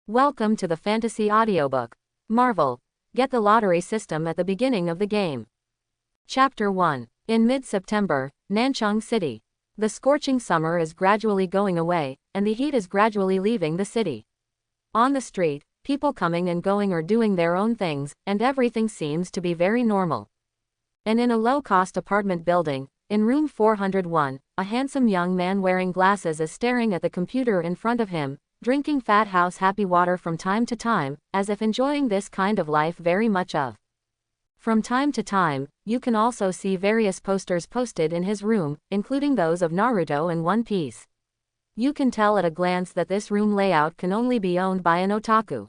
Welcome to the Fantasy Audiobook. Marvel. Get the lottery system at the beginning of the game. Chapter 1. In mid-September, Nanchang City. The scorching summer is gradually going away, and the heat is gradually leaving the city. On the street, people coming and going are doing their own things, and everything seems to be very normal. And in a low-cost apartment building, in room 401, a handsome young man wearing glasses is staring at the computer in front of him, drinking fat house happy water from time to time, as if enjoying this kind of life very much of. From time to time, you can also see various posters posted in his room, including those of Naruto and One Piece. You can tell at a glance that this room layout can only be owned by an otaku.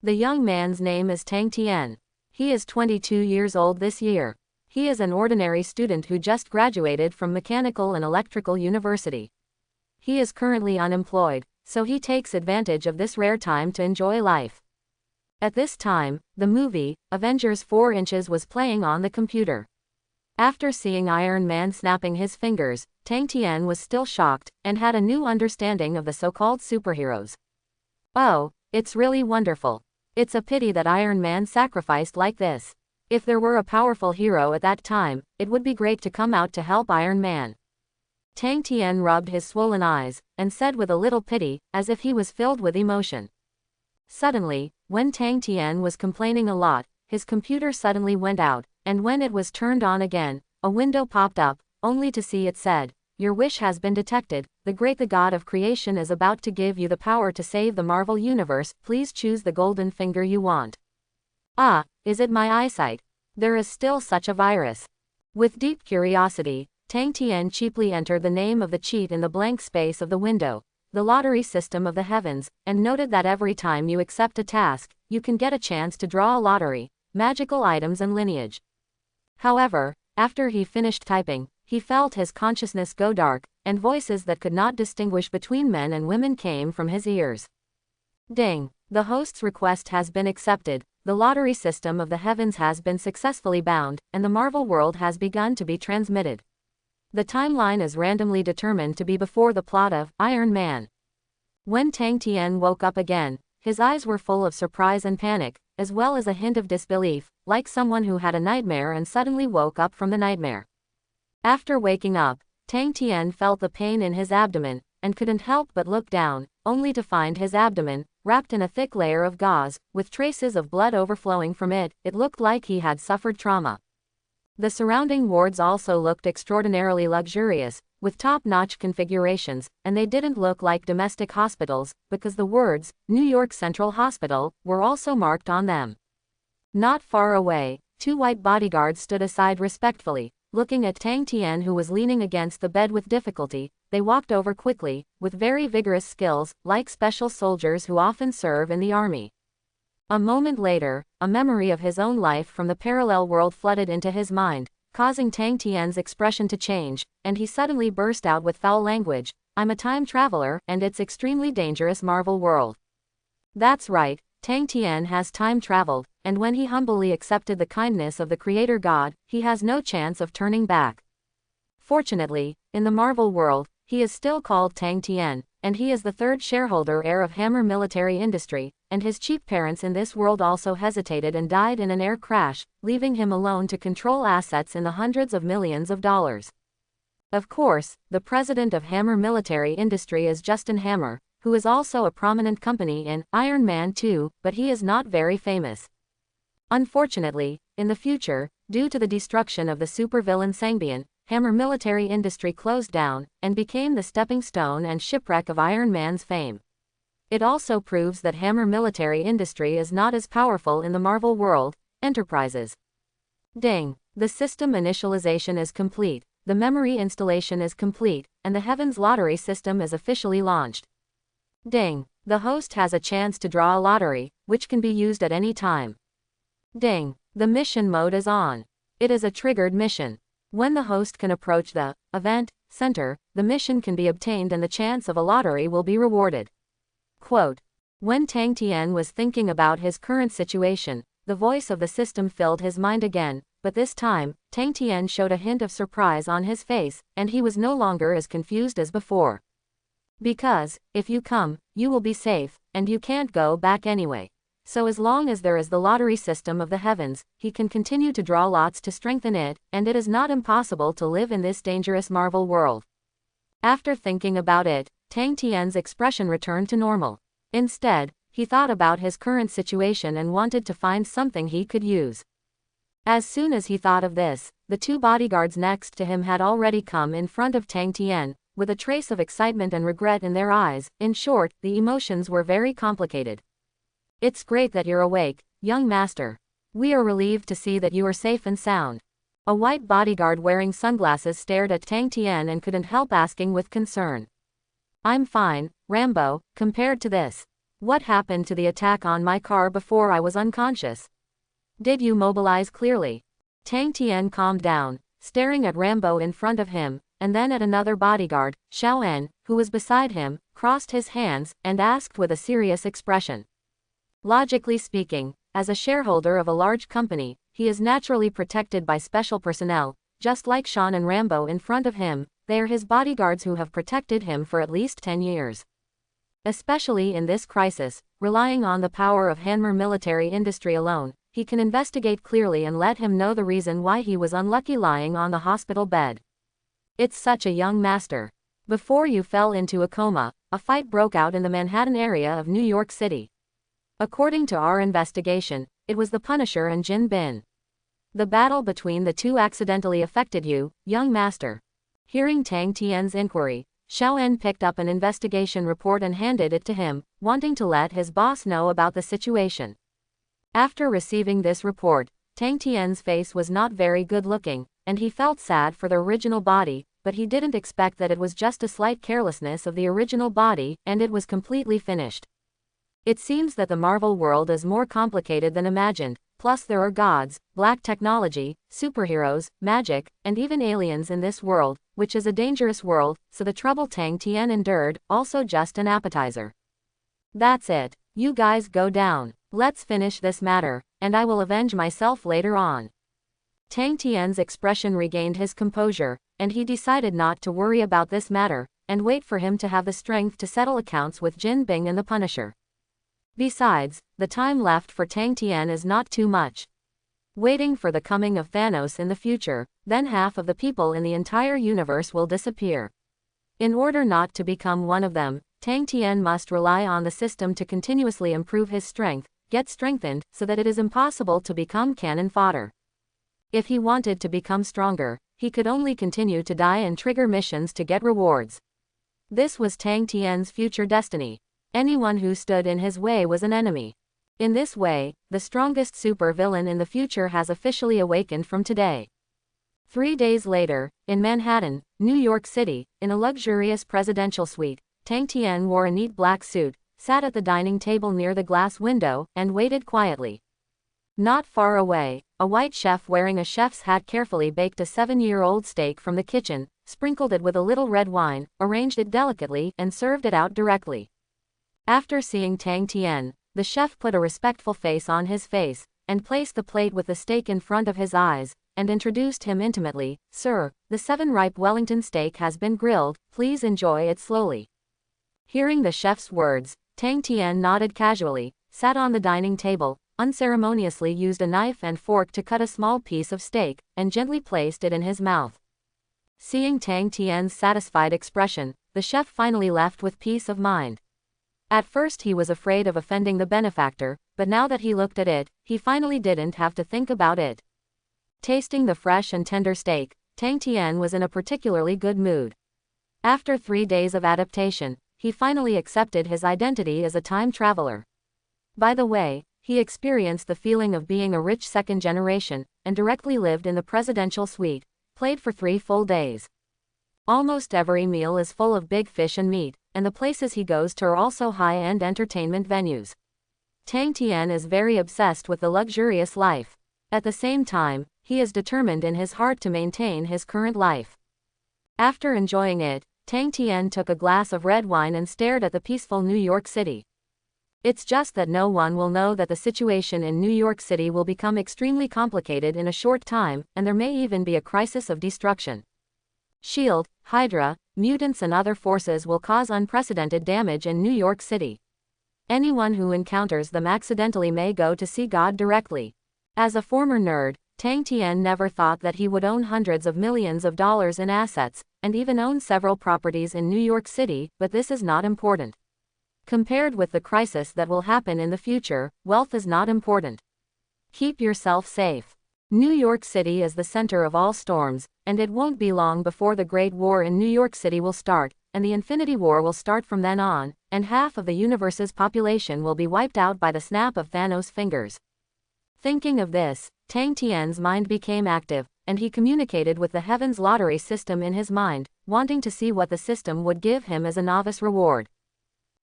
The young man's name is Tang Tian. He is 22 years old this year. He is an ordinary student who just graduated from Mechanical and Electrical University. He is currently unemployed, so he takes advantage of this rare time to enjoy life. At this time, the movie, Avengers 4 Inches was playing on the computer. After seeing Iron Man snapping his fingers, Tang Tian was still shocked, and had a new understanding of the so-called superheroes. Oh, it's really wonderful. It's a pity that Iron Man sacrificed like this. If there were a powerful hero at that time, it would be great to come out to help Iron Man. Tang Tian rubbed his swollen eyes, and said with a little pity, as if he was filled with emotion. Suddenly, when Tang Tian was complaining a lot, his computer suddenly went out, and when it was turned on again, a window popped up, only to see it said, "Your wish has been detected, the God of creation is about to give you the power to save the Marvel Universe, please choose the golden finger you want." Ah, is it my eyesight? There is still such a virus. With deep curiosity, Tang Tian cheaply entered the name of the cheat in the blank space of the window, the lottery system of the heavens, and noted that every time you accept a task, you can get a chance to draw a lottery, magical items and lineage. However, after he finished typing, he felt his consciousness go dark, and voices that could not distinguish between men and women came from his ears. Ding! The host's request has been accepted, the lottery system of the heavens has been successfully bound, and the Marvel world has begun to be transmitted. The timeline is randomly determined to be before the plot of Iron Man. When Tang Tian woke up again, his eyes were full of surprise and panic, as well as a hint of disbelief, like someone who had a nightmare and suddenly woke up from the nightmare. After waking up, Tang Tian felt the pain in his abdomen, and couldn't help but look down, only to find his abdomen, wrapped in a thick layer of gauze, with traces of blood overflowing from it. It looked like he had suffered trauma. The surrounding wards also looked extraordinarily luxurious, with top-notch configurations, and they didn't look like domestic hospitals, because the words, New York Central Hospital, were also marked on them. Not far away, two white bodyguards stood aside respectfully, looking at Tang Tian who was leaning against the bed with difficulty. They walked over quickly, with very vigorous skills, like special soldiers who often serve in the army. A moment later, a memory of his own life from the parallel world flooded into his mind, causing Tang Tian's expression to change, and he suddenly burst out with foul language, "I'm a time traveler, and it's extremely dangerous Marvel world." That's right, Tang Tian has time traveled, and when he humbly accepted the kindness of the Creator God, he has no chance of turning back. Fortunately, in the Marvel world, he is still called Tang Tian, and he is the third shareholder heir of Hammer Military Industry, and his cheap parents in this world also hesitated and died in an air crash, leaving him alone to control assets in the hundreds of millions of dollars. Of course, the president of Hammer Military Industry is Justin Hammer, who is also a prominent company in Iron Man 2, but he is not very famous. Unfortunately, in the future, due to the destruction of the supervillain Sangbian, Hammer Military Industry closed down, and became the stepping stone and shipwreck of Iron Man's fame. It also proves that Hammer Military Industry is not as powerful in the Marvel world, enterprises. Ding! The system initialization is complete, the memory installation is complete, and the Heavens Lottery system is officially launched. Ding! The host has a chance to draw a lottery, which can be used at any time. Ding! The mission mode is on. It is a triggered mission. When the host can approach the event center, the mission can be obtained and the chance of a lottery will be rewarded. Quote. When Tang Tian was thinking about his current situation, the voice of the system filled his mind again, but this time, Tang Tian showed a hint of surprise on his face, and he was no longer as confused as before. Because, if you come, you will be safe, and you can't go back anyway. So as long as there is the lottery system of the heavens, he can continue to draw lots to strengthen it, and it is not impossible to live in this dangerous Marvel world. After thinking about it, Tang Tian's expression returned to normal. Instead, he thought about his current situation and wanted to find something he could use. As soon as he thought of this, the two bodyguards next to him had already come in front of Tang Tian, with a trace of excitement and regret in their eyes. In short, the emotions were very complicated. It's great that you're awake, young master. We are relieved to see that you are safe and sound. A white bodyguard wearing sunglasses stared at Tang Tian and couldn't help asking with concern. I'm fine, Rambo, compared to this. What happened to the attack on my car before I was unconscious? Did you mobilize clearly? Tang Tian calmed down, staring at Rambo in front of him, and then at another bodyguard, Xiao-En, who was beside him, crossed his hands, and asked with a serious expression. Logically speaking, as a shareholder of a large company, he is naturally protected by special personnel, just like Sean and Rambo in front of him. They are his bodyguards who have protected him for at least 10 years. Especially in this crisis, relying on the power of Hanmer military industry alone, he can investigate clearly and let him know the reason why he was unlucky lying on the hospital bed. It's such a young master. Before you fell into a coma, a fight broke out in the Manhattan area of New York City. According to our investigation, it was the Punisher and Jin Bin. The battle between the two accidentally affected you, young master. Hearing Tang Tian's inquiry, Xiao-En picked up an investigation report and handed it to him, wanting to let his boss know about the situation. After receiving this report, Tang Tian's face was not very good looking, and he felt sad for the original body, but he didn't expect that it was just a slight carelessness of the original body, and it was completely finished. It seems that the Marvel world is more complicated than imagined, plus there are gods, black technology, superheroes, magic, and even aliens in this world, which is a dangerous world, so the trouble Tang Tian endured, also just an appetizer. That's it. You guys go down. Let's finish this matter, and I will avenge myself later on. Tang Tian's expression regained his composure, and he decided not to worry about this matter, and wait for him to have the strength to settle accounts with Jin Bing and the Punisher. Besides, the time left for Tang Tian is not too much. Waiting for the coming of Thanos in the future, then half of the people in the entire universe will disappear. In order not to become one of them, Tang Tian must rely on the system to continuously improve his strength, get strengthened, so that it is impossible to become cannon fodder. If he wanted to become stronger, he could only continue to die and trigger missions to get rewards. This was Tang Tian's future destiny. Anyone who stood in his way was an enemy. In this way, the strongest super-villain in the future has officially awakened from today. 3 days later, in Manhattan, New York City, in a luxurious presidential suite, Tang Tian wore a neat black suit, sat at the dining table near the glass window, and waited quietly. Not far away, a white chef wearing a chef's hat carefully baked a 7-year-old steak from the kitchen, sprinkled it with a little red wine, arranged it delicately, and served it out directly. After seeing Tang Tian, the chef put a respectful face on his face, and placed the plate with the steak in front of his eyes, and introduced him intimately. Sir, the 7-ripe Wellington steak has been grilled, please enjoy it slowly. Hearing the chef's words, Tang Tian nodded casually, sat on the dining table, unceremoniously used a knife and fork to cut a small piece of steak, and gently placed it in his mouth. Seeing Tang Tian's satisfied expression, the chef finally left with peace of mind. At first he was afraid of offending the benefactor, but now that he looked at it, he finally didn't have to think about it. Tasting the fresh and tender steak, Tang Tian was in a particularly good mood. After 3 days of adaptation, he finally accepted his identity as a time traveler. By the way, he experienced the feeling of being a rich second generation, and directly lived in the presidential suite, played for 3 full days. Almost every meal is full of big fish and meat, and the places he goes to are also high-end entertainment venues. Tang Tian is very obsessed with the luxurious life. At the same time, he is determined in his heart to maintain his current life. After enjoying it, Tang Tian took a glass of red wine and stared at the peaceful New York City. It's just that no one will know that the situation in New York City will become extremely complicated in a short time, and there may even be a crisis of destruction. S.H.I.E.L.D, Hydra, mutants and other forces will cause unprecedented damage in New York City. Anyone who encounters them accidentally may go to see God directly. As a former nerd, Tang Tian never thought that he would own hundreds of millions of dollars in assets, and even own several properties in New York City, but this is not important. Compared with the crisis that will happen in the future, wealth is not important. Keep yourself safe. New York City is the center of all storms, and it won't be long before the Great War in New York City will start, and the Infinity War will start from then on, and half of the universe's population will be wiped out by the snap of Thanos' fingers. Thinking of this, Tang Tian's mind became active, and he communicated with the Heavens lottery system in his mind, wanting to see what the system would give him as a novice reward.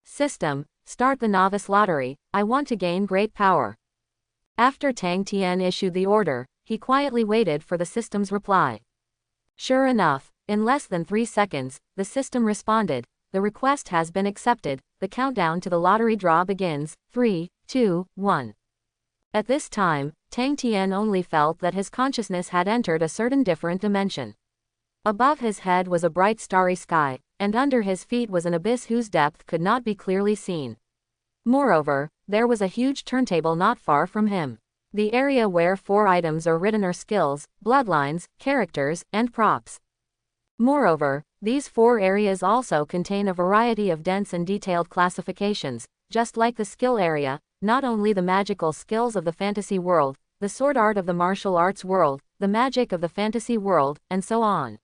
System, start the novice lottery, I want to gain great power. After Tang Tian issued the order, he quietly waited for the system's reply. Sure enough, in less than 3 seconds, the system responded, the request has been accepted, the countdown to the lottery draw begins, 3, 2, 1. At this time, Tang Tian only felt that his consciousness had entered a certain different dimension. Above his head was a bright starry sky, and under his feet was an abyss whose depth could not be clearly seen. Moreover, there was a huge turntable not far from him. The area where 4 items are written are skills, bloodlines, characters, and props. Moreover, these 4 areas also contain a variety of dense and detailed classifications, just like the skill area, not only the magical skills of the fantasy world, the sword art of the martial arts world, the magic of the fantasy world, and so on.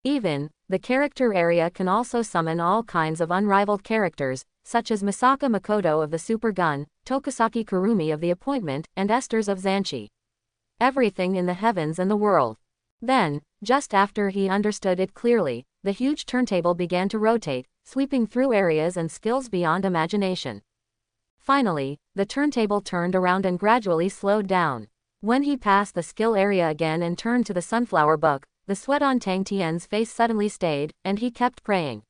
Even, the character area can also summon all kinds of unrivaled characters, such as Misaka Makoto of the Super Gun, Tokusaki Kurumi of the Appointment, and Esters of Zanshi. Everything in the heavens and the world. Then, just after he understood it clearly, the huge turntable began to rotate, sweeping through areas and skills beyond imagination. Finally, the turntable turned around and gradually slowed down. When he passed the skill area again and turned to the sunflower book, the sweat on Tang Tian's face suddenly stayed, and he kept praying.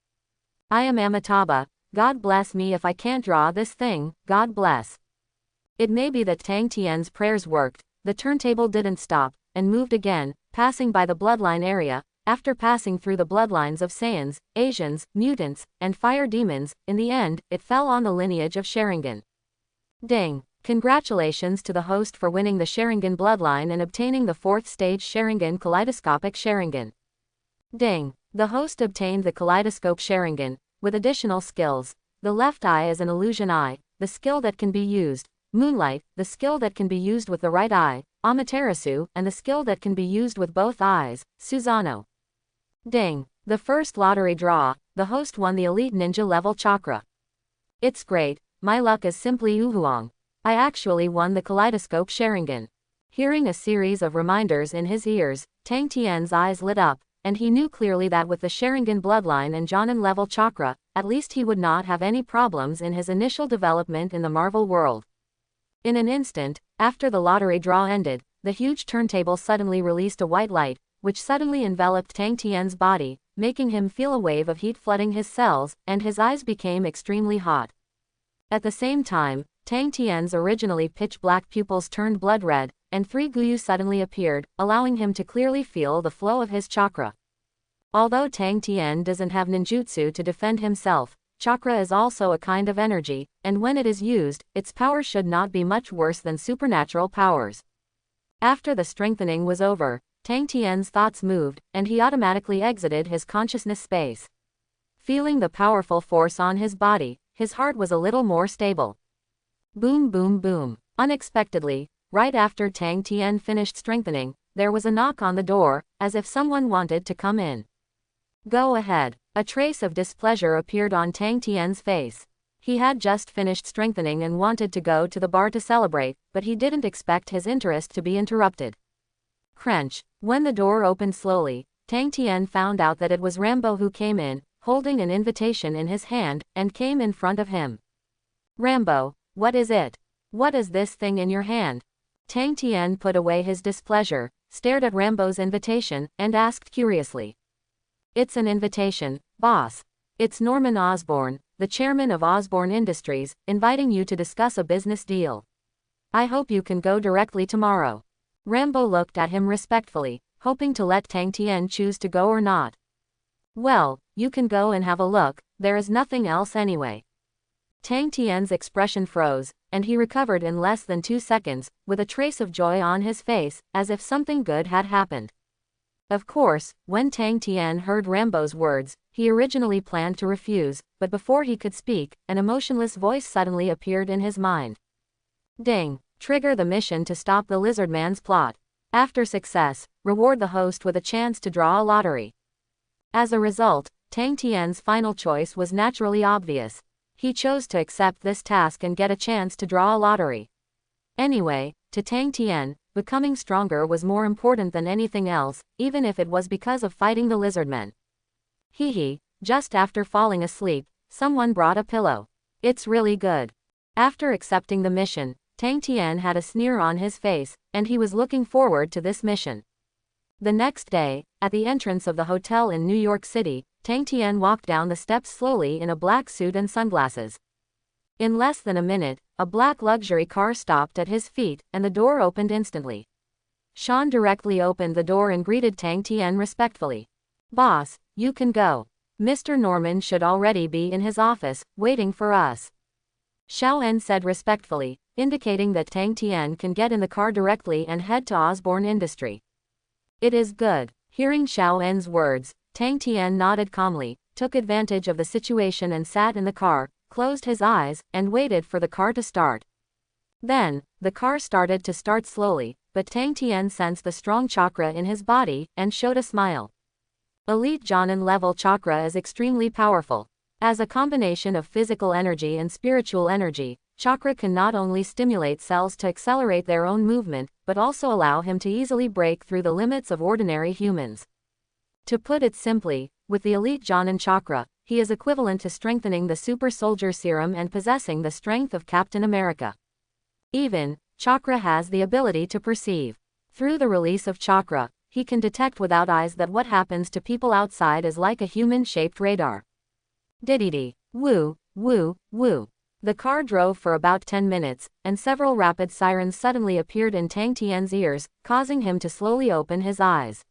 I am Amitabha, God bless me if I can't draw this thing, God bless. It may be that Tang Tian's prayers worked, the turntable didn't stop, and moved again, passing by the bloodline area. After passing through the bloodlines of Saiyans, Asians, mutants, and fire demons, in the end, it fell on the lineage of Sharingan. Ding! Congratulations to the host for winning the Sharingan bloodline and obtaining the 4th stage Sharingan Kaleidoscopic Sharingan. Ding! The host obtained the Kaleidoscope Sharingan, with additional skills. The left eye is an illusion eye, the skill that can be used. Moonlight, the skill that can be used with the right eye. Amaterasu, and the skill that can be used with both eyes. Susano. Ding! The first lottery draw, the host won the Elite Ninja level chakra. It's great, my luck is simply uhuang. I actually won the Kaleidoscope Sharingan. Hearing a series of reminders in his ears, Tang Tian's eyes lit up, and he knew clearly that with the Sharingan bloodline and Jonin level chakra, at least he would not have any problems in his initial development in the Marvel world. In an instant, after the lottery draw ended, the huge turntable suddenly released a white light, which suddenly enveloped Tang Tian's body, making him feel a wave of heat flooding his cells, and his eyes became extremely hot. At the same time, Tang Tian's originally pitch-black pupils turned blood red, and 3 Guyu suddenly appeared, allowing him to clearly feel the flow of his chakra. Although Tang Tian doesn't have ninjutsu to defend himself, chakra is also a kind of energy, and when it is used, its power should not be much worse than supernatural powers. After the strengthening was over, Tang Tian's thoughts moved, and he automatically exited his consciousness space. Feeling the powerful force on his body, his heart was a little more stable. Boom boom boom. Unexpectedly, right after Tang Tian finished strengthening, there was a knock on the door, as if someone wanted to come in. Go ahead. A trace of displeasure appeared on Tang Tian's face. He had just finished strengthening and wanted to go to the bar to celebrate, but he didn't expect his interest to be interrupted. Crunch. When the door opened slowly, Tang Tian found out that it was Rambo who came in, holding an invitation in his hand, and came in front of him. Rambo, what is it? What is this thing in your hand? Tang Tian put away his displeasure, stared at Rambo's invitation, and asked curiously. It's an invitation, boss. It's Norman Osborne, the chairman of Osborne Industries, inviting you to discuss a business deal. I hope you can go directly tomorrow. Rambo looked at him respectfully, hoping to let Tang Tian choose to go or not. Well, you can go and have a look, there is nothing else anyway. Tang Tian's expression froze, and he recovered in less than 2 seconds, with a trace of joy on his face, as if something good had happened. Of course, when Tang Tian heard Rambo's words, he originally planned to refuse, but before he could speak, an emotionless voice suddenly appeared in his mind. Ding! Trigger the mission to stop the lizard man's plot. After success, reward the host with a chance to draw a lottery. As a result, Tang Tian's final choice was naturally obvious. He chose to accept this task and get a chance to draw a lottery. Anyway, to Tang Tian, becoming stronger was more important than anything else, even if it was because of fighting the lizardmen. Hee, just after falling asleep, someone brought a pillow. It's really good. After accepting the mission, Tang Tian had a sneer on his face, and he was looking forward to this mission. The next day, at the entrance of the hotel in New York City, Tang Tian walked down the steps slowly in a black suit and sunglasses. In less than a minute, a black luxury car stopped at his feet, and the door opened instantly. Sean directly opened the door and greeted Tang Tian respectfully. "Boss, you can go. Mr. Norman should already be in his office, waiting for us," Xiao-En said respectfully, indicating that Tang Tian can get in the car directly and head to Osborne Industry. "It is good." Hearing Xiao-En's words, Tang Tian nodded calmly, took advantage of the situation and sat in the car, closed his eyes, and waited for the car to start. Then, the car started to start slowly, but Tang Tian sensed the strong chakra in his body, and showed a smile. Elite Jonin level chakra is extremely powerful. As a combination of physical energy and spiritual energy, chakra can not only stimulate cells to accelerate their own movement, but also allow him to easily break through the limits of ordinary humans. To put it simply, with the elite Jonin chakra, he is equivalent to strengthening the super soldier serum and possessing the strength of Captain America. Even, chakra has the ability to perceive. Through the release of chakra, he can detect without eyes that what happens to people outside is like a human-shaped radar. Diddy, woo, woo, woo. The car drove for about 10 minutes, and several rapid sirens suddenly appeared in Tang Tian's ears, causing him to slowly open his eyes.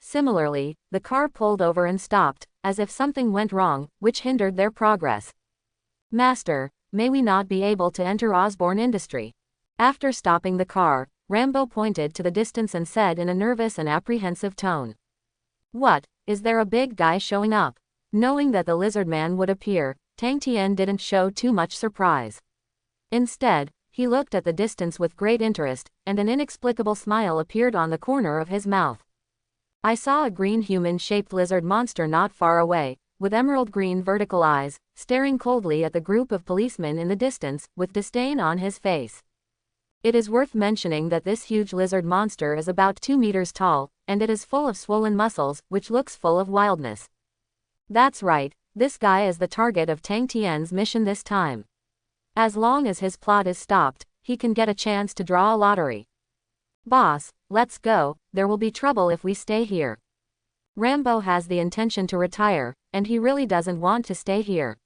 Similarly, the car pulled over and stopped, as if something went wrong, which hindered their progress. "Master, may we not be able to enter Osborne Industry?" After stopping the car, Rambo pointed to the distance and said in a nervous and apprehensive tone. "What, is there a big guy showing up?" Knowing that the lizard man would appear, Tang Tian didn't show too much surprise. Instead, he looked at the distance with great interest, and an inexplicable smile appeared on the corner of his mouth. "I saw a green human-shaped lizard monster not far away, with emerald green vertical eyes, staring coldly at the group of policemen in the distance, with disdain on his face." It is worth mentioning that this huge lizard monster is about 2 meters tall, and it is full of swollen muscles, which looks full of wildness. That's right, this guy is the target of Tang Tian's mission this time. As long as his plot is stopped, he can get a chance to draw a lottery. "Boss, let's go, there will be trouble if we stay here." Rambo has the intention to retire, and he really doesn't want to stay here.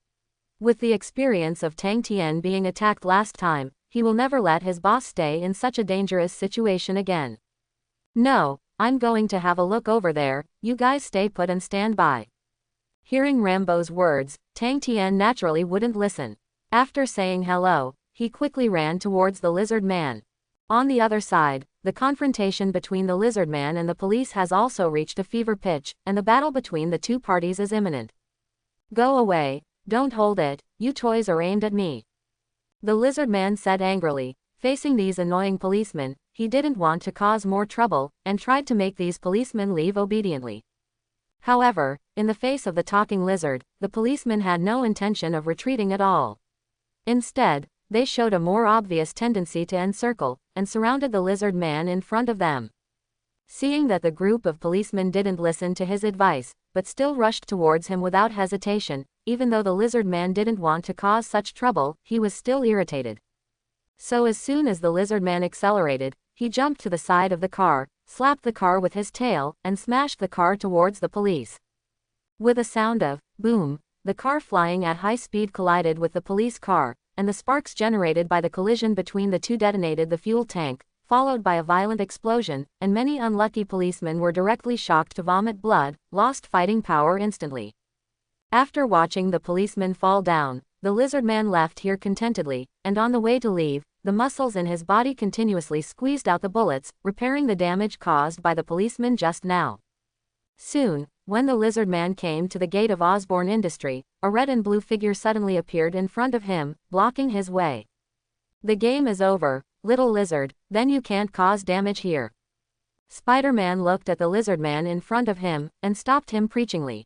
With the experience of Tang Tian being attacked last time, he will never let his boss stay in such a dangerous situation again. "No, I'm going to have a look over there, you guys stay put and stand by." Hearing Rambo's words, Tang Tian naturally wouldn't listen. After saying hello, he quickly ran towards the lizard man. On the other side, the confrontation between the lizard man and the police has also reached a fever pitch, and the battle between the two parties is imminent. "Go away, don't hold it, you toys are aimed at me," the lizard man said angrily. Facing these annoying policemen, he didn't want to cause more trouble, and tried to make these policemen leave obediently. However, in the face of the talking lizard, the policemen had no intention of retreating at all. Instead, they showed a more obvious tendency to encircle, and surrounded the lizard man in front of them. Seeing that the group of policemen didn't listen to his advice, but still rushed towards him without hesitation, even though the lizard man didn't want to cause such trouble, he was still irritated. So as soon as the lizard man accelerated, he jumped to the side of the car, slapped the car with his tail, and smashed the car towards the police. With a sound of boom, the car flying at high speed collided with the police car, and the sparks generated by the collision between the two detonated the fuel tank, followed by a violent explosion, and many unlucky policemen were directly shocked to vomit blood, lost fighting power instantly. After watching the policeman fall down, the lizard man left here contentedly, and on the way to leave, the muscles in his body continuously squeezed out the bullets, repairing the damage caused by the policeman just now. Soon, when the lizard man came to the gate of Osborne Industry, a red and blue figure suddenly appeared in front of him, blocking his way. The game is over, little lizard, then you can't cause damage here. Spider-Man looked at the lizard man in front of him, and stopped him preachingly.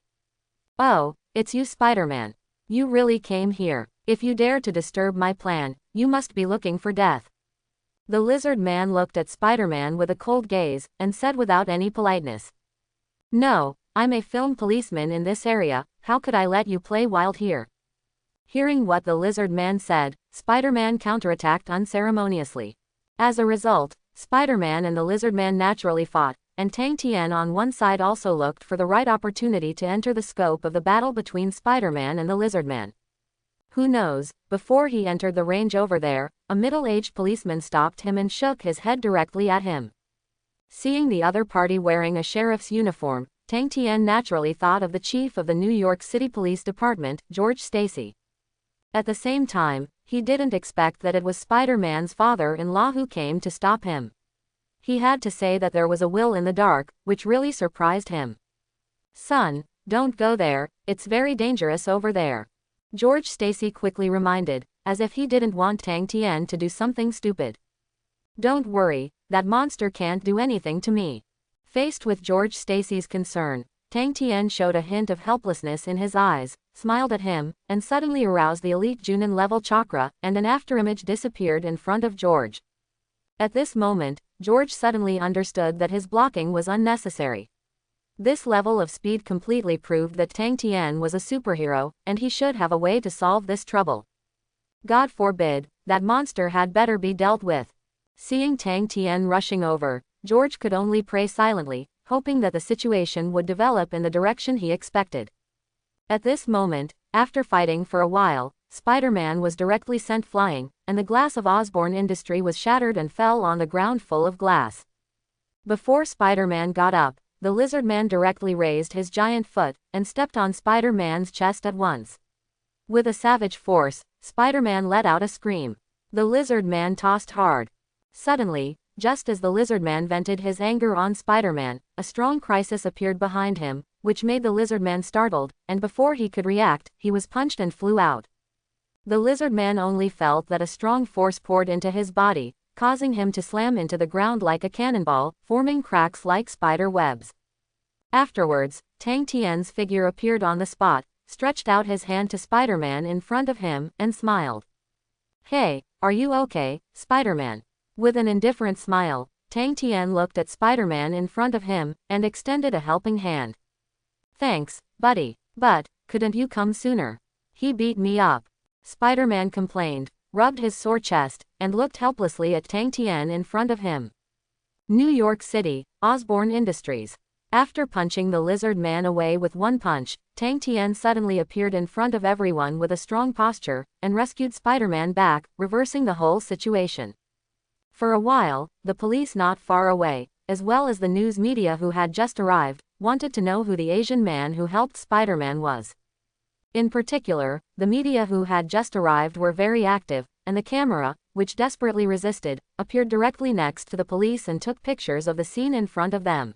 Oh, it's you, Spider-Man. You really came here. If you dare to disturb my plan, you must be looking for death. The lizard man looked at Spider-Man with a cold gaze, and said without any politeness. No, I'm a film policeman in this area, how could I let you play wild here? Hearing what the lizard man said, Spider-Man counterattacked unceremoniously. As a result, Spider-Man and the lizard man naturally fought, and Tang Tian on one side also looked for the right opportunity to enter the scope of the battle between Spider-Man and the lizard man. Who knows, before he entered the range over there, a middle-aged policeman stopped him and shook his head directly at him. Seeing the other party wearing a sheriff's uniform, Tang Tian naturally thought of the chief of the New York City Police Department, George Stacy. At the same time, he didn't expect that it was Spider-Man's father-in-law who came to stop him. He had to say that there was a will in the dark, which really surprised him. Son, don't go there, it's very dangerous over there. George Stacy quickly reminded, as if he didn't want Tang Tian to do something stupid. Don't worry, that monster can't do anything to me. Faced with George Stacy's concern, Tang Tian showed a hint of helplessness in his eyes, smiled at him, and suddenly aroused the elite Junin level chakra, and an afterimage disappeared in front of George. At this moment, George suddenly understood that his blocking was unnecessary. This level of speed completely proved that Tang Tian was a superhero, and he should have a way to solve this trouble. God forbid, that monster had better be dealt with. Seeing Tang Tian rushing over, George could only pray silently, hoping that the situation would develop in the direction he expected. At this moment, after fighting for a while, Spider-Man was directly sent flying, and the glass of Osborne Industry was shattered and fell on the ground full of glass. Before Spider-Man got up, the lizard man directly raised his giant foot, and stepped on Spider-Man's chest at once. With a savage force, Spider-Man let out a scream. The lizard man tossed hard. Suddenly, just as the lizard man vented his anger on Spider-Man, a strong crisis appeared behind him, which made the lizard man startled, and before he could react, he was punched and flew out. The lizard man only felt that a strong force poured into his body, causing him to slam into the ground like a cannonball, forming cracks like spider webs. Afterwards, Tang Tian's figure appeared on the spot, stretched out his hand to Spider-Man in front of him, and smiled. Hey, are you okay, Spider-Man? With an indifferent smile, Tang Tian looked at Spider-Man in front of him, and extended a helping hand. Thanks, buddy, but, couldn't you come sooner? He beat me up. Spider-Man complained, rubbed his sore chest, and looked helplessly at Tang Tian in front of him. New York City, Osborne Industries. After punching the lizard man away with one punch, Tang Tian suddenly appeared in front of everyone with a strong posture, and rescued Spider-Man back, reversing the whole situation. For a while, the police not far away, as well as the news media who had just arrived, wanted to know who the Asian man who helped Spider-Man was. In particular, the media who had just arrived were very active, and the camera, which desperately resisted, appeared directly next to the police and took pictures of the scene in front of them.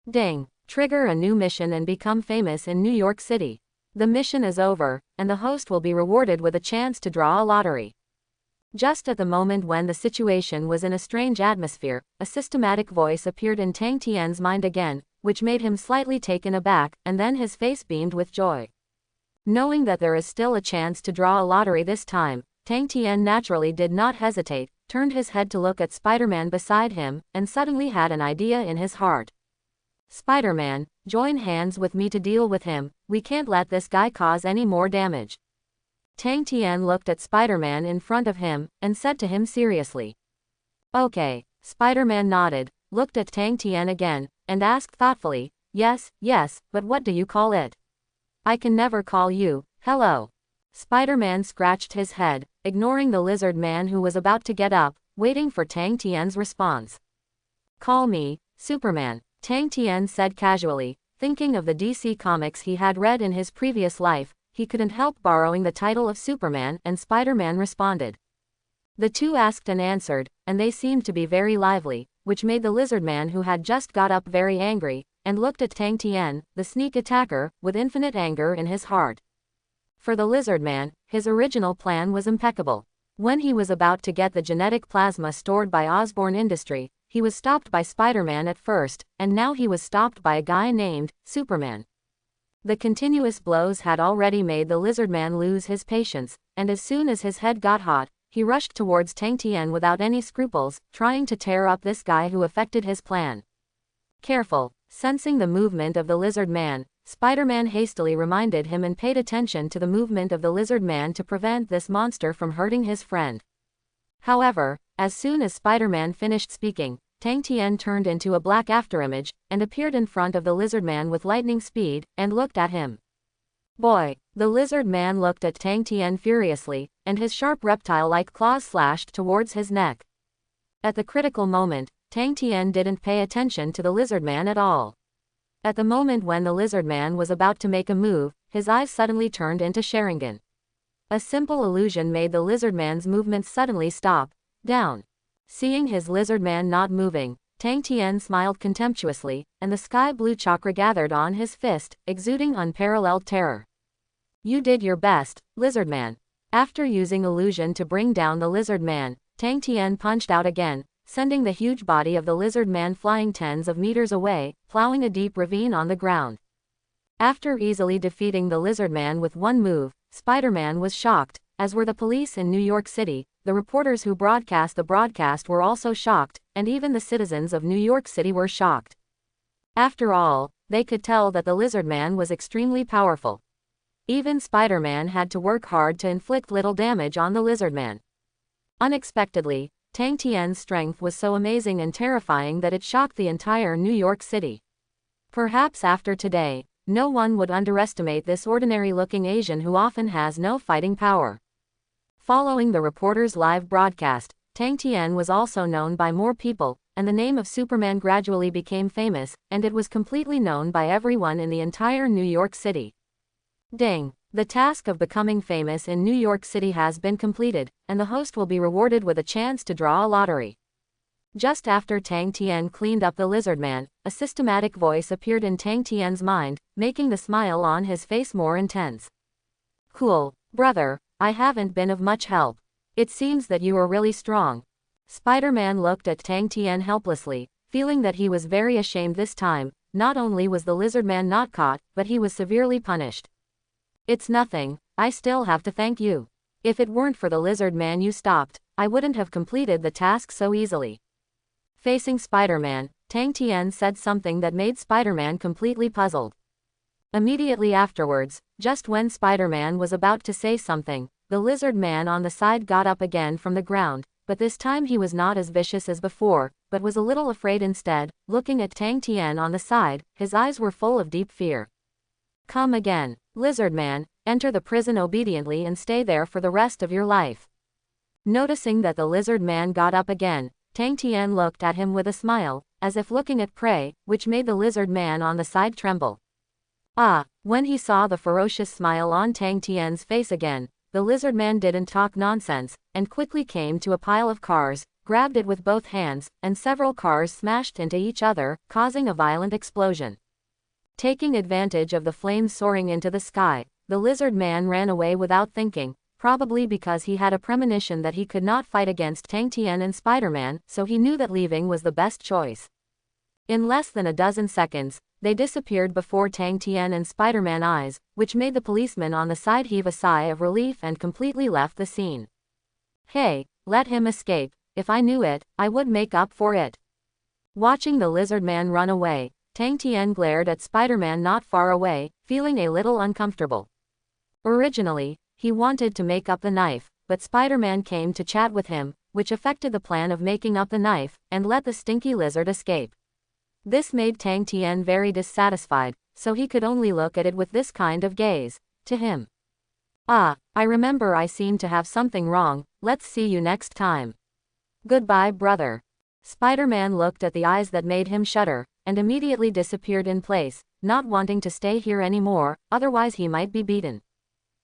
Ding! Trigger a new mission and become famous in New York City. The mission is over, and the host will be rewarded with a chance to draw a lottery. Just at the moment when the situation was in a strange atmosphere, a systematic voice appeared in Tang Tian's mind again, which made him slightly taken aback, and then his face beamed with joy. Knowing that there is still a chance to draw a lottery this time, Tang Tian naturally did not hesitate, turned his head to look at Spider-Man beside him, and suddenly had an idea in his heart. Spider-Man, join hands with me to deal with him, we can't let this guy cause any more damage. Tang Tian looked at Spider-Man in front of him, and said to him seriously. Okay. Spider-Man nodded, looked at Tang Tian again, and asked thoughtfully, yes, but what do you call it? I can never call you, hello. Spider-Man scratched his head, ignoring the lizard man who was about to get up, waiting for Tang Tian's response. Call me, Superman, Tang Tian said casually, Thinking of the DC comics he had read in his previous life, he couldn't help borrowing the title of Superman, and Spider-Man responded. The two asked and answered, and they seemed to be very lively, which made the lizard man who had just got up very angry, and looked at Tang Tian, the sneak attacker, with infinite anger in his heart. For the lizard man, his original plan was impeccable. When he was about to get the genetic plasma stored by Osborne Industry, he was stopped by Spider-Man at first, and now he was stopped by a guy named Superman. The continuous blows had already made the lizard man lose his patience, and as soon as his head got hot, he rushed towards Tang Tian without any scruples, trying to tear up this guy who affected his plan. Careful, sensing the movement of the lizard man, Spider-Man hastily reminded him and paid attention to the movement of the lizard man to prevent this monster from hurting his friend. However, as soon as Spider-Man finished speaking, Tang Tian turned into a black afterimage, and appeared in front of the lizard man with lightning speed, and looked at him. Boy! The lizard man looked at Tang Tian furiously, and his sharp reptile-like claws slashed towards his neck. At the critical moment, Tang Tian didn't pay attention to the lizard man at all. At the moment when the lizard man was about to make a move, his eyes suddenly turned into Sharingan. A simple illusion made the lizard man's movements suddenly stop, down. Seeing his lizard man not moving, Tang Tian smiled contemptuously, and the sky blue chakra gathered on his fist, exuding unparalleled terror. You did your best, lizard man. After using illusion to bring down the lizard man, Tang Tian punched out again, sending the huge body of the lizard man flying tens of meters away, plowing a deep ravine on the ground. After easily defeating the lizard man with one move, Spider-Man was shocked, as were the police in New York City. The reporters who broadcast the broadcast were also shocked, and even the citizens of New York City were shocked. After all, they could tell that the lizard man was extremely powerful. Even Spider-Man had to work hard to inflict little damage on the lizard man. Unexpectedly, Tang Tian's strength was so amazing and terrifying that it shocked the entire New York City. Perhaps after today, no one would underestimate this ordinary-looking Asian who often has no fighting power. Following the reporter's live broadcast, Tang Tian was also known by more people, and the name of Superman gradually became famous, and it was completely known by everyone in the entire New York City. Ding! The task of becoming famous in New York City has been completed, and the host will be rewarded with a chance to draw a lottery. Just after Tang Tian cleaned up the lizard man, a systematic voice appeared in Tang Tian's mind, making the smile on his face more intense. Cool, brother, I haven't been of much help. It seems that you are really strong. Spider-Man looked at Tang Tian helplessly, feeling that he was very ashamed this time. Not only was the lizard man not caught, but he was severely punished. It's nothing, I still have to thank you. If it weren't for the lizard man you stopped, I wouldn't have completed the task so easily. Facing Spider-Man, Tang Tian said something that made Spider-Man completely puzzled. Immediately afterwards, just when Spider-Man was about to say something, the lizard man on the side got up again from the ground, but this time he was not as vicious as before, but was a little afraid instead. Looking at Tang Tian on the side, his eyes were full of deep fear. Come again, lizard man, enter the prison obediently and stay there for the rest of your life. Noticing that the lizard man got up again, Tang Tian looked at him with a smile, as if looking at prey, which made the lizard man on the side tremble. When he saw the ferocious smile on Tang Tian's face again, the lizard man didn't talk nonsense, and quickly came to a pile of cars, grabbed it with both hands, and several cars smashed into each other, causing a violent explosion. Taking advantage of the flames soaring into the sky, the lizard man ran away without thinking, probably because he had a premonition that he could not fight against Tang Tian and Spider-Man, so he knew that leaving was the best choice. In less than a dozen seconds, they disappeared before Tang Tian and Spider-Man's eyes, which made the policeman on the side heave a sigh of relief and completely left the scene. Hey, let him escape. If I knew it, I would make up for it. Watching the lizard man run away, Tang Tian glared at Spider-Man not far away, feeling a little uncomfortable. Originally, he wanted to make up the knife, but Spider-Man came to chat with him, which affected the plan of making up the knife, and let the stinky lizard escape. This made Tang Tian very dissatisfied, so he could only look at it with this kind of gaze. To him. I remember I seem to have something wrong, let's see you next time. Goodbye, brother. Spider-Man looked at the eyes that made him shudder, and immediately disappeared in place, not wanting to stay here anymore, otherwise he might be beaten.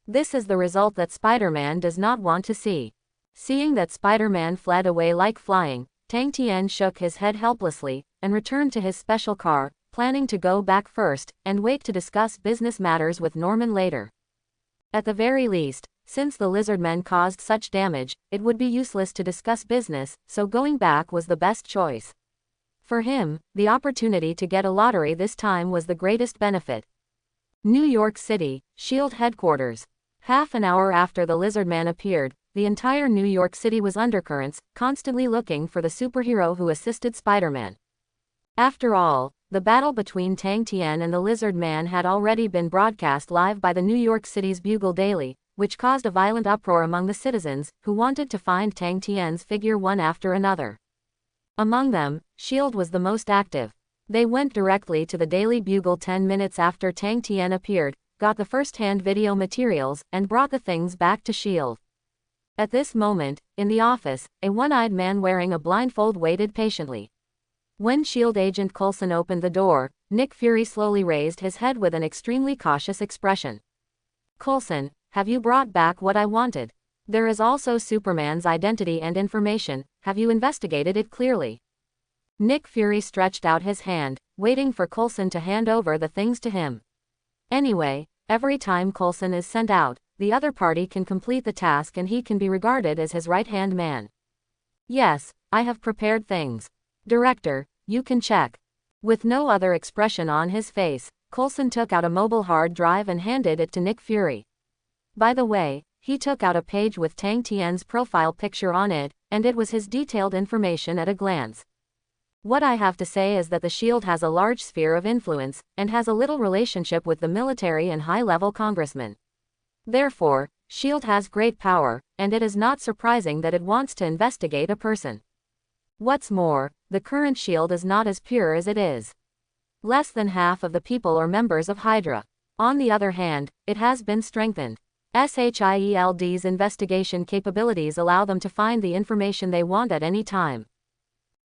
This is the result that Spider-Man does not want to see. Seeing that Spider-Man fled away like flying, Tang Tian shook his head helplessly, and returned to his special car, planning to go back first, and wait to discuss business matters with Norman later. At the very least, since the lizardmen caused such damage, it would be useless to discuss business, so going back was the best choice. For him, the opportunity to get a lottery this time was the greatest benefit. New York City, S.H.I.E.L.D. headquarters. Half an hour after the lizardman appeared, the entire New York City was undercurrents, constantly looking for the superhero who assisted Spider-Man. After all, the battle between Tang Tian and the Lizard Man had already been broadcast live by the New York City's Bugle Daily, which caused a violent uproar among the citizens, who wanted to find Tang Tian's figure one after another. Among them, S.H.I.E.L.D. was the most active. They went directly to the Daily Bugle 10 minutes after Tang Tian appeared, got the first-hand video materials, and brought the things back to S.H.I.E.L.D. At this moment, in the office, a one-eyed man wearing a blindfold waited patiently. When S.H.I.E.L.D. agent Coulson opened the door, Nick Fury slowly raised his head with an extremely cautious expression. "Coulson, have you brought back what I wanted? There is also Superman's identity and information, have you investigated it clearly?" Nick Fury stretched out his hand, waiting for Coulson to hand over the things to him. Anyway, every time Coulson is sent out, the other party can complete the task and he can be regarded as his right-hand man. "Yes, I have prepared things. Director, you can check." With no other expression on his face, Coulson took out a mobile hard drive and handed it to Nick Fury. By the way, he took out a page with Tang Tian's profile picture on it, and it was his detailed information at a glance. "What I have to say is that the S.H.I.E.L.D. has a large sphere of influence, and has a little relationship with the military and high-level congressmen. Therefore, S.H.I.E.L.D. has great power, and it is not surprising that it wants to investigate a person. What's more, the current S.H.I.E.L.D. is not as pure as it is. Less than half of the people are members of Hydra. On the other hand, it has been strengthened. S.H.I.E.L.D's investigation capabilities allow them to find the information they want at any time."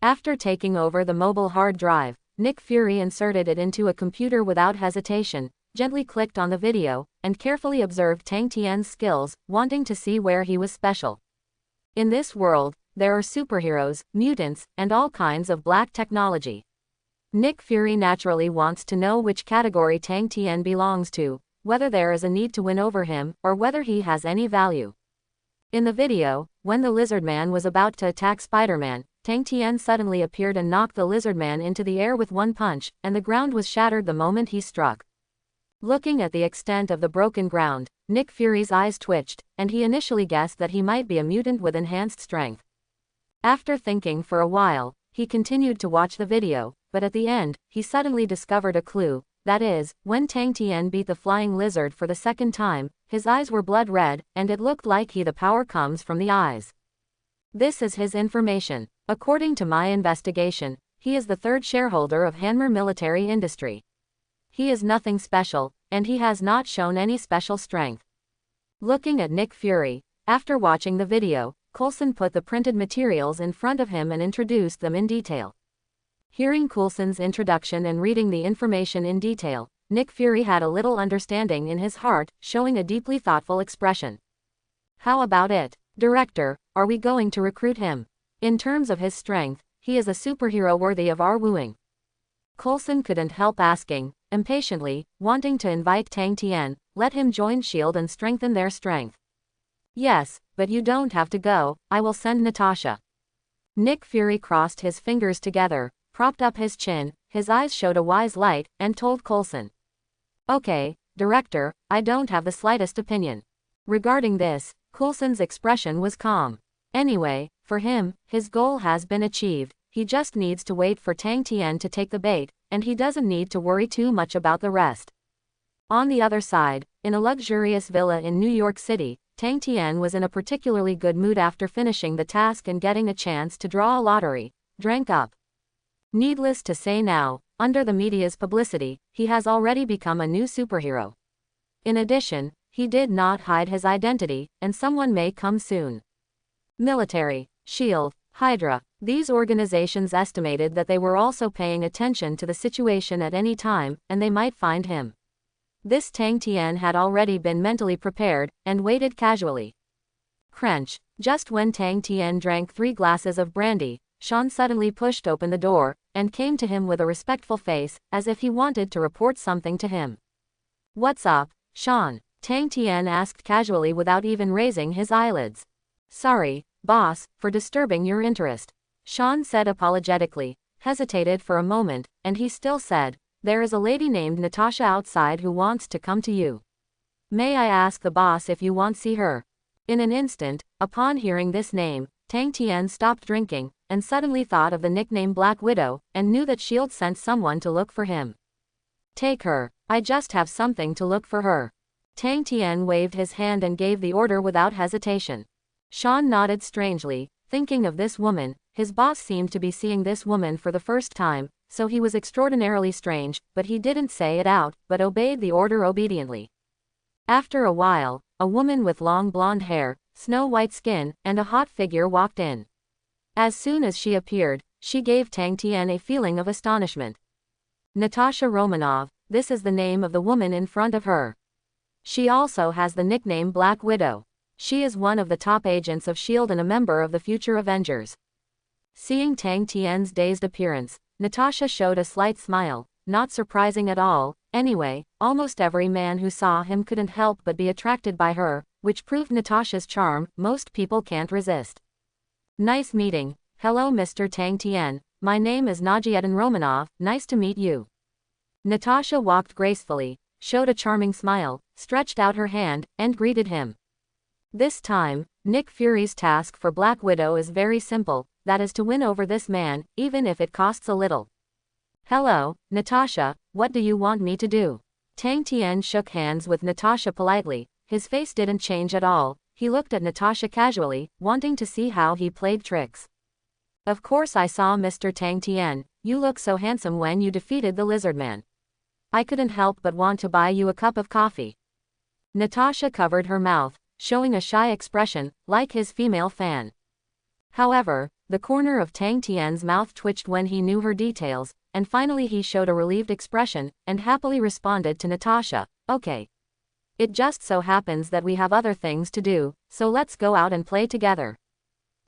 After taking over the mobile hard drive, Nick Fury inserted it into a computer without hesitation, gently clicked on the video, and carefully observed Tang Tian's skills, wanting to see where he was special. In this world, there are superheroes, mutants, and all kinds of black technology. Nick Fury naturally wants to know which category Tang Tian belongs to, whether there is a need to win over him, or whether he has any value. In the video, when the Lizardman was about to attack Spider-Man, Tang Tian suddenly appeared and knocked the Lizardman into the air with one punch, and the ground was shattered the moment he struck. Looking at the extent of the broken ground, Nick Fury's eyes twitched, and he initially guessed that he might be a mutant with enhanced strength. After thinking for a while, he continued to watch the video, but at the end, he suddenly discovered a clue. That is, when Tang Tian beat the flying lizard for the second time, his eyes were blood red, and it looked like the power comes from the eyes. This is his information. According to my investigation, he is the third shareholder of Hanmer Military Industry. He is nothing special, and he has not shown any special strength. Looking at Nick Fury, after watching the video, Coulson put the printed materials in front of him and introduced them in detail. Hearing Coulson's introduction and reading the information in detail, Nick Fury had a little understanding in his heart, showing a deeply thoughtful expression. "How about it, Director, are we going to recruit him? In terms of his strength, he is a superhero worthy of our wooing." Coulson couldn't help asking, impatiently, wanting to invite Tang Tian, let him join S.H.I.E.L.D. and strengthen their strength. "Yes, but you don't have to go, I will send Natasha." Nick Fury crossed his fingers together, propped up his chin, his eyes showed a wise light, and told Coulson. "Okay, Director, I don't have the slightest opinion." Regarding this, Coulson's expression was calm. Anyway, for him, his goal has been achieved, he just needs to wait for Tang Tian to take the bait, and he doesn't need to worry too much about the rest. On the other side, in a luxurious villa in New York City, Tang Tian was in a particularly good mood after finishing the task and getting a chance to draw a lottery, drank up. Needless to say now, under the media's publicity, he has already become a new superhero. In addition, he did not hide his identity, and someone may come soon. Military, S.H.I.E.L.D., Hydra. These organizations estimated that they were also paying attention to the situation at any time, and they might find him. This Tang Tian had already been mentally prepared, and waited casually. Crunch. Just when Tang Tian drank 3 glasses of brandy, Sean suddenly pushed open the door, and came to him with a respectful face, as if he wanted to report something to him. What's up, Sean? Tang Tian asked casually without even raising his eyelids. Sorry, boss, for disturbing your interest. Sean said apologetically, hesitated for a moment, and he still said, there is a lady named Natasha outside who wants to come to you. May I ask the boss if you want to see her? In an instant, upon hearing this name, Tang Tian stopped drinking, and suddenly thought of the nickname Black Widow, and knew that S.H.I.E.L.D sent someone to look for him. Take her, I just have something to look for her. Tang Tian waved his hand and gave the order without hesitation. Sean nodded strangely, thinking of this woman. His boss seemed to be seeing this woman for the first time, so he was extraordinarily strange, but he didn't say it out, but obeyed the order obediently. After a while, a woman with long blonde hair, snow-white skin, and a hot figure walked in. As soon as she appeared, she gave Tang Tian a feeling of astonishment. Natasha Romanov, this is the name of the woman in front of her. She also has the nickname Black Widow. She is one of the top agents of S.H.I.E.L.D and a member of the future Avengers. Seeing Tang Tian's dazed appearance, Natasha showed a slight smile, not surprising at all. Anyway, almost every man who saw him couldn't help but be attracted by her, which proved Natasha's charm. Most people can't resist. Nice meeting. Hello Mr. Tang Tian, my name is Nagiedin Romanov, nice to meet you. Natasha walked gracefully, showed a charming smile, stretched out her hand, and greeted him. This time, Nick Fury's task for Black Widow is very simple, that is to win over this man, even if it costs a little. Hello, Natasha, what do you want me to do? Tang Tian shook hands with Natasha politely, his face didn't change at all, he looked at Natasha casually, wanting to see how he played tricks. Of course I saw Mr. Tang Tian, you look so handsome when you defeated the lizard man. I couldn't help but want to buy you a cup of coffee. Natasha covered her mouth, showing a shy expression, like his female fan. However, the corner of Tang Tian's mouth twitched when he knew her details, and finally he showed a relieved expression, and happily responded to Natasha, okay. It just so happens that we have other things to do, so let's go out and play together.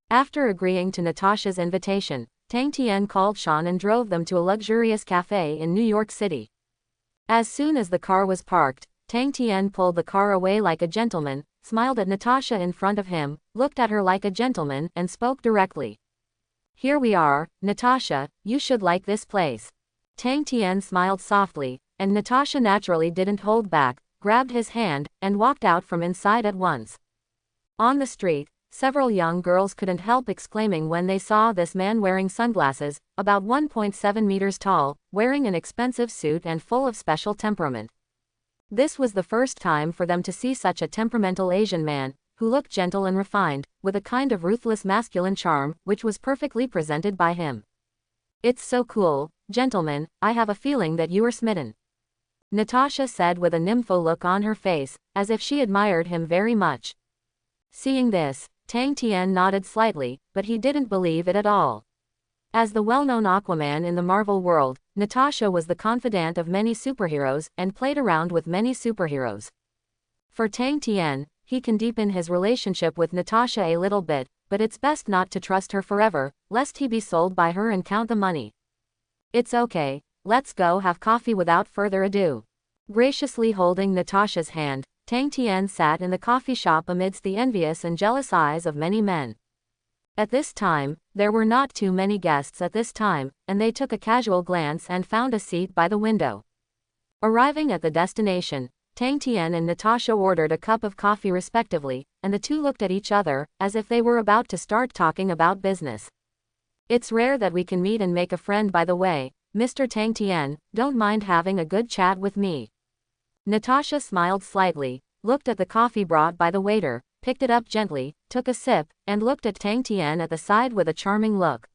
After agreeing to Natasha's invitation, Tang Tian called Sean and drove them to a luxurious cafe in New York City. As soon as the car was parked, Tang Tian pulled the car away like a gentleman, smiled at Natasha in front of him, looked at her like a gentleman, and spoke directly. Here we are, Natasha, you should like this place. Tang Tian smiled softly, and Natasha naturally didn't hold back, grabbed his hand, and walked out from inside at once. On the street, several young girls couldn't help exclaiming when they saw this man wearing sunglasses, about 1.7 meters tall, wearing an expensive suit and full of special temperament. This was the first time for them to see such a temperamental Asian man, who looked gentle and refined, with a kind of ruthless masculine charm, which was perfectly presented by him. It's so cool, gentlemen, I have a feeling that you are smitten. Natasha said with a nympho look on her face, as if she admired him very much. Seeing this, Tang Tian nodded slightly, but he didn't believe it at all. As the well-known Aquaman in the Marvel world, Natasha was the confidant of many superheroes and played around with many superheroes. For Tang Tian, he can deepen his relationship with Natasha a little bit, but it's best not to trust her forever, lest he be sold by her and count the money. It's okay, let's go have coffee without further ado. Graciously holding Natasha's hand, Tang Tian sat in the coffee shop amidst the envious and jealous eyes of many men. At this time, there were not too many guests at this time, and they took a casual glance and found a seat by the window. Arriving at the destination, Tang Tian and Natasha ordered a cup of coffee respectively, and the two looked at each other, as if they were about to start talking about business. It's rare that we can meet and make a friend by the way, Mr. Tang Tian, don't mind having a good chat with me. Natasha smiled slightly, looked at the coffee brought by the waiter, picked it up gently, took a sip, and looked at Tang Tian at the side with a charming look.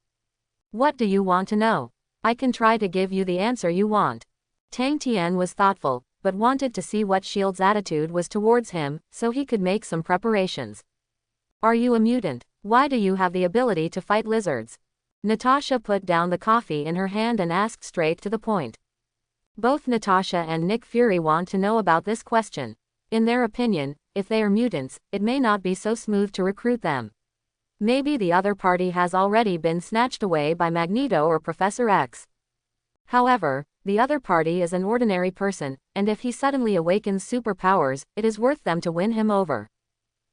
What do you want to know? I can try to give you the answer you want. Tang Tian was thoughtful, but wanted to see what S.H.I.E.L.D's attitude was towards him, so he could make some preparations. Are you a mutant? Why do you have the ability to fight lizards? Natasha put down the coffee in her hand and asked straight to the point. Both Natasha and Nick Fury want to know about this question. In their opinion, if they are mutants, it may not be so smooth to recruit them. Maybe the other party has already been snatched away by Magneto or Professor X. However, the other party is an ordinary person, and if he suddenly awakens superpowers, it is worth them to win him over.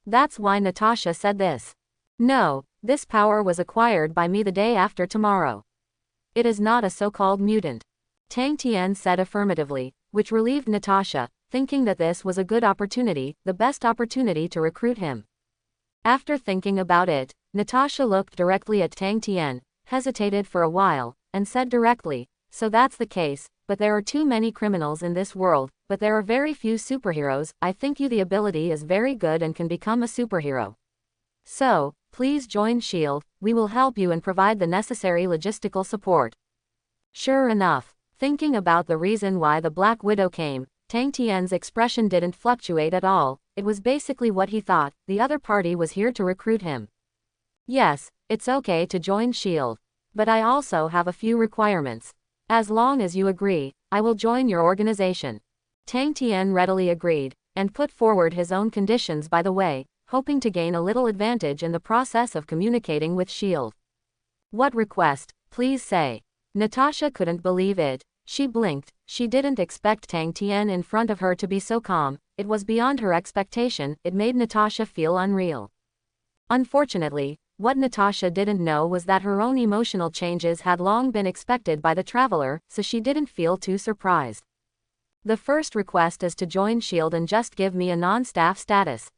That's why Natasha said this. No, this power was acquired by me the day after tomorrow. It is not a so-called mutant. Tang Tian said affirmatively, which relieved Natasha, thinking that this was a good opportunity, the best opportunity to recruit him. After thinking about it, Natasha looked directly at Tang Tian, hesitated for a while, and said directly, so that's the case, but there are too many criminals in this world, but there are very few superheroes. I think you the ability is very good and can become a superhero. So, please join S.H.I.E.L.D, we will help you and provide the necessary logistical support. Sure enough, thinking about the reason why the Black Widow came, Tang Tian's expression didn't fluctuate at all. It was basically what he thought, the other party was here to recruit him. Yes, it's okay to join S.H.I.E.L.D, but I also have a few requirements. As long as you agree, I will join your organization. Tang Tian readily agreed, and put forward his own conditions by the way, hoping to gain a little advantage in the process of communicating with S.H.I.E.L.D. What request, please say? Natasha couldn't believe it. She blinked. She didn't expect Tang Tian in front of her to be so calm. It was beyond her expectation. It made Natasha feel unreal. Unfortunately, what Natasha didn't know was that her own emotional changes had long been expected by the traveler, so she didn't feel too surprised. The first request is to join S.H.I.E.L.D and just give me a non-staff status.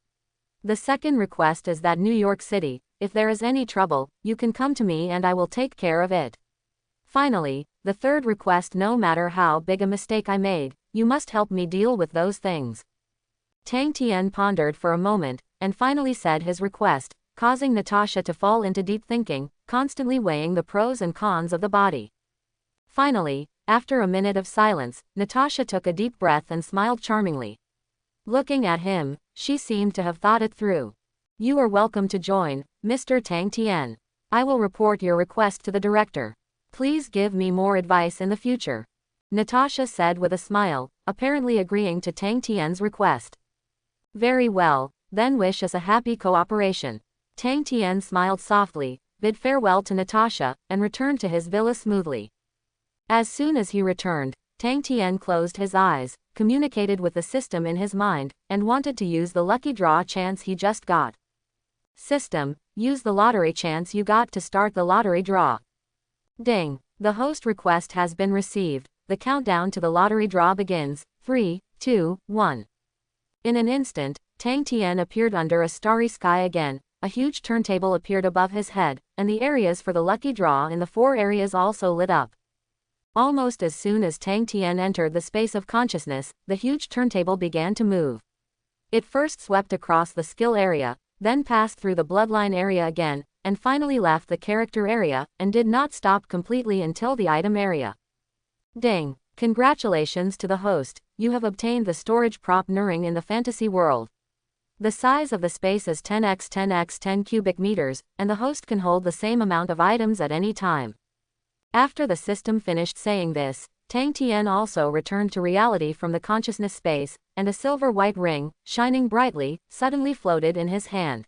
The second request is that New York City, if there is any trouble, you can come to me and I will take care of it. Finally, the third request, no matter how big a mistake I made, you must help me deal with those things. Tang Tian pondered for a moment, and finally said his request, causing Natasha to fall into deep thinking, constantly weighing the pros and cons of the body. Finally, after a minute of silence, Natasha took a deep breath and smiled charmingly. Looking at him, she seemed to have thought it through. You are welcome to join, Mr. Tang Tian. I will report your request to the director. Please give me more advice in the future. Natasha said with a smile, apparently agreeing to Tang Tian's request. Very well, then wish us a happy cooperation. Tang Tian smiled softly, bid farewell to Natasha, and returned to his villa smoothly. As soon as he returned, Tang Tian closed his eyes, communicated with the system in his mind, and wanted to use the lucky draw chance he just got. System, use the lottery chance you got to start the lottery draw. Ding! The host request has been received. The countdown to the lottery draw begins. 3, 2, 1. In an instant, Tang Tian appeared under a starry sky again. A huge turntable appeared above his head, and the areas for the lucky draw in the 4 areas also lit up. Almost as soon as Tang Tian entered the space of consciousness, the huge turntable began to move. It first swept across the skill area, then passed through the bloodline area again, and finally left the character area, and did not stop completely until the item area. Ding! Congratulations to the host, you have obtained the storage prop Nuring in the fantasy world. The size of the space is 10x 10x 10 cubic meters, and the host can hold the same amount of items at any time. After the system finished saying this, Tang Tian also returned to reality from the consciousness space, and a silver-white ring, shining brightly, suddenly floated in his hand.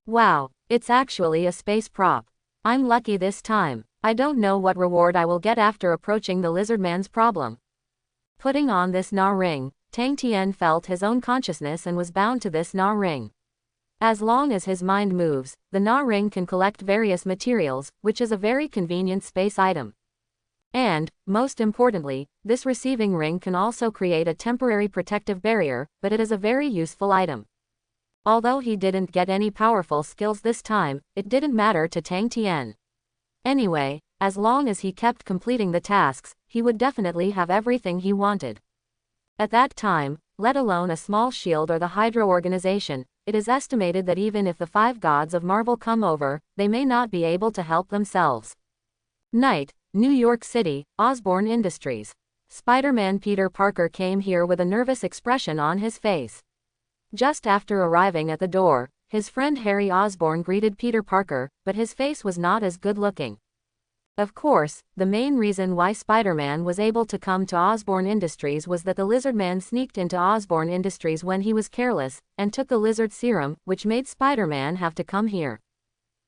Wow, it's actually a space prop. I'm lucky this time. I don't know what reward I will get after approaching the lizardman's problem. Putting on this Na ring, Tang Tian felt his own consciousness and was bound to this Na ring. As long as his mind moves, the Na ring can collect various materials, which is a very convenient space item. And, most importantly, this receiving ring can also create a temporary protective barrier, but it is a very useful item. Although he didn't get any powerful skills this time, it didn't matter to Tang Tian. Anyway, as long as he kept completing the tasks, he would definitely have everything he wanted. At that time, let alone a small S.H.I.E.L.D or the Hydra organization, it is estimated that even if the 5 gods of Marvel come over, they may not be able to help themselves. Night, New York City, Osborne Industries. Spider-Man Peter Parker came here with a nervous expression on his face. Just after arriving at the door, his friend Harry Osborne greeted Peter Parker, but his face was not as good-looking. Of course, the main reason why Spider-Man was able to come to Osborne Industries was that the Lizardman sneaked into Osborne Industries when he was careless, and took the lizard serum, which made Spider-Man have to come here.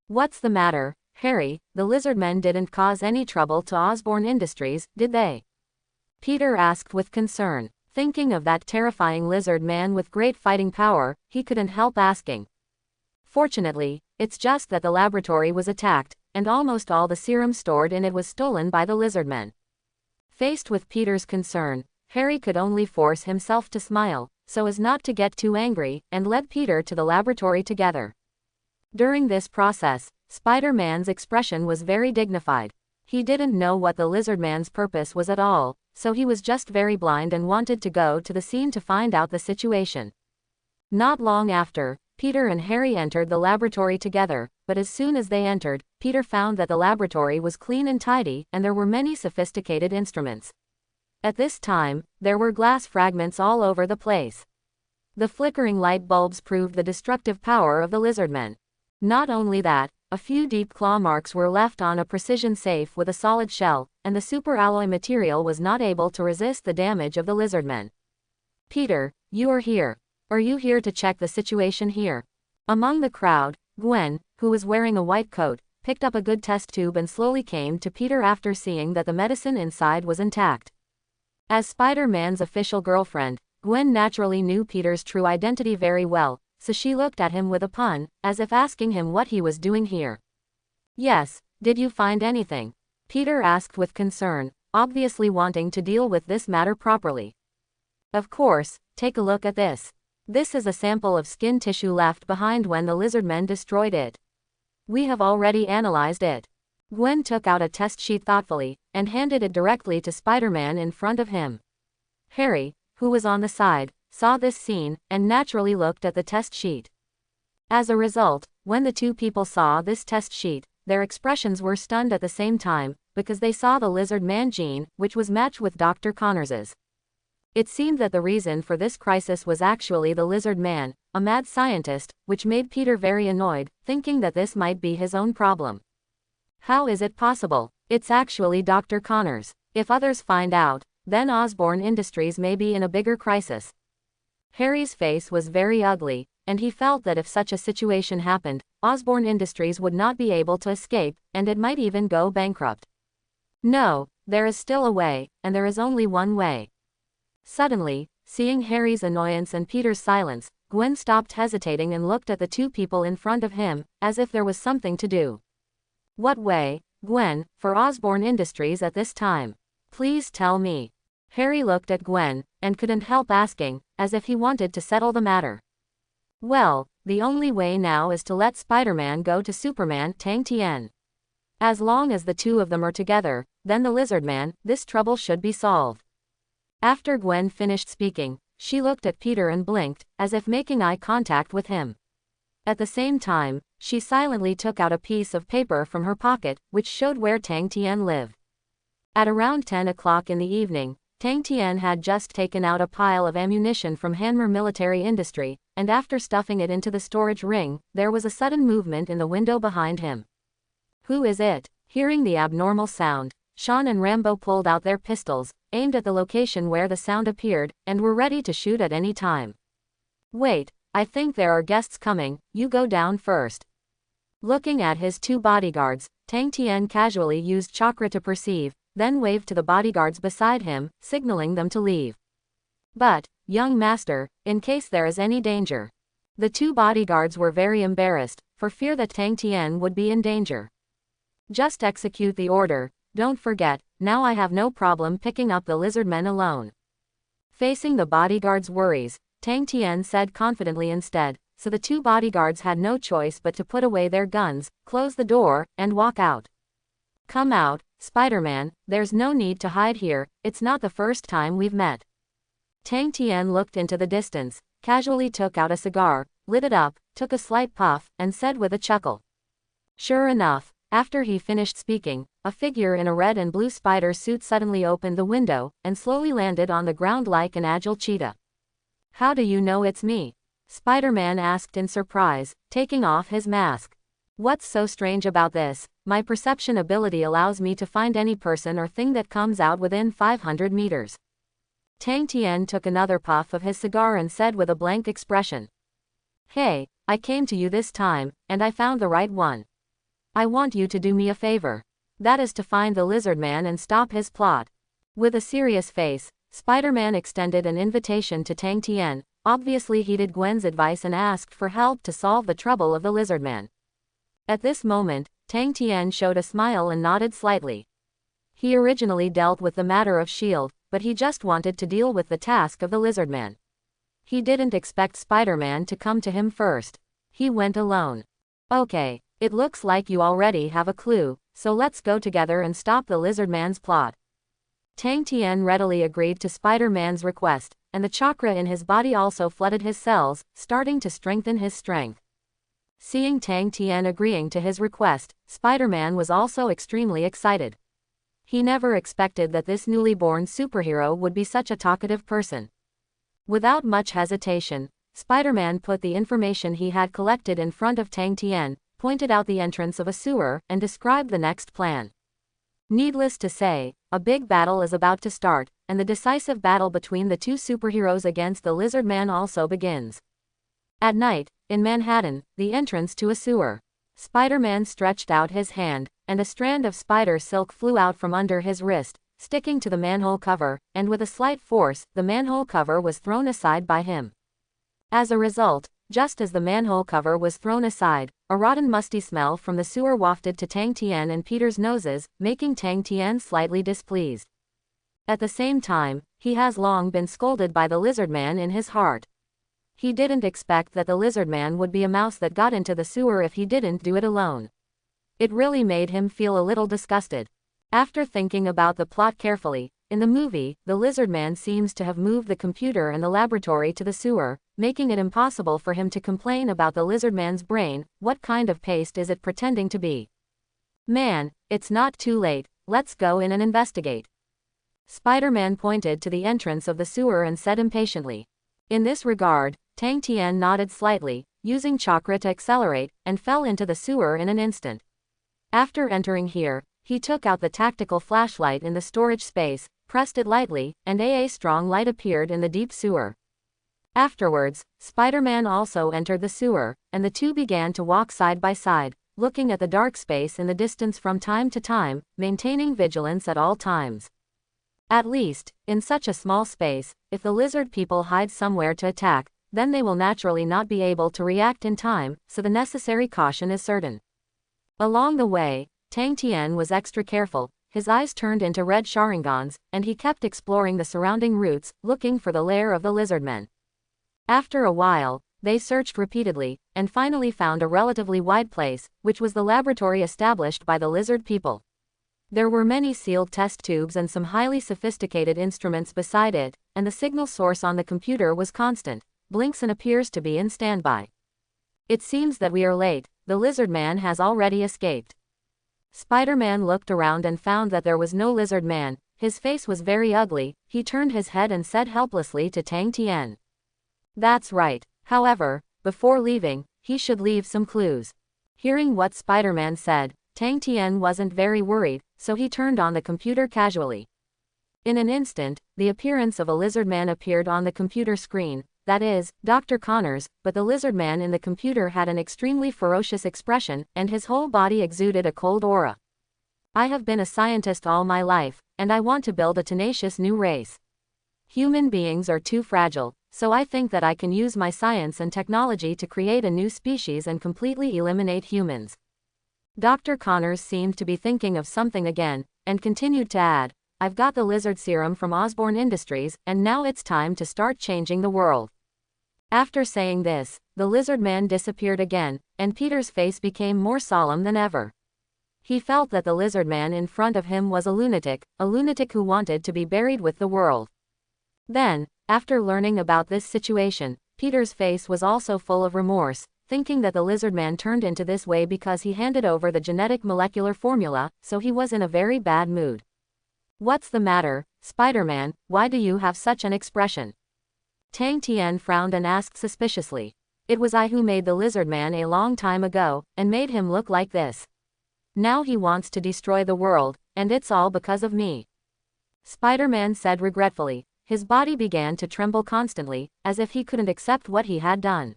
What's the matter, Harry? The Lizardmen didn't cause any trouble to Osborne Industries, did they? Peter asked with concern. Thinking of that terrifying lizard man with great fighting power, he couldn't help asking. Fortunately, it's just that the laboratory was attacked, and almost all the serum stored in it was stolen by the Lizardmen. Faced with Peter's concern, Harry could only force himself to smile, so as not to get too angry, and led Peter to the laboratory together. During this process, Spider-Man's expression was very dignified. He didn't know what the Lizardman's purpose was at all, so he was just very blind and wanted to go to the scene to find out the situation. Not long after, Peter and Harry entered the laboratory together, but as soon as they entered, Peter found that the laboratory was clean and tidy, and there were many sophisticated instruments. At this time, there were glass fragments all over the place. The flickering light bulbs proved the destructive power of the Lizardmen. Not only that, a few deep claw marks were left on a precision safe with a solid shell, and the super alloy material was not able to resist the damage of the Lizardmen. Peter, you are here. Are you here to check the situation here? Among the crowd, Gwen, who was wearing a white coat, picked up a good test tube and slowly came to Peter after seeing that the medicine inside was intact. As Spider-Man's official girlfriend, Gwen naturally knew Peter's true identity very well, so she looked at him with a pun, as if asking him what he was doing here. Yes, did you find anything? Peter asked with concern, obviously wanting to deal with this matter properly. Of course, take a look at this. This is a sample of skin tissue left behind when the Lizardmen destroyed it. We have already analyzed it. Gwen took out a test sheet thoughtfully, and handed it directly to Spider-Man in front of him. Harry, who was on the side, saw this scene, and naturally looked at the test sheet. As a result, when the two people saw this test sheet, their expressions were stunned at the same time, because they saw the Lizard Man gene, which was matched with Dr. Connors's. It seemed that the reason for this crisis was actually the Lizard Man, a mad scientist, which made Peter very annoyed, thinking that this might be his own problem. How is it possible? It's actually Dr. Connors. If others find out, then Osborne Industries may be in a bigger crisis. Harry's face was very ugly, and he felt that if such a situation happened, Osborne Industries would not be able to escape, and it might even go bankrupt. No, there is still a way, and there is only one way. Suddenly, seeing Harry's annoyance and Peter's silence, Gwen stopped hesitating and looked at the two people in front of him, as if there was something to do. What way, Gwen, for Osborne Industries at this time? Please tell me. Harry looked at Gwen, and couldn't help asking, as if he wanted to settle the matter. Well, the only way now is to let Spider-Man go to Superman Tang Tien. As long as the two of them are together, then the Lizardman, this trouble should be solved. After Gwen finished speaking, she looked at Peter and blinked, as if making eye contact with him. At the same time, she silently took out a piece of paper from her pocket, which showed where Tang Tien lived. At around 10 o'clock in the evening, Tang Tien had just taken out a pile of ammunition from Hanmer Military Industry, and after stuffing it into the storage ring, there was a sudden movement in the window behind him. Who is it? Hearing the abnormal sound, Sean and Rambo pulled out their pistols, aimed at the location where the sound appeared, and were ready to shoot at any time. Wait, I think there are guests coming, you go down first. Looking at his two bodyguards, Tang Tien casually used chakra to perceive, then waved to the bodyguards beside him, signaling them to leave. But, young master, in case there is any danger. The two bodyguards were very embarrassed, for fear that Tang Tien would be in danger. Just execute the order, don't forget, now I have no problem picking up the Lizardmen alone. Facing the bodyguards' worries, Tang Tien said confidently instead, so the two bodyguards had no choice but to put away their guns, close the door, and walk out. Come out, Spider-Man, there's no need to hide here, it's not the first time we've met. Tang Tien looked into the distance, casually took out a cigar, lit it up, took a slight puff, and said with a chuckle. Sure enough, after he finished speaking, a figure in a red and blue spider suit suddenly opened the window, and slowly landed on the ground like an agile cheetah. How do you know it's me? Spider-Man asked in surprise, taking off his mask. What's so strange about this? My perception ability allows me to find any person or thing that comes out within 500 meters. Tang Tian took another puff of his cigar and said with a blank expression. Hey, I came to you this time, and I found the right one. I want you to do me a favor. That is to find the lizard man and stop his plot. With a serious face, Spider-Man extended an invitation to Tang Tian, obviously heeded Gwen's advice and asked for help to solve the trouble of the lizard man. At this moment, Tang Tian showed a smile and nodded slightly. He originally dealt with the matter of S.H.I.E.L.D, but he just wanted to deal with the task of the lizard man. He didn't expect Spider-Man to come to him first. He went alone. Okay, it looks like you already have a clue, so let's go together and stop the lizard man's plot. Tang Tian readily agreed to Spider-Man's request, and the chakra in his body also flooded his cells, starting to strengthen his strength. Seeing Tang Tian agreeing to his request, Spider-Man was also extremely excited. He never expected that this newly born superhero would be such a talkative person. Without much hesitation, Spider-Man put the information he had collected in front of Tang Tian, pointed out the entrance of a sewer, and described the next plan. Needless to say, a big battle is about to start, and the decisive battle between the two superheroes against the lizard man also begins. At night, in Manhattan, the entrance to a sewer. Spider-Man stretched out his hand, and a strand of spider silk flew out from under his wrist, sticking to the manhole cover, and with a slight force, the manhole cover was thrown aside by him. As a result, just as the manhole cover was thrown aside, a rotten musty smell from the sewer wafted to Tang Tian and Peter's noses, making Tang Tian slightly displeased. At the same time, he has long been scolded by the lizard man in his heart. He didn't expect that the lizard man would be a mouse that got into the sewer if he didn't do it alone. It really made him feel a little disgusted. After thinking about the plot carefully, in the movie, the lizard man seems to have moved the computer and the laboratory to the sewer, making it impossible for him to complain about the lizard man's brain. What kind of paste is it pretending to be? Man, it's not too late, let's go in and investigate. Spider-Man pointed to the entrance of the sewer and said impatiently. In this regard, Tang Tian nodded slightly, using chakra to accelerate, and fell into the sewer in an instant. After entering here, he took out the tactical flashlight in the storage space, pressed it lightly, and a strong light appeared in the deep sewer. Afterwards, Spider-Man also entered the sewer, and the two began to walk side by side, looking at the dark space in the distance from time to time, maintaining vigilance at all times. At least, in such a small space, if the lizard people hide somewhere to attack, then they will naturally not be able to react in time, so the necessary caution is certain. Along the way, Tang Tian was extra careful, his eyes turned into red Sharingans, and he kept exploring the surrounding routes, looking for the lair of the lizard men. After a while, they searched repeatedly, and finally found a relatively wide place, which was the laboratory established by the lizard people. There were many sealed test tubes and some highly sophisticated instruments beside it, and the signal source on the computer was constant, blinks and appears to be in standby. It seems that we are late, the lizard man has already escaped. Spider-Man looked around and found that there was no lizard man. His face was very ugly. He turned his head and said helplessly to Tang Tian. That's right. However, before leaving, he should leave some clues. Hearing what Spider-Man said, Tang Tian wasn't very worried, so he turned on the computer casually. In an instant, the appearance of a lizard man appeared on the computer screen, that is, Dr. Connors, but the lizard man in the computer had an extremely ferocious expression, and his whole body exuded a cold aura. I have been a scientist all my life, and I want to build a tenacious new race. Human beings are too fragile, so I think that I can use my science and technology to create a new species and completely eliminate humans. Dr. Connors seemed to be thinking of something again, and continued to add, I've got the lizard serum from Osborne Industries, and now it's time to start changing the world. After saying this, the lizard man disappeared again, and Peter's face became more solemn than ever. He felt that the lizard man in front of him was a lunatic who wanted to be buried with the world. Then, after learning about this situation, Peter's face was also full of remorse, thinking that the lizard man turned into this way because he handed over the genetic molecular formula, so he was in a very bad mood. What's the matter, Spider-Man, why do you have such an expression? Tang Tian frowned and asked suspiciously. It was I who made the lizard man a long time ago, and made him look like this. Now he wants to destroy the world, and it's all because of me. Spider-Man said regretfully. His body began to tremble constantly, as if he couldn't accept what he had done.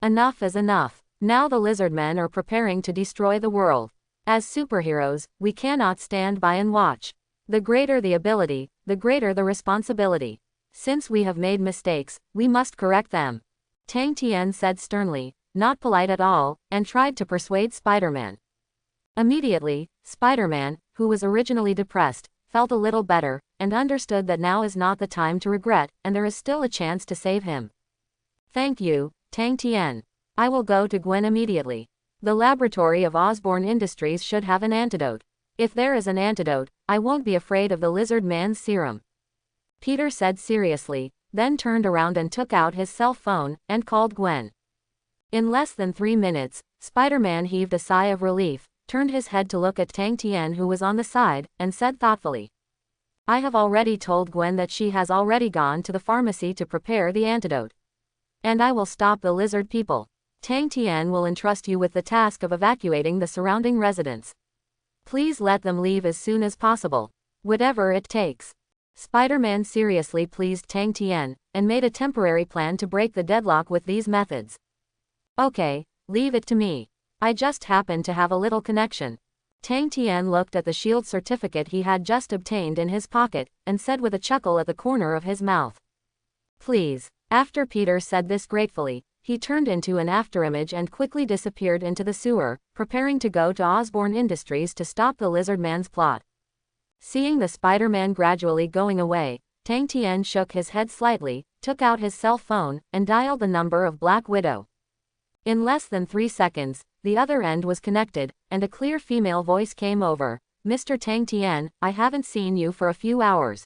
Enough is enough. Now the lizard men are preparing to destroy the world. As superheroes, we cannot stand by and watch. The greater the ability, the greater the responsibility. Since we have made mistakes, we must correct them. Tang Tian said sternly, not polite at all, and tried to persuade Spider-Man. Immediately, Spider-Man, who was originally depressed, felt a little better, and understood that now is not the time to regret, and there is still a chance to save him. Thank you, Tang Tian. I will go to Gwen immediately. The laboratory of Osborne Industries should have an antidote. If there is an antidote, I won't be afraid of the lizard man's serum. Peter said seriously, then turned around and took out his cell phone, and called Gwen. In less than 3 minutes, Spider-Man heaved a sigh of relief, turned his head to look at Tang Tian who was on the side, and said thoughtfully. I have already told Gwen that she has already gone to the pharmacy to prepare the antidote. And I will stop the lizard people. Tang Tian will entrust you with the task of evacuating the surrounding residents. Please let them leave as soon as possible. Whatever it takes. Spider-Man seriously pleased Tang Tian, and made a temporary plan to break the deadlock with these methods. Okay, leave it to me. I just happen to have a little connection. Tang Tian looked at the S.H.I.E.L.D. certificate he had just obtained in his pocket, and said with a chuckle at the corner of his mouth. Please. After Peter said this gratefully, he turned into an afterimage and quickly disappeared into the sewer, preparing to go to Osborne Industries to stop the lizard man's plot. Seeing the Spider-Man gradually going away, Tang Tian shook his head slightly, took out his cell phone, and dialed the number of Black Widow. In less than 3 seconds, the other end was connected, and a clear female voice came over. Mr. Tang Tian, I haven't seen you for a few hours.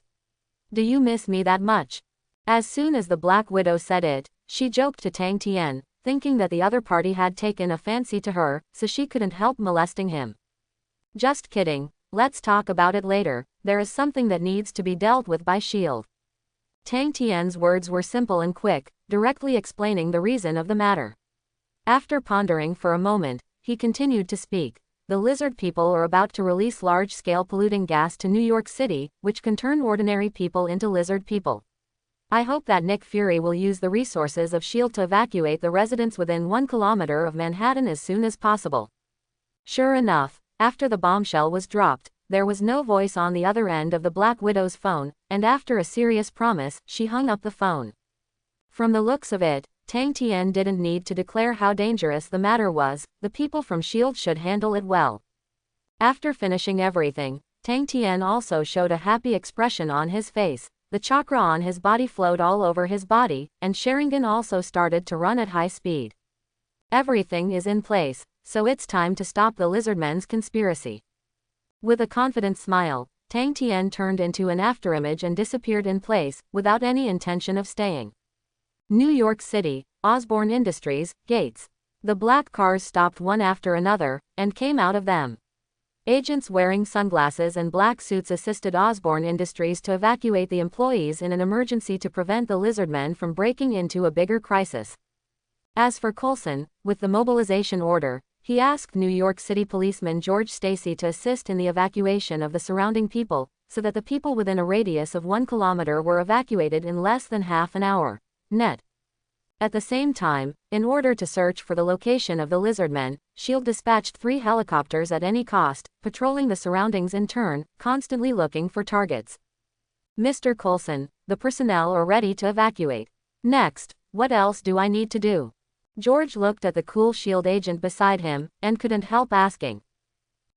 Do you miss me that much? As soon as the Black Widow said it, she joked to Tang Tian, thinking that the other party had taken a fancy to her, so she couldn't help molesting him. Just kidding, let's talk about it later, there is something that needs to be dealt with by S.H.I.E.L.D. Tang Tian's words were simple and quick, directly explaining the reason of the matter. After pondering for a moment, he continued to speak. The lizard people are about to release large-scale polluting gas to New York City, which can turn ordinary people into lizard people. I hope that Nick Fury will use the resources of S.H.I.E.L.D. to evacuate the residents within 1 kilometer of Manhattan as soon as possible. Sure enough, after the bombshell was dropped, there was no voice on the other end of the Black Widow's phone, and after a serious promise, she hung up the phone. From the looks of it, Tang Tian didn't need to declare how dangerous the matter was, the people from S.H.I.E.L.D. should handle it well. After finishing everything, Tang Tian also showed a happy expression on his face. The chakra on his body flowed all over his body, and Sharingan also started to run at high speed. Everything is in place, so it's time to stop the lizardmen's conspiracy. With a confident smile, Tang Tian turned into an afterimage and disappeared in place, without any intention of staying. New York City, Osborne Industries, gates. The black cars stopped one after another, and came out of them. Agents wearing sunglasses and black suits assisted Osborne Industries to evacuate the employees in an emergency to prevent the lizardmen from breaking into a bigger crisis. As for Coulson, with the mobilization order, he asked New York City policeman George Stacy to assist in the evacuation of the surrounding people, so that the people within a radius of 1 kilometer were evacuated in less than half an hour. Net. At the same time, in order to search for the location of the lizardmen, S.H.I.E.L.D. dispatched 3 helicopters at any cost, patrolling the surroundings in turn, constantly looking for targets. Mr. Coulson, the personnel are ready to evacuate. Next, what else do I need to do? George looked at the cool S.H.I.E.L.D. agent beside him, and couldn't help asking.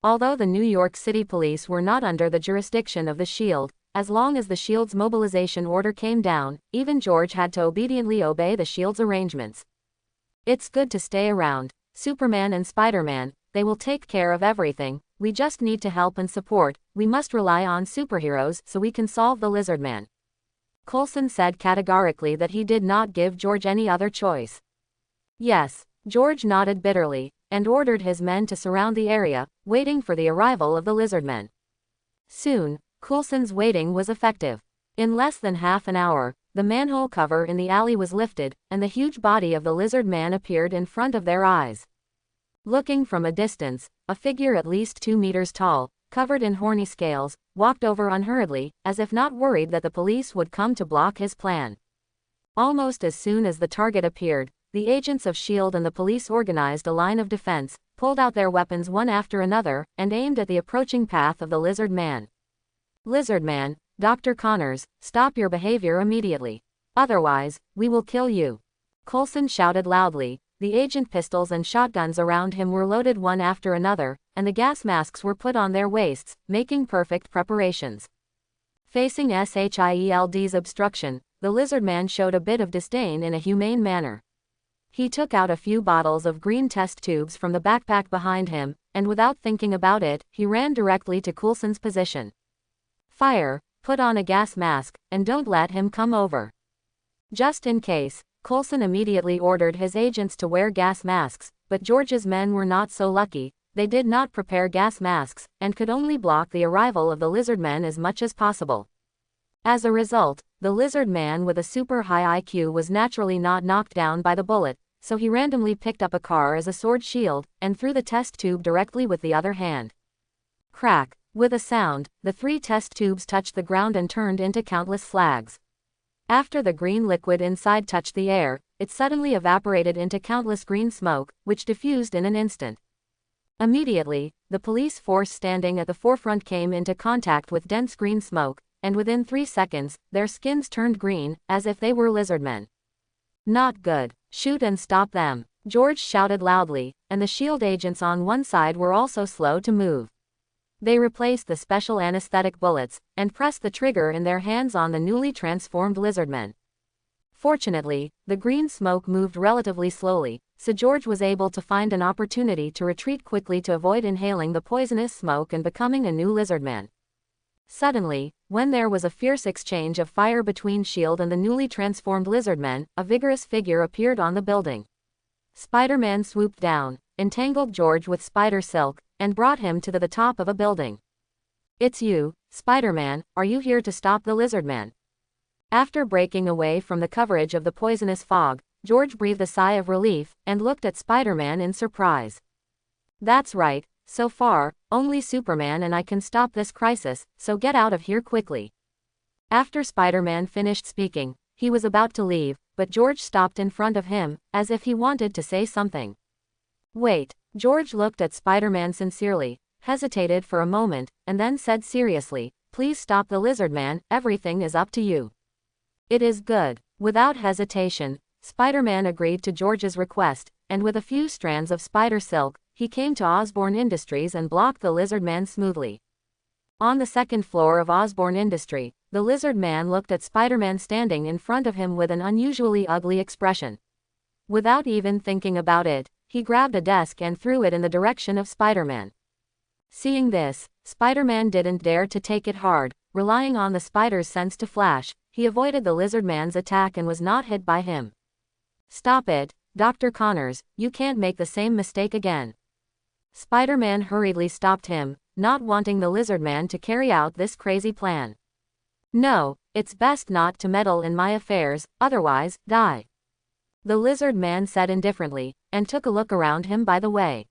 Although the New York City police were not under the jurisdiction of the S.H.I.E.L.D., as long as the S.H.I.E.L.D.'s mobilization order came down, even George had to obediently obey the S.H.I.E.L.D.'s arrangements. It's good to stay around. Superman and Spider-Man, they will take care of everything, we just need to help and support, we must rely on superheroes so we can solve the lizardman. Coulson said categorically that he did not give George any other choice. Yes, George nodded bitterly, and ordered his men to surround the area, waiting for the arrival of the lizardmen. Soon, Coulson's waiting was effective. In less than half an hour, the manhole cover in the alley was lifted, and the huge body of the lizard man appeared in front of their eyes. Looking from a distance, a figure at least 2 meters tall, covered in horny scales, walked over unhurriedly, as if not worried that the police would come to block his plan. Almost as soon as the target appeared, the agents of S.H.I.E.L.D. and the police organized a line of defense, pulled out their weapons one after another, and aimed at the approaching path of the lizard man. "Lizard man, Dr. Connors, stop your behavior immediately. Otherwise, we will kill you," Coulson shouted loudly. The agent pistols and shotguns around him were loaded one after another, and the gas masks were put on their waists, making perfect preparations. Facing S.H.I.E.L.D's obstruction, the lizard man showed a bit of disdain in a humane manner. He took out a few bottles of green test tubes from the backpack behind him, and without thinking about it, he ran directly to Coulson's position. "Fire, put on a gas mask, and don't let him come over." Just in case, Coulson immediately ordered his agents to wear gas masks, but George's men were not so lucky. They did not prepare gas masks, and could only block the arrival of the lizard men as much as possible. As a result, the lizard man with a super high IQ was naturally not knocked down by the bullet, so he randomly picked up a car as a sword shield, and threw the test tube directly with the other hand. Crack! With a sound, the 3 test tubes touched the ground and turned into countless flags. After the green liquid inside touched the air, it suddenly evaporated into countless green smoke, which diffused in an instant. Immediately, the police force standing at the forefront came into contact with dense green smoke, and within 3 seconds, their skins turned green, as if they were lizardmen. "Not good. Shoot and stop them," George shouted loudly, and the S.H.I.E.L.D. agents on one side were also slow to move. They replaced the special anesthetic bullets, and pressed the trigger in their hands on the newly transformed lizardmen. Fortunately, the green smoke moved relatively slowly, so George was able to find an opportunity to retreat quickly to avoid inhaling the poisonous smoke and becoming a new lizardman. Suddenly, when there was a fierce exchange of fire between S.H.I.E.L.D. and the newly transformed lizardmen, a vigorous figure appeared on the building. Spider-Man swooped down, entangled George with spider silk, and brought him to the top of a building. "It's you, Spider-Man, are you here to stop the lizardman?" After breaking away from the coverage of the poisonous fog, George breathed a sigh of relief, and looked at Spider-Man in surprise. "That's right, so far, only Superman and I can stop this crisis, so get out of here quickly." After Spider-Man finished speaking, he was about to leave, but George stopped in front of him, as if he wanted to say something. "Wait." George looked at Spider-Man sincerely, hesitated for a moment, and then said seriously, "Please stop the lizardman, everything is up to you." "It is good." Without hesitation, Spider-Man agreed to George's request, and with a few strands of spider silk, he came to Osborne Industries and blocked the lizard man smoothly. On the second floor of Osborne Industry, the lizard man looked at Spider-Man standing in front of him with an unusually ugly expression. Without even thinking about it, he grabbed a desk and threw it in the direction of Spider-Man. Seeing this, Spider-Man didn't dare to take it hard. Relying on the spider's sense to flash, he avoided the lizard man's attack and was not hit by him. "Stop it, Dr. Connors, you can't make the same mistake again." Spider-Man hurriedly stopped him, not wanting the lizard man to carry out this crazy plan. "No, it's best not to meddle in my affairs, otherwise, die," the lizard man said indifferently, and took a look around him by the way.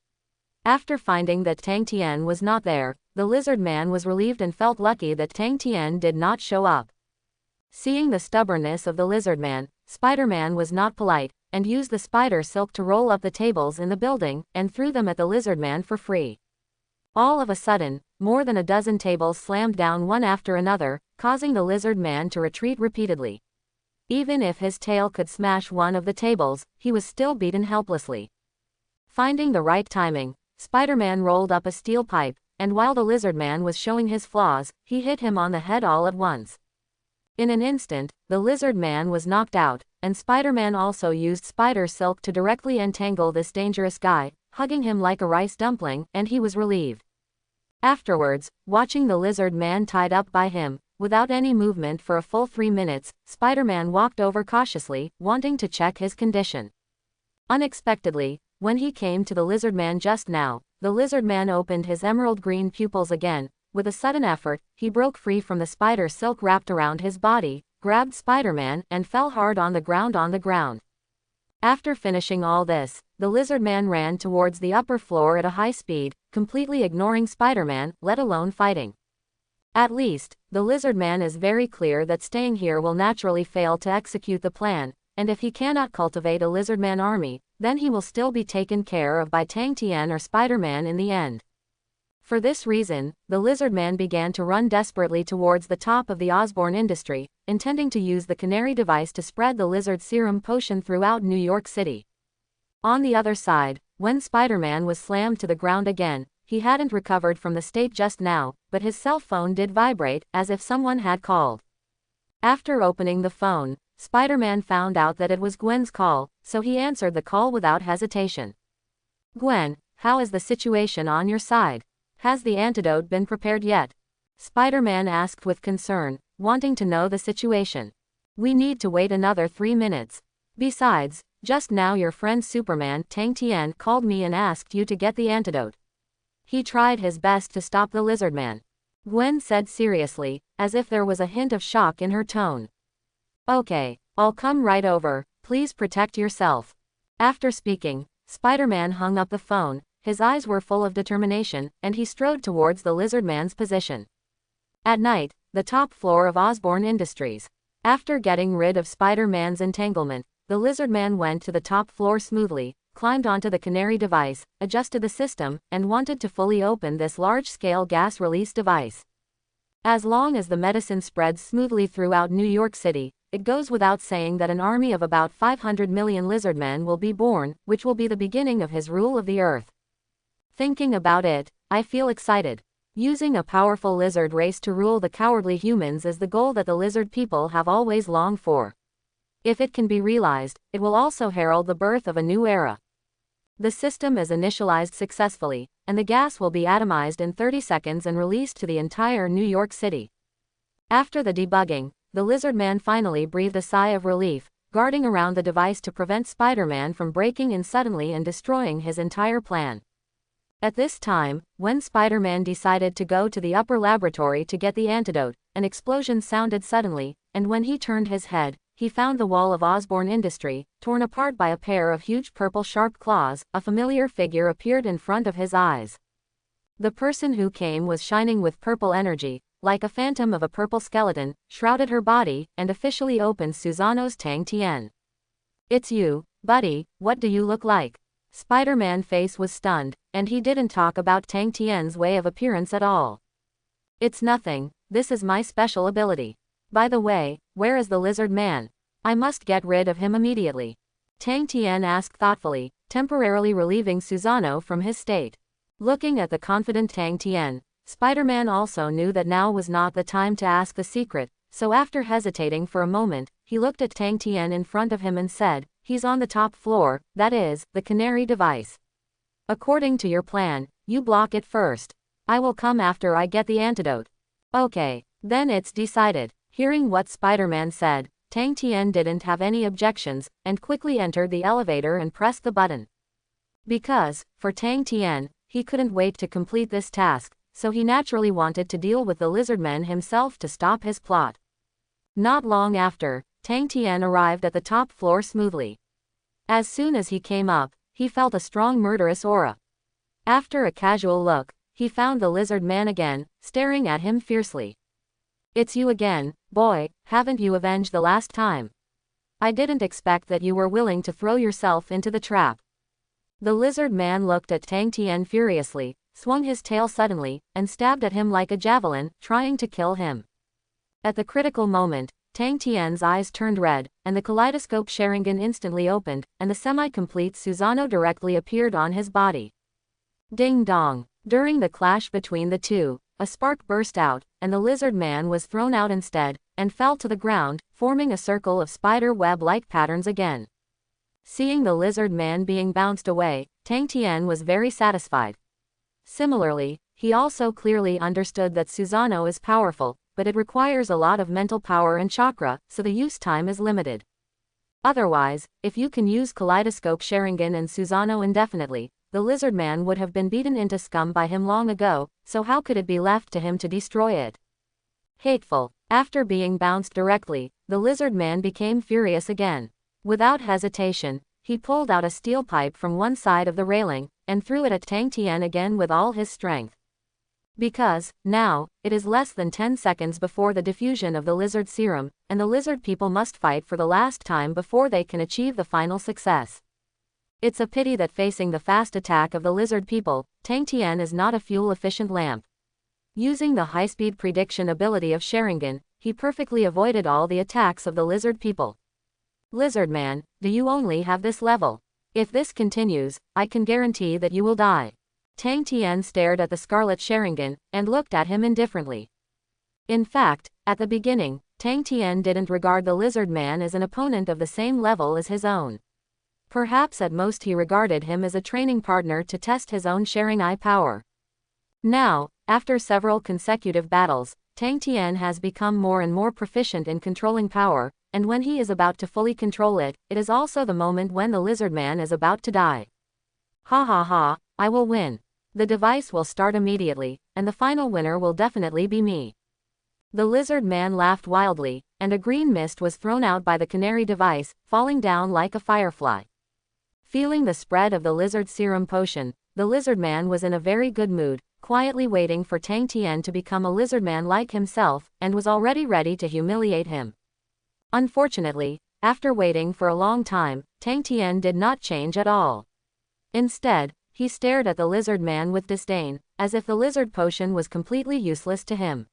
After finding that Tang Tian was not there, the lizard man was relieved and felt lucky that Tang Tian did not show up. Seeing the stubbornness of the lizard man, Spider-Man was not polite, and used the spider silk to roll up the tables in the building, and threw them at the lizard man for free. All of a sudden, more than a dozen tables slammed down one after another, causing the lizard man to retreat repeatedly. Even if his tail could smash one of the tables, he was still beaten helplessly. Finding the right timing, Spider-Man rolled up a steel pipe, and while the lizard man was showing his flaws, he hit him on the head all at once. In an instant, the lizard man was knocked out, and Spider-Man also used spider silk to directly entangle this dangerous guy, hugging him like a rice dumpling, and he was relieved. Afterwards, watching the lizard man tied up by him, without any movement for a full 3 minutes, Spider-Man walked over cautiously, wanting to check his condition. Unexpectedly, when he came to the lizard man just now, the lizard man opened his emerald green pupils again. With a sudden effort, he broke free from the spider silk wrapped around his body, grabbed Spider-Man, and fell hard on the ground. After finishing all this, the lizard man ran towards the upper floor at a high speed, completely ignoring Spider-Man, let alone fighting. At least, the lizard man is very clear that staying here will naturally fail to execute the plan, and if he cannot cultivate a lizardman army, then he will still be taken care of by Tang Tian or Spider-Man in the end. For this reason, the lizardman began to run desperately towards the top of the Osborne industry, intending to use the canary device to spread the lizard serum potion throughout New York City. On the other side, when Spider-Man was slammed to the ground again, he hadn't recovered from the state just now, but his cell phone did vibrate, as if someone had called. After opening the phone, Spider-Man found out that it was Gwen's call, so he answered the call without hesitation. "Gwen, how is the situation on your side? Has the antidote been prepared yet?" Spider-Man asked with concern, wanting to know the situation. "We need to wait another 3 minutes. Besides, just now your friend Superman Tang Tian called me and asked you to get the antidote. He tried his best to stop the lizardman," Gwen said seriously, as if there was a hint of shock in her tone. "Okay, I'll come right over, please protect yourself." After speaking, Spider-Man hung up the phone, his eyes were full of determination, and he strode towards the lizardman's position. At night, the top floor of Osborne Industries. After getting rid of Spider-Man's entanglement, the lizardman went to the top floor smoothly, climbed onto the canary device, adjusted the system, and wanted to fully open this large-scale gas release device. As long as the medicine spreads smoothly throughout New York City, it goes without saying that an army of about 500 million lizardmen will be born, which will be the beginning of his rule of the earth. Thinking about it, I feel excited. Using a powerful lizard race to rule the cowardly humans is the goal that the lizard people have always longed for. If it can be realized, it will also herald the birth of a new era. The system is initialized successfully, and the gas will be atomized in 30 seconds and released to the entire New York City. After the debugging, the lizardman finally breathed a sigh of relief, guarding around the device to prevent Spider-Man from breaking in suddenly and destroying his entire plan. At this time, when Spider-Man decided to go to the upper laboratory to get the antidote, an explosion sounded suddenly, and when he turned his head, he found the wall of Osborne Industry, torn apart by a pair of huge purple sharp claws. A familiar figure appeared in front of his eyes. The person who came was shining with purple energy, like a phantom of a purple skeleton, shrouded her body, and officially opened Susano's Tang Tian. "It's you, buddy, what do you look like?" Spider-Man's face was stunned, and he didn't talk about Tang Tian's way of appearance at all. "It's nothing, this is my special ability. By the way, where is the lizard man? I must get rid of him immediately," Tang Tian asked thoughtfully, temporarily relieving Susano from his state. Looking at the confident Tang Tian, Spider-Man also knew that now was not the time to ask the secret, so after hesitating for a moment, he looked at Tang Tian in front of him and said, "He's on the top floor, that is, the canary device. According to your plan, you block it first. I will come after I get the antidote." "Okay, then it's decided." Hearing what Spider-Man said, Tang Tian didn't have any objections, and quickly entered the elevator and pressed the button. Because, for Tang Tian, he couldn't wait to complete this task, so he naturally wanted to deal with the lizardman himself to stop his plot. Not long after, Tang Tian arrived at the top floor smoothly. As soon as he came up, he felt a strong murderous aura. After a casual look, he found the lizard man again, staring at him fiercely. "It's you again, boy, haven't you avenged the last time? I didn't expect that you were willing to throw yourself into the trap." The lizard man looked at Tang Tian furiously, swung his tail suddenly, and stabbed at him like a javelin, trying to kill him. At the critical moment, Tang Tian's eyes turned red, and the kaleidoscope Sharingan instantly opened, and the semi-complete Susano directly appeared on his body. Ding dong! During the clash between the two, a spark burst out, and the lizard man was thrown out instead, and fell to the ground, forming a circle of spider web-like patterns again. Seeing the lizard man being bounced away, Tang Tian was very satisfied. Similarly, he also clearly understood that Susano is powerful, but it requires a lot of mental power and chakra, so the use time is limited. Otherwise, if you can use kaleidoscope Sharingan and Susano indefinitely, the lizard man would have been beaten into scum by him long ago, so how could it be left to him to destroy it? Hateful. After being bounced directly, the lizard man became furious again. Without hesitation, he pulled out a steel pipe from one side of the railing, and threw it at Tang Tian again with all his strength. Because, now, it is less than 10 seconds before the diffusion of the lizard serum, and the lizard people must fight for the last time before they can achieve the final success. It's a pity that facing the fast attack of the lizard people, Tang Tian is not a fuel-efficient lamp. Using the high-speed prediction ability of Sharingan, he perfectly avoided all the attacks of the lizard people. Lizard man, do you only have this level? If this continues, I can guarantee that you will die. Tang Tian stared at the scarlet Sharingan, and looked at him indifferently. In fact, at the beginning, Tang Tian didn't regard the lizard man as an opponent of the same level as his own. Perhaps at most he regarded him as a training partner to test his own Sharingan power. Now, after several consecutive battles, Tang Tian has become more and more proficient in controlling power, and when he is about to fully control it, it is also the moment when the lizard man is about to die. Ha ha ha, I will win. The device will start immediately, and the final winner will definitely be me. The lizard man laughed wildly, and a green mist was thrown out by the canary device, falling down like a firefly. Feeling the spread of the lizard serum potion, the lizard man was in a very good mood, quietly waiting for Tang Tian to become a lizard man like himself, and was already ready to humiliate him. Unfortunately, after waiting for a long time, Tang Tian did not change at all. Instead, he stared at the lizard man with disdain, as if the lizard potion was completely useless to him.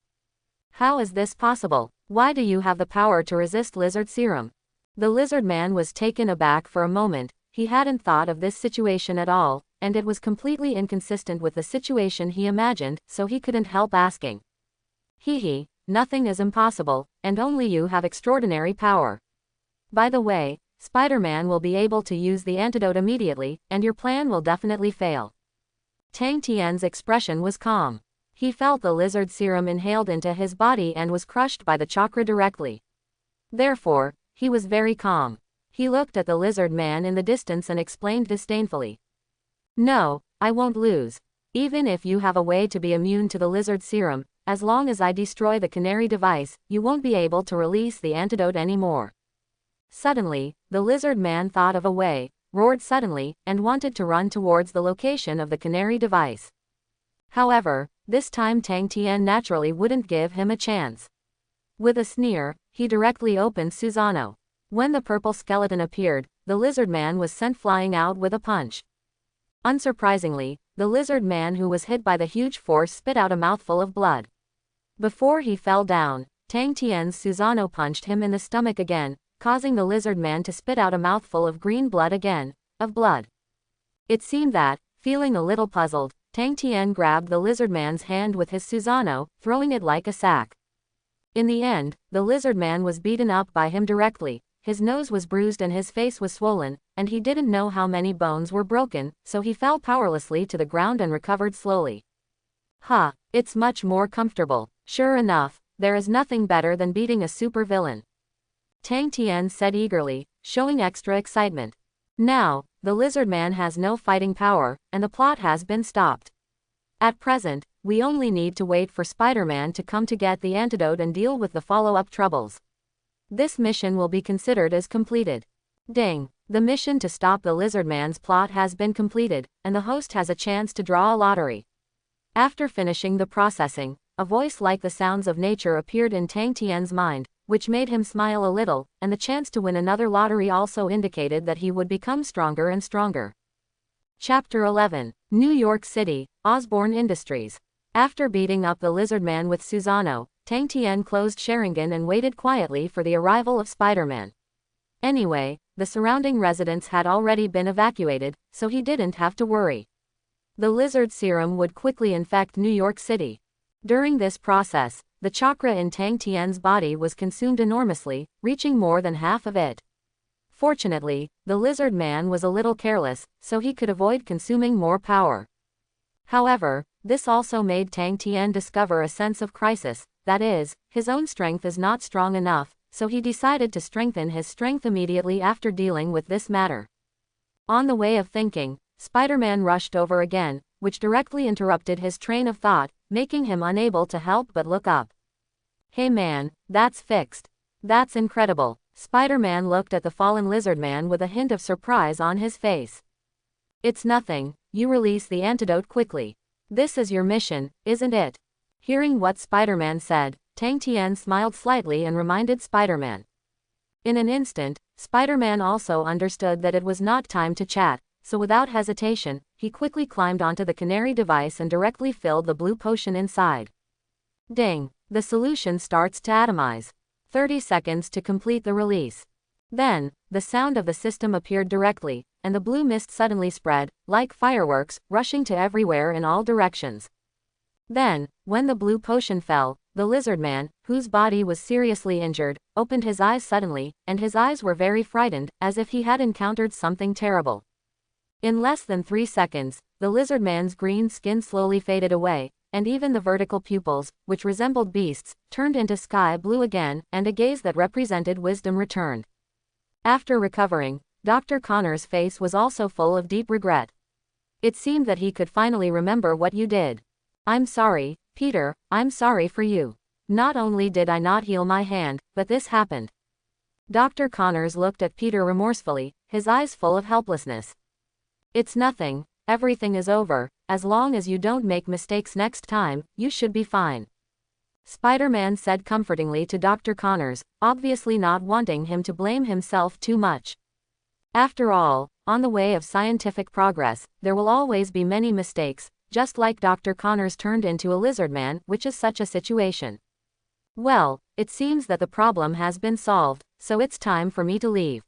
How is this possible? Why do you have the power to resist lizard serum? The lizard man was taken aback for a moment. He hadn't thought of this situation at all, and it was completely inconsistent with the situation he imagined, so he couldn't help asking. Hee, nothing is impossible, and only you have extraordinary power. By the way, Spider-Man will be able to use the antidote immediately, and your plan will definitely fail. Tang Tian's expression was calm. He felt the lizard serum inhaled into his body and was crushed by the chakra directly. Therefore, he was very calm. He looked at the lizard man in the distance and explained disdainfully. No, I won't lose. Even if you have a way to be immune to the lizard serum, as long as I destroy the canary device, you won't be able to release the antidote anymore. Suddenly, the lizard man thought of a way, roared suddenly, and wanted to run towards the location of the canary device. However, this time Tang Tian naturally wouldn't give him a chance. With a sneer, he directly opened Susanoo. When the purple skeleton appeared, the lizard man was sent flying out with a punch. Unsurprisingly, the lizard man who was hit by the huge force spit out a mouthful of blood. Before he fell down, Tang Tian's Susanoo punched him in the stomach again, causing the lizard man to spit out a mouthful of green blood again, of blood. It seemed that, feeling a little puzzled, Tang Tian grabbed the lizard man's hand with his Susanoo, throwing it like a sack. In the end, the lizard man was beaten up by him directly. His nose was bruised and his face was swollen, and he didn't know how many bones were broken, so he fell powerlessly to the ground and recovered slowly. Ha, it's much more comfortable. Sure enough, there is nothing better than beating a supervillain. Tang Tian said eagerly, showing extra excitement. Now, the lizard man has no fighting power, and the plot has been stopped. At present, we only need to wait for Spider-Man to come to get the antidote and deal with the follow-up troubles. This mission will be considered as completed. Ding! The mission to stop the lizard man's plot has been completed, and the host has a chance to draw a lottery. After finishing the processing, a voice like the sounds of nature appeared in Tang Tian's mind, which made him smile a little, and the chance to win another lottery also indicated that he would become stronger and stronger. Chapter 11. New York City, Osborne Industries. After beating up the lizard man with Susanoo, Tang Tian closed Sharingan and waited quietly for the arrival of Spider-Man. Anyway, the surrounding residents had already been evacuated, so he didn't have to worry. The lizard serum would quickly infect New York City. During this process, the chakra in Tang Tian's body was consumed enormously, reaching more than half of it. Fortunately, the lizard man was a little careless, so he could avoid consuming more power. However, this also made Tang Tian discover a sense of crisis, that is, his own strength is not strong enough, so he decided to strengthen his strength immediately after dealing with this matter. On the way of thinking, Spider-Man rushed over again, which directly interrupted his train of thought, making him unable to help but look up. Hey man, that's fixed. That's incredible. Spider-Man looked at the fallen lizard man with a hint of surprise on his face. It's nothing, you release the antidote quickly. This is your mission, isn't it? Hearing what Spider-Man said, Tang Tian smiled slightly and reminded Spider-Man. In an instant, Spider-Man also understood that it was not time to chat, so without hesitation, he quickly climbed onto the canary device and directly filled the blue potion inside. Ding! The solution starts to atomize. 30 seconds to complete the release. Then, the sound of the system appeared directly, and the blue mist suddenly spread, like fireworks, rushing to everywhere in all directions. Then, when the blue potion fell, the lizard man, whose body was seriously injured, opened his eyes suddenly, and his eyes were very frightened, as if he had encountered something terrible. In less than 3 seconds, the lizard man's green skin slowly faded away, and even the vertical pupils, which resembled beasts, turned into sky blue again, and a gaze that represented wisdom returned. After recovering, Dr. Connor's face was also full of deep regret. It seemed that he could finally remember what you did. I'm sorry, Peter, I'm sorry for you. Not only did I not heal my hand, but this happened. Dr. Connors looked at Peter remorsefully, his eyes full of helplessness. It's nothing, everything is over, as long as you don't make mistakes next time, you should be fine. Spider-Man said comfortingly to Dr. Connors, obviously not wanting him to blame himself too much. After all, on the way of scientific progress, there will always be many mistakes, just like Dr. Connors turned into a lizard man, which is such a situation. Well, it seems that the problem has been solved, so it's time for me to leave.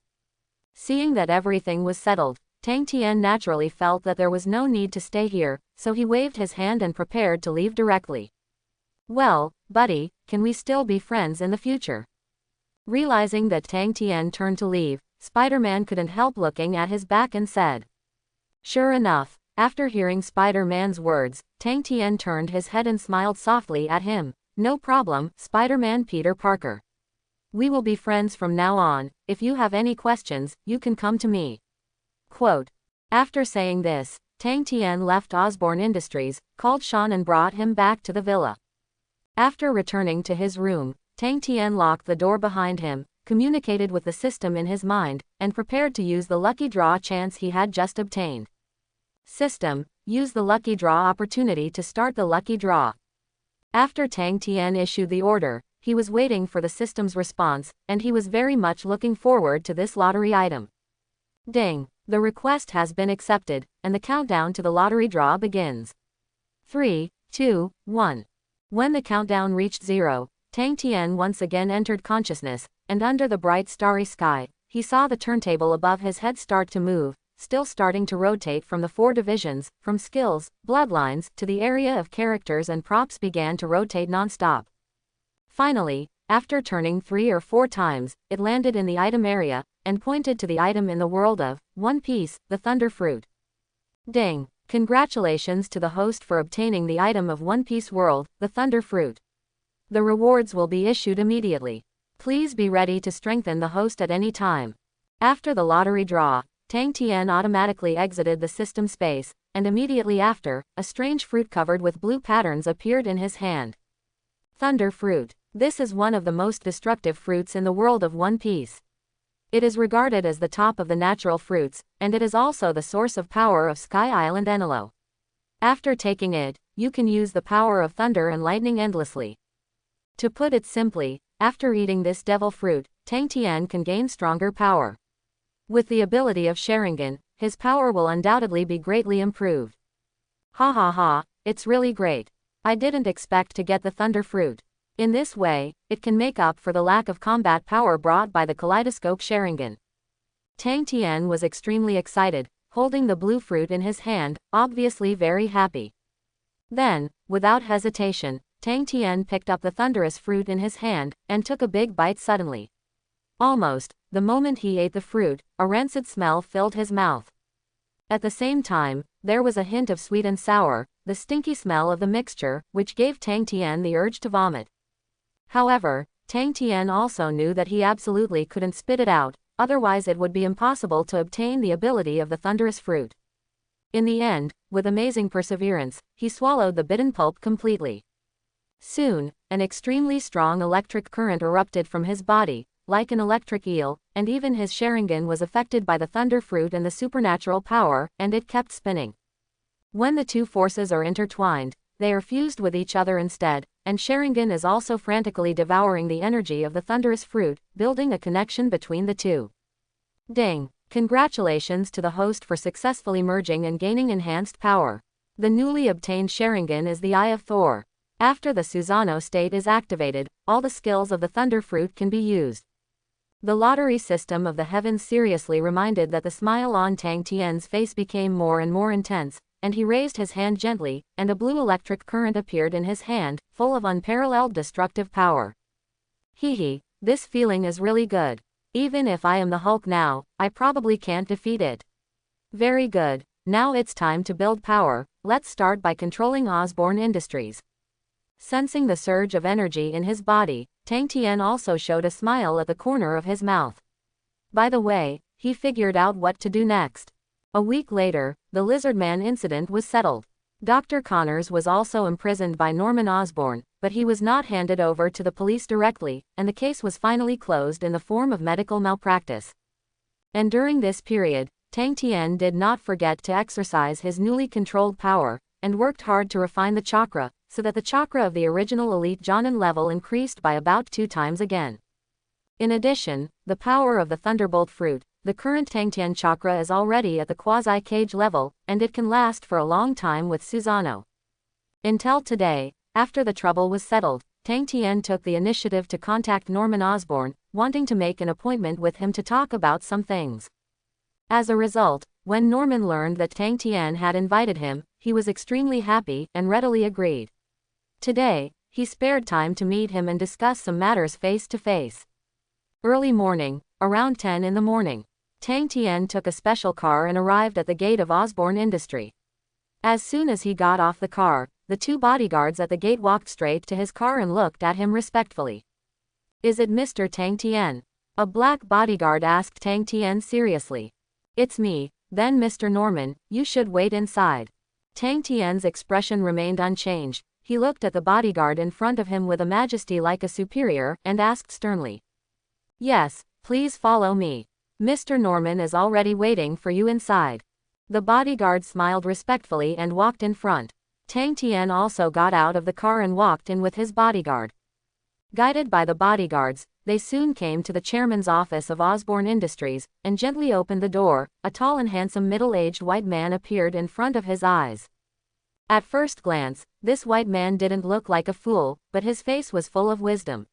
Seeing that everything was settled, Tang Tian naturally felt that there was no need to stay here, so he waved his hand and prepared to leave directly. Well, buddy, can we still be friends in the future? Realizing that Tang Tian turned to leave, Spider-Man couldn't help looking at his back and said. Sure enough, after hearing Spider-Man's words, Tang Tian turned his head and smiled softly at him. No problem, Spider-Man Peter Parker. We will be friends from now on. If you have any questions, you can come to me. Quote. After saying this, Tang Tian left Osborne Industries, called Sean and brought him back to the villa. After returning to his room, Tang Tian locked the door behind him, communicated with the system in his mind, and prepared to use the lucky draw chance he had just obtained. System, use the lucky draw opportunity to start the lucky draw. After Tang Tian issued the order, he was waiting for the system's response, and he was very much looking forward to this lottery item. Ding! The request has been accepted, and the countdown to the lottery draw begins. 3, 2, 1. When the countdown reached 0, Tang Tian once again entered consciousness, and under the bright starry sky, he saw the turntable above his head start to move, still starting to rotate from the 4 divisions, from skills, bloodlines, to the area of characters and props began to rotate non-stop. Finally, after turning 3 or 4 times, it landed in the item area, and pointed to the item in the world of One Piece, the Thunder Fruit. Ding! Congratulations to the host for obtaining the item of One Piece World, the Thunder Fruit. The rewards will be issued immediately. Please be ready to strengthen the host at any time. After the lottery draw, Tang Tian automatically exited the system space, and immediately after, a strange fruit covered with blue patterns appeared in his hand. Thunder Fruit. This is one of the most destructive fruits in the world of One Piece. It is regarded as the top of the natural fruits, and it is also the source of power of Sky Island Enelo. After taking it, you can use the power of thunder and lightning endlessly. To put it simply, after eating this devil fruit, Tang Tian can gain stronger power. With the ability of Sharingan, his power will undoubtedly be greatly improved. Ha ha ha, it's really great. I didn't expect to get the Thunder Fruit. In this way, it can make up for the lack of combat power brought by the Kaleidoscope Sharingan. Tang Tian was extremely excited, holding the blue fruit in his hand, obviously very happy. Then, without hesitation, Tang Tian picked up the thunderous fruit in his hand, and took a big bite suddenly. Almost, the moment he ate the fruit, a rancid smell filled his mouth. At the same time, there was a hint of sweet and sour, the stinky smell of the mixture, which gave Tang Tian the urge to vomit. However, Tang Tian also knew that he absolutely couldn't spit it out, otherwise it would be impossible to obtain the ability of the thunderous fruit. In the end, with amazing perseverance, he swallowed the bitten pulp completely. Soon, an extremely strong electric current erupted from his body, like an electric eel, and even his Sharingan was affected by the thunder fruit and the supernatural power, and it kept spinning. When the two forces are intertwined, they are fused with each other instead, and Sharingan is also frantically devouring the energy of the thunderous fruit, building a connection between the two. Ding! Congratulations to the host for successfully merging and gaining enhanced power. The newly obtained Sharingan is the Eye of Thor. After the Susanoo state is activated, all the skills of the thunder fruit can be used. The lottery system of the heavens seriously reminded that the smile on Tang Tian's face became more and more intense, and he raised his hand gently, and a blue electric current appeared in his hand, full of unparalleled destructive power. Hee, this feeling is really good. Even if I am the Hulk now, I probably can't defeat it. Very good. Now it's time to build power. Let's start by controlling Osborne Industries. Sensing the surge of energy in his body, Tang Tian also showed a smile at the corner of his mouth. By the way, he figured out what to do next. A week later, the Lizard Man incident was settled. Dr. Connors was also imprisoned by Norman Osborne, but he was not handed over to the police directly, and the case was finally closed in the form of medical malpractice. And during this period, Tang Tian did not forget to exercise his newly controlled power, and worked hard to refine the chakra, so that the chakra of the original elite Jonin level increased by about 2 times again. In addition, the power of the Thunderbolt fruit, the current Tangtian chakra is already at the quasi-cage level, and it can last for a long time with Susanoo. Until today, after the trouble was settled, Tang Tian took the initiative to contact Norman Osborne, wanting to make an appointment with him to talk about some things. As a result, when Norman learned that Tang Tian had invited him, he was extremely happy and readily agreed. Today, he spared time to meet him and discuss some matters face to face. Early morning, around 10 in the morning, Tang Tian took a special car and arrived at the gate of Osborne Industry. As soon as he got off the car, the 2 bodyguards at the gate walked straight to his car and looked at him respectfully. "Is it Mr. Tang Tian?" A black bodyguard asked Tang Tian seriously. "It's me." "Then Mr. Norman, you should wait inside." Tang Tian's expression remained unchanged. He looked at the bodyguard in front of him with a majesty like a superior, and asked sternly. "Yes, please follow me. Mr. Norman is already waiting for you inside." The bodyguard smiled respectfully and walked in front. Tang Tian also got out of the car and walked in with his bodyguard. Guided by the bodyguards, they soon came to the chairman's office of Osborne Industries, and gently opened the door. A tall and handsome middle-aged white man appeared in front of his eyes. At first glance, this white man didn't look like a fool, but his face was full of wisdom.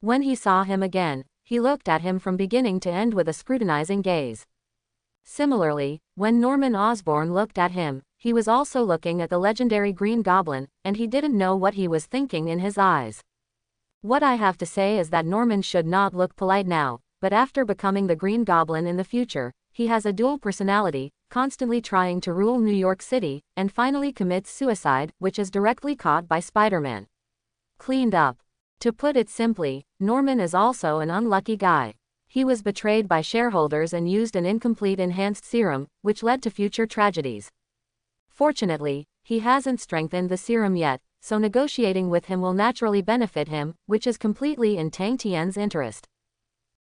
When he saw him again, he looked at him from beginning to end with a scrutinizing gaze. Similarly, when Norman Osborne looked at him, he was also looking at the legendary Green Goblin, and he didn't know what he was thinking in his eyes. What I have to say is that Norman should not look polite now, but after becoming the Green Goblin in the future, he has a dual personality, constantly trying to rule New York City, and finally commits suicide, which is directly caught by Spider-Man. Cleaned up. To put it simply, Norman is also an unlucky guy. He was betrayed by shareholders and used an incomplete enhanced serum, which led to future tragedies. Fortunately, he hasn't strengthened the serum yet, so negotiating with him will naturally benefit him, which is completely in Tang Tian's interest.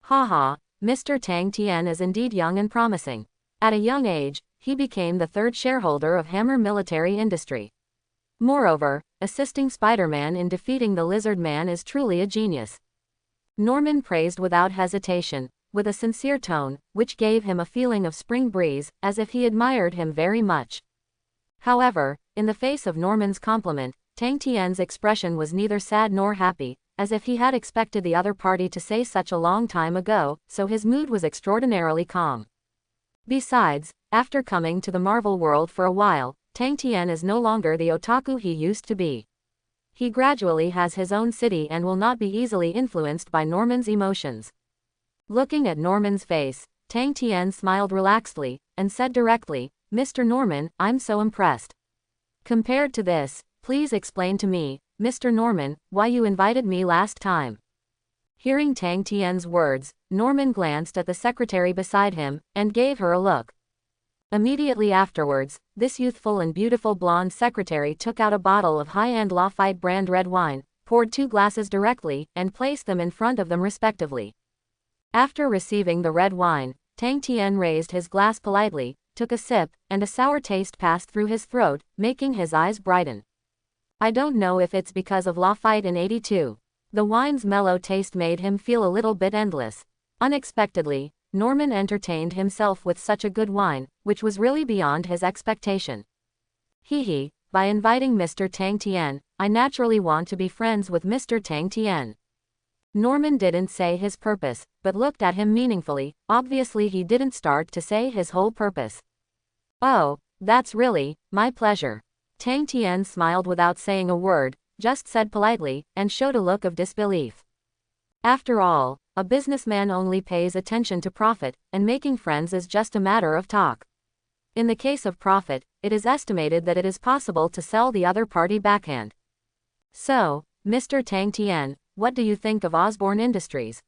Haha, Mr. Tang Tian is indeed young and promising. At a young age, he became the 3rd shareholder of Hammer Military Industry. Moreover, assisting Spider-Man in defeating the Lizard Man is truly a genius. Norman praised without hesitation, with a sincere tone, which gave him a feeling of spring breeze, as if he admired him very much. However, in the face of Norman's compliment, Tang Tian's expression was neither sad nor happy, as if he had expected the other party to say such a long time ago, so his mood was extraordinarily calm. Besides, after coming to the Marvel world for a while, Tang Tian is no longer the otaku he used to be. He gradually has his own city and will not be easily influenced by Norman's emotions. Looking at Norman's face, Tang Tian smiled relaxedly, and said directly, "Mr. Norman, I'm so impressed. Compared to this, please explain to me, Mr. Norman, why you invited me last time." Hearing Tang Tian's words, Norman glanced at the secretary beside him, and gave her a look. Immediately afterwards, this youthful and beautiful blonde secretary took out a bottle of high-end Lafite brand red wine, poured 2 glasses directly, and placed them in front of them respectively. After receiving the red wine, Tang Tian raised his glass politely, took a sip, and a sour taste passed through his throat, making his eyes brighten. I don't know if it's because of Lafite in 82. The wine's mellow taste made him feel a little bit endless. Unexpectedly, Norman entertained himself with such a good wine, which was really beyond his expectation. Hee, by inviting Mr. Tang Tian, I naturally want to be friends with Mr. Tang Tian. Norman didn't say his purpose, but looked at him meaningfully. Obviously he didn't start to say his whole purpose. Oh, that's really my pleasure. Tang Tian smiled without saying a word, just said politely, and showed a look of disbelief. After all, a businessman only pays attention to profit, and making friends is just a matter of talk. In the case of profit, it is estimated that it is possible to sell the other party backhand. So, Mr. Tang Tian, what do you think of Osborne Industries?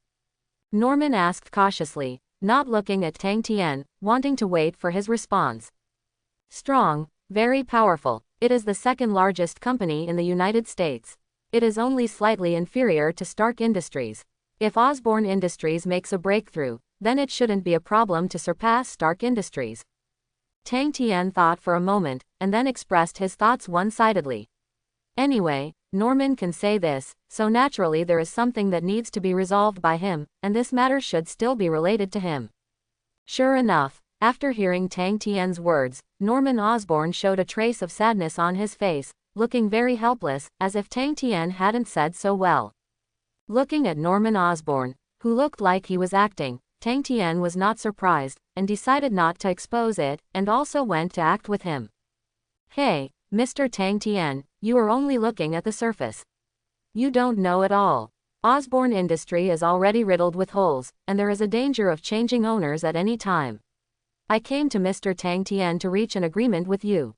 Norman asked cautiously, not looking at Tang Tian, wanting to wait for his response. Strong, very powerful. It is the second largest company in the United States. It is only slightly inferior to Stark Industries. If Osborne Industries makes a breakthrough, then it shouldn't be a problem to surpass Stark Industries. Tang Tian thought for a moment, and then expressed his thoughts one-sidedly. Anyway, Norman can say this, so naturally there is something that needs to be resolved by him, and this matter should still be related to him. Sure enough, after hearing Tang Tian's words, Norman Osborne showed a trace of sadness on his face, looking very helpless, as if Tang Tian hadn't said so well. Looking at Norman Osborne, who looked like he was acting, Tang Tian was not surprised, and decided not to expose it, and also went to act with him. Hey, Mr. Tang Tian, you are only looking at the surface. You don't know at all. Osborne Industry is already riddled with holes, and there is a danger of changing owners at any time. I came to Mr. Tang Tian to reach an agreement with you.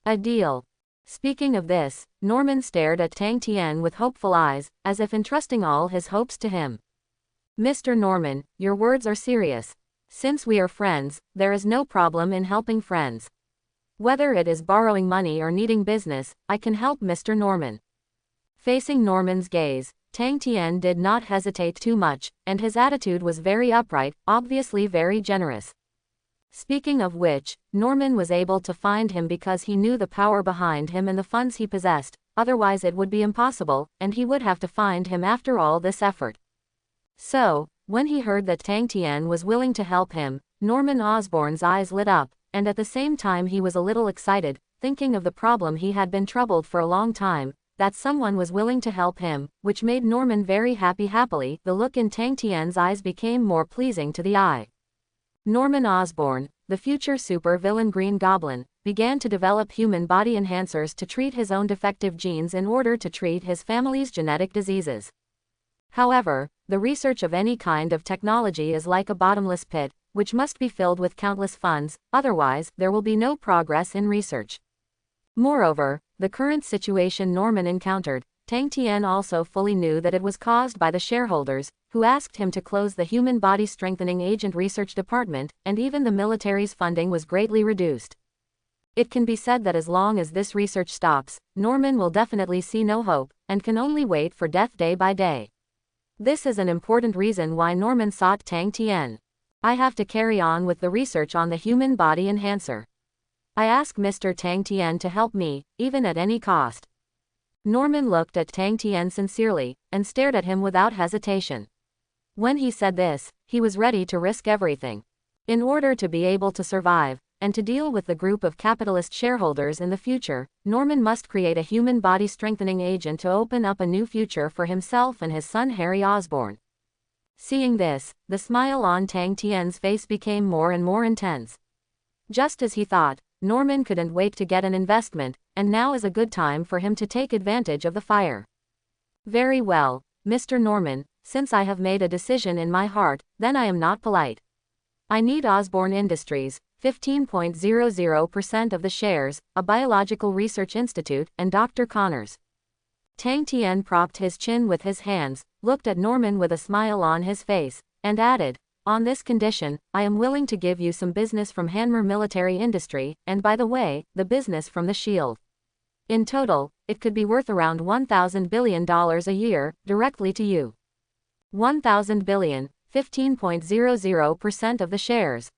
A deal. Speaking of this, Norman stared at Tang Tian with hopeful eyes, as if entrusting all his hopes to him. Mr. Norman, your words are serious. Since we are friends, there is no problem in helping friends. Whether it is borrowing money or needing business, I can help Mr. Norman. Facing Norman's gaze, Tang Tian did not hesitate too much, and his attitude was very upright, obviously very generous. Speaking of which, Norman was able to find him because he knew the power behind him and the funds he possessed, otherwise it would be impossible, and he would have to find him after all this effort. So, when he heard that Tang Tian was willing to help him, Norman Osborne's eyes lit up, and at the same time he was a little excited, thinking of the problem he had been troubled for a long time, that someone was willing to help him, which made Norman very happy. Happily, the look in Tang Tian's eyes became more pleasing to the eye. Norman Osborne, the future super-villain Green Goblin, began to develop human body enhancers to treat his own defective genes in order to treat his family's genetic diseases. However, the research of any kind of technology is like a bottomless pit, which must be filled with countless funds, otherwise, there will be no progress in research. Moreover, the current situation Norman encountered, Tang Tian also fully knew that it was caused by the shareholders, who asked him to close the Human Body Strengthening Agent Research Department, and even the military's funding was greatly reduced. It can be said that as long as this research stops, Norman will definitely see no hope, and can only wait for death day by day. This is an important reason why Norman sought Tang Tian. I have to carry on with the research on the human body enhancer. I ask Mr. Tang Tian to help me, even at any cost. Norman looked at Tang Tian sincerely, and stared at him without hesitation. When he said this, he was ready to risk everything. In order to be able to survive, and to deal with the group of capitalist shareholders in the future, Norman must create a human body strengthening agent to open up a new future for himself and his son Harry Osborne. Seeing this, the smile on Tang Tian's face became more and more intense. Just as he thought, Norman couldn't wait to get an investment, and now is a good time for him to take advantage of the fire. Very well, Mr. Norman, since I have made a decision in my heart, then I am not polite. I need Osborne Industries, 15.00% of the shares, a biological research institute, and Dr. Connors. Tang Tian propped his chin with his hands, looked at Norman with a smile on his face, and added, on this condition, I am willing to give you some business from Hanmer Military Industry, and by the way, the business from the S.H.I.E.L.D. In total, it could be worth around $1,000 billion a year, directly to you. 1,000 billion, 15.00% of the shares.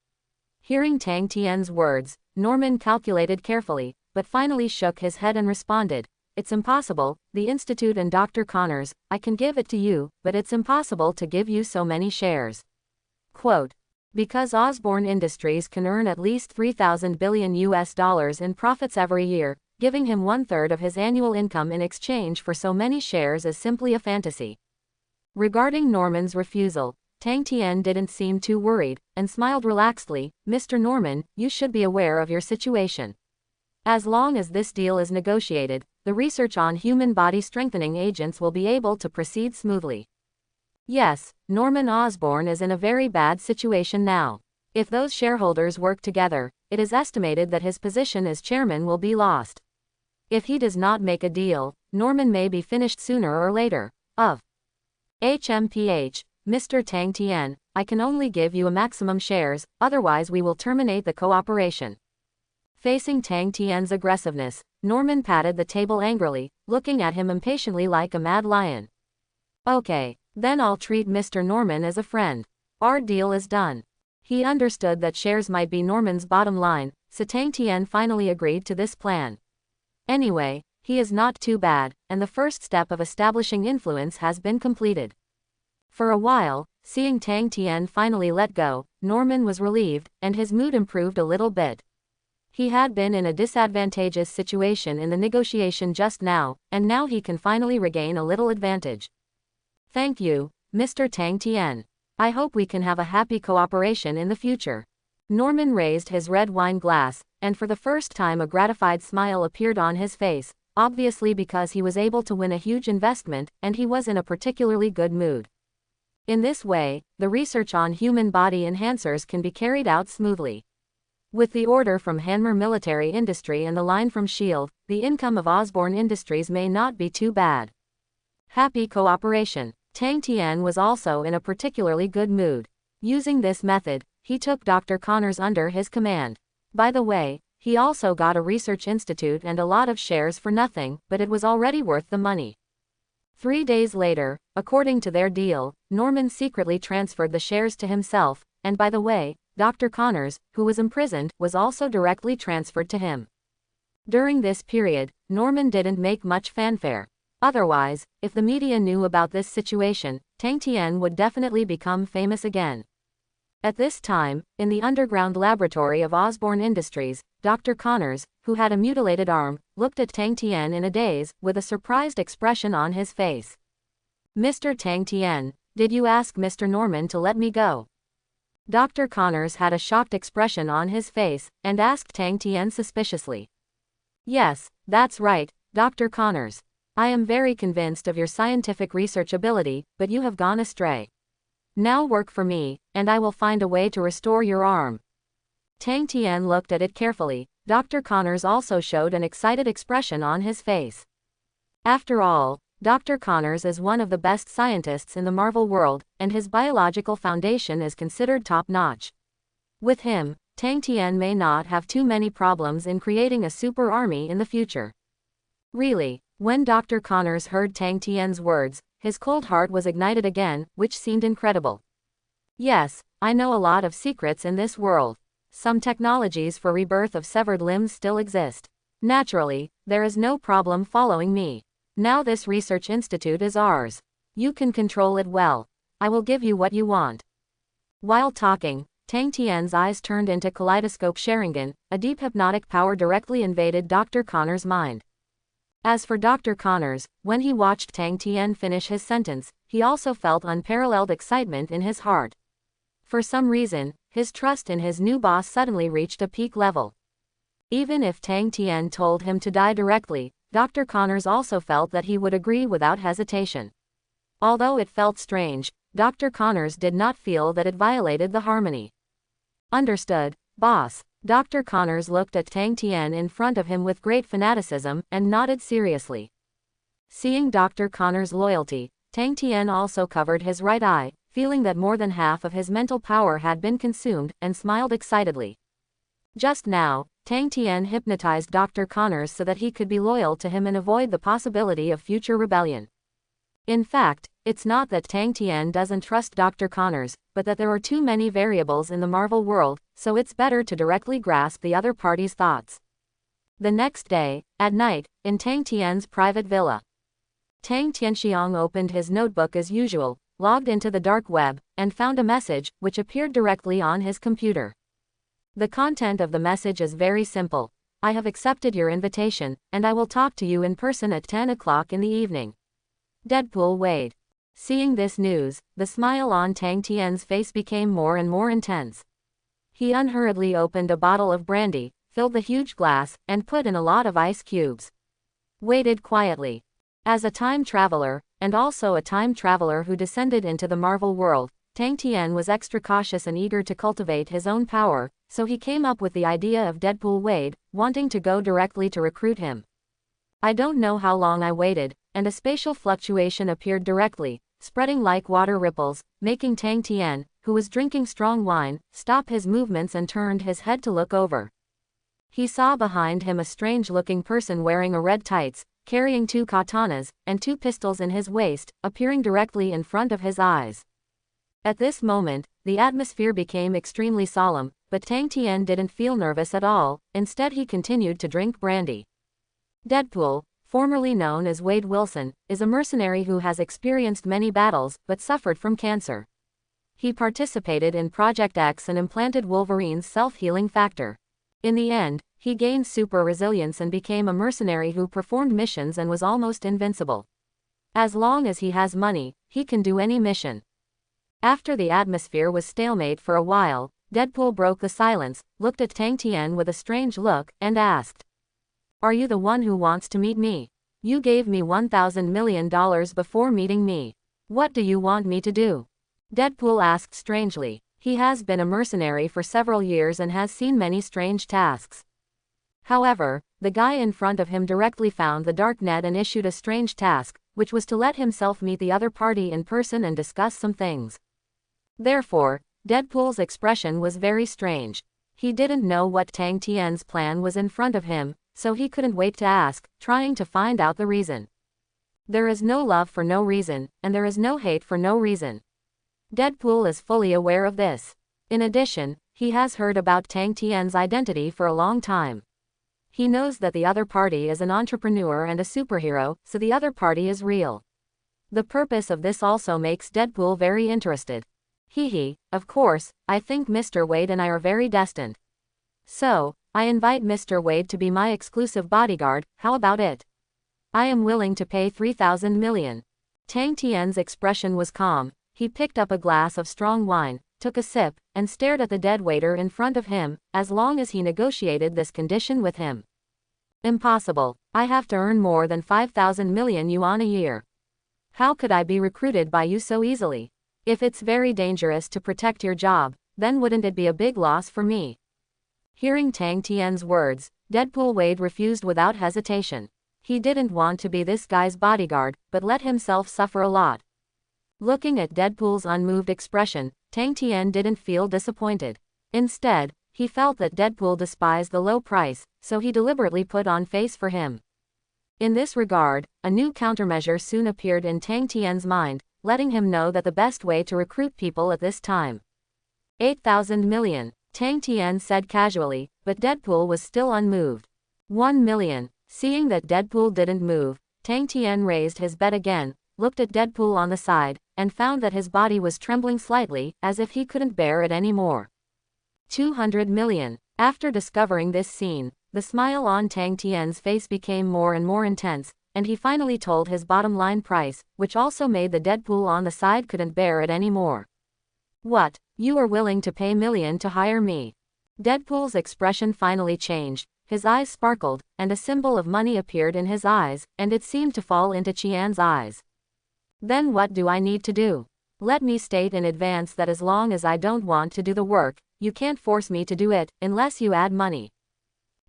Hearing Tang Tian's words, Norman calculated carefully, but finally shook his head and responded, "It's impossible, the Institute and Dr. Connors, I can give it to you, but it's impossible to give you so many shares." Quote, because Osborne Industries can earn at least $3,000 billion in profits every year, giving him 1/3 of his annual income in exchange for so many shares is simply a fantasy. Regarding Norman's refusal, Tang Tian didn't seem too worried, and smiled relaxedly. "Mr. Norman, you should be aware of your situation. As long as this deal is negotiated, the research on human body strengthening agents will be able to proceed smoothly." Yes, Norman Osborne is in a very bad situation now. If those shareholders work together, it is estimated that his position as chairman will be lost. If he does not make a deal, Norman may be finished sooner or later. Of HMPH, Mr. Tang Tian, I can only give you a maximum shares, otherwise we will terminate the cooperation. Facing Tang Tian's aggressiveness, Norman patted the table angrily, looking at him impatiently like a mad lion. Okay, then I'll treat Mr. Norman as a friend. Our deal is done. He understood that shares might be Norman's bottom line, so Tang Tian finally agreed to this plan. Anyway, he is not too bad, and the first step of establishing influence has been completed. For a while, seeing Tang Tian finally let go, Norman was relieved, and his mood improved a little bit. He had been in a disadvantageous situation in the negotiation just now, and now he can finally regain a little advantage. Thank you, Mr. Tang Tian. I hope we can have a happy cooperation in the future. Norman raised his red wine glass, and for the first time a gratified smile appeared on his face, obviously because he was able to win a huge investment, and he was in a particularly good mood. In this way, the research on human body enhancers can be carried out smoothly. With the order from Hanmer Military Industry and the line from S.H.I.E.L.D, the income of Osborne Industries may not be too bad. Happy cooperation. Tang Tian was also in a particularly good mood. Using this method, he took Dr. Connors under his command. By the way, he also got a research institute and a lot of shares for nothing, but it was already worth the money. 3 days later, according to their deal, Norman secretly transferred the shares to himself, and by the way, Dr. Connors, who was imprisoned, was also directly transferred to him. During this period, Norman didn't make much fanfare. Otherwise, if the media knew about this situation, Tang Tian would definitely become famous again. At this time, in the underground laboratory of Osborne Industries, Dr. Connors, who had a mutilated arm, looked at Tang Tian in a daze, with a surprised expression on his face. "Mr. Tang Tian, did you ask Mr. Norman to let me go?" Dr. Connors had a shocked expression on his face, and asked Tang Tian suspiciously. "Yes, that's right, Dr. Connors. I am very convinced of your scientific research ability, but you have gone astray. Now work for me, and I will find a way to restore your arm." Tang Tian looked at it carefully. Dr. Connors also showed an excited expression on his face. After all, Dr. Connors is one of the best scientists in the Marvel world, and his biological foundation is considered top-notch. With him, Tang Tian may not have too many problems in creating a super army in the future. Really, when Dr. Connors heard Tang Tian's words, his cold heart was ignited again, which seemed incredible. "Yes, I know a lot of secrets in this world. Some technologies for rebirth of severed limbs still exist. Naturally, there is no problem following me. Now this research institute is ours. You can control it well. I will give you what you want." While talking, Tang Tian's eyes turned into kaleidoscope Sharingan. A deep hypnotic power directly invaded Dr. Connors' mind. As for Dr. Connors, when he watched Tang Tian finish his sentence, he also felt unparalleled excitement in his heart. For some reason, his trust in his new boss suddenly reached a peak level. Even if Tang Tian told him to die directly, Dr. Connors also felt that he would agree without hesitation. Although it felt strange, Dr. Connors did not feel that it violated the harmony. "Understood, boss." Dr. Connors looked at Tang Tian in front of him with great fanaticism, and nodded seriously. Seeing Dr. Connors' loyalty, Tang Tian also covered his right eye, feeling that more than half of his mental power had been consumed, and smiled excitedly. Just now, Tang Tian hypnotized Dr. Connors so that he could be loyal to him and avoid the possibility of future rebellion. In fact, it's not that Tang Tian doesn't trust Dr. Connors, but that there are too many variables in the Marvel world, so it's better to directly grasp the other party's thoughts. The next day, at night, in Tang Tian's private villa, Tang Tianxiang opened his notebook as usual, logged into the dark web, and found a message, which appeared directly on his computer. The content of the message is very simple. I have accepted your invitation, and I will talk to you in person at 10 o'clock in the evening. Deadpool Wade. Seeing this news, the smile on Tang Tian's face became more and more intense. He unhurriedly opened a bottle of brandy, filled the huge glass, and put in a lot of ice cubes. Waited quietly. As a time traveler, and also a time traveler who descended into the Marvel world, Tang Tian was extra cautious and eager to cultivate his own power, so he came up with the idea of Deadpool Wade, wanting to go directly to recruit him. I don't know how long I waited, and a spatial fluctuation appeared directly, spreading like water ripples, making Tang Tian, who was drinking strong wine, stop his movements and turned his head to look over. He saw behind him a strange-looking person wearing a red tights, carrying 2 katanas, and 2 pistols in his waist, appearing directly in front of his eyes. At this moment, the atmosphere became extremely solemn, but Tang Tian didn't feel nervous at all, instead he continued to drink brandy. Deadpool, formerly known as Wade Wilson, is a mercenary who has experienced many battles, but suffered from cancer. He participated in Project X and implanted Wolverine's self-healing factor. In the end, he gained super resilience and became a mercenary who performed missions and was almost invincible. As long as he has money, he can do any mission. After the atmosphere was stalemate for a while, Deadpool broke the silence, looked at Tang Tian with a strange look, and asked, "Are you the one who wants to meet me? You gave me $1,000 million before meeting me. What do you want me to do?" Deadpool asked strangely. He has been a mercenary for several years and has seen many strange tasks. However, the guy in front of him directly found the dark net and issued a strange task, which was to let himself meet the other party in person and discuss some things. Therefore, Deadpool's expression was very strange. He didn't know what Tang Tian's plan was in front of him, so he couldn't wait to ask, trying to find out the reason. There is no love for no reason, and there is no hate for no reason. Deadpool is fully aware of this. In addition, he has heard about Tang Tian's identity for a long time. He knows that the other party is an entrepreneur and a superhero, so the other party is real. The purpose of this also makes Deadpool very interested. Of course, I think Mr. Wade and I are very destined. So, I invite Mr. Wade to be my exclusive bodyguard, how about it? I am willing to pay 3,000 million. Tang Tian's expression was calm. He picked up a glass of strong wine, took a sip, and stared at the dead waiter in front of him, as long as he negotiated this condition with him. Impossible. I have to earn more than 5,000 million yuan a year. How could I be recruited by you so easily? If it's very dangerous to protect your job, then wouldn't it be a big loss for me? Hearing Tang Tian's words, Deadpool Wade refused without hesitation. He didn't want to be this guy's bodyguard, but let himself suffer a lot. Looking at Deadpool's unmoved expression, Tang Tian didn't feel disappointed. Instead, he felt that Deadpool despised the low price, so he deliberately put on face for him. In this regard, a new countermeasure soon appeared in Tang Tian's mind, letting him know that the best way to recruit people at this time. 8,000 million, Tang Tian said casually, but Deadpool was still unmoved. 1 million. Seeing that Deadpool didn't move, Tang Tian raised his bet again, looked at Deadpool on the side, and found that his body was trembling slightly, as if he couldn't bear it anymore. 200 million. After discovering this scene, the smile on Tang Tian's face became more and more intense, and he finally told his bottom line price, which also made the Deadpool on the side couldn't bear it anymore. What? You are willing to pay million to hire me? Deadpool's expression finally changed, his eyes sparkled, and a symbol of money appeared in his eyes, and it seemed to fall into Qian's eyes. Then what do I need to do? Let me state in advance that as long as I don't want to do the work, you can't force me to do it, unless you add money.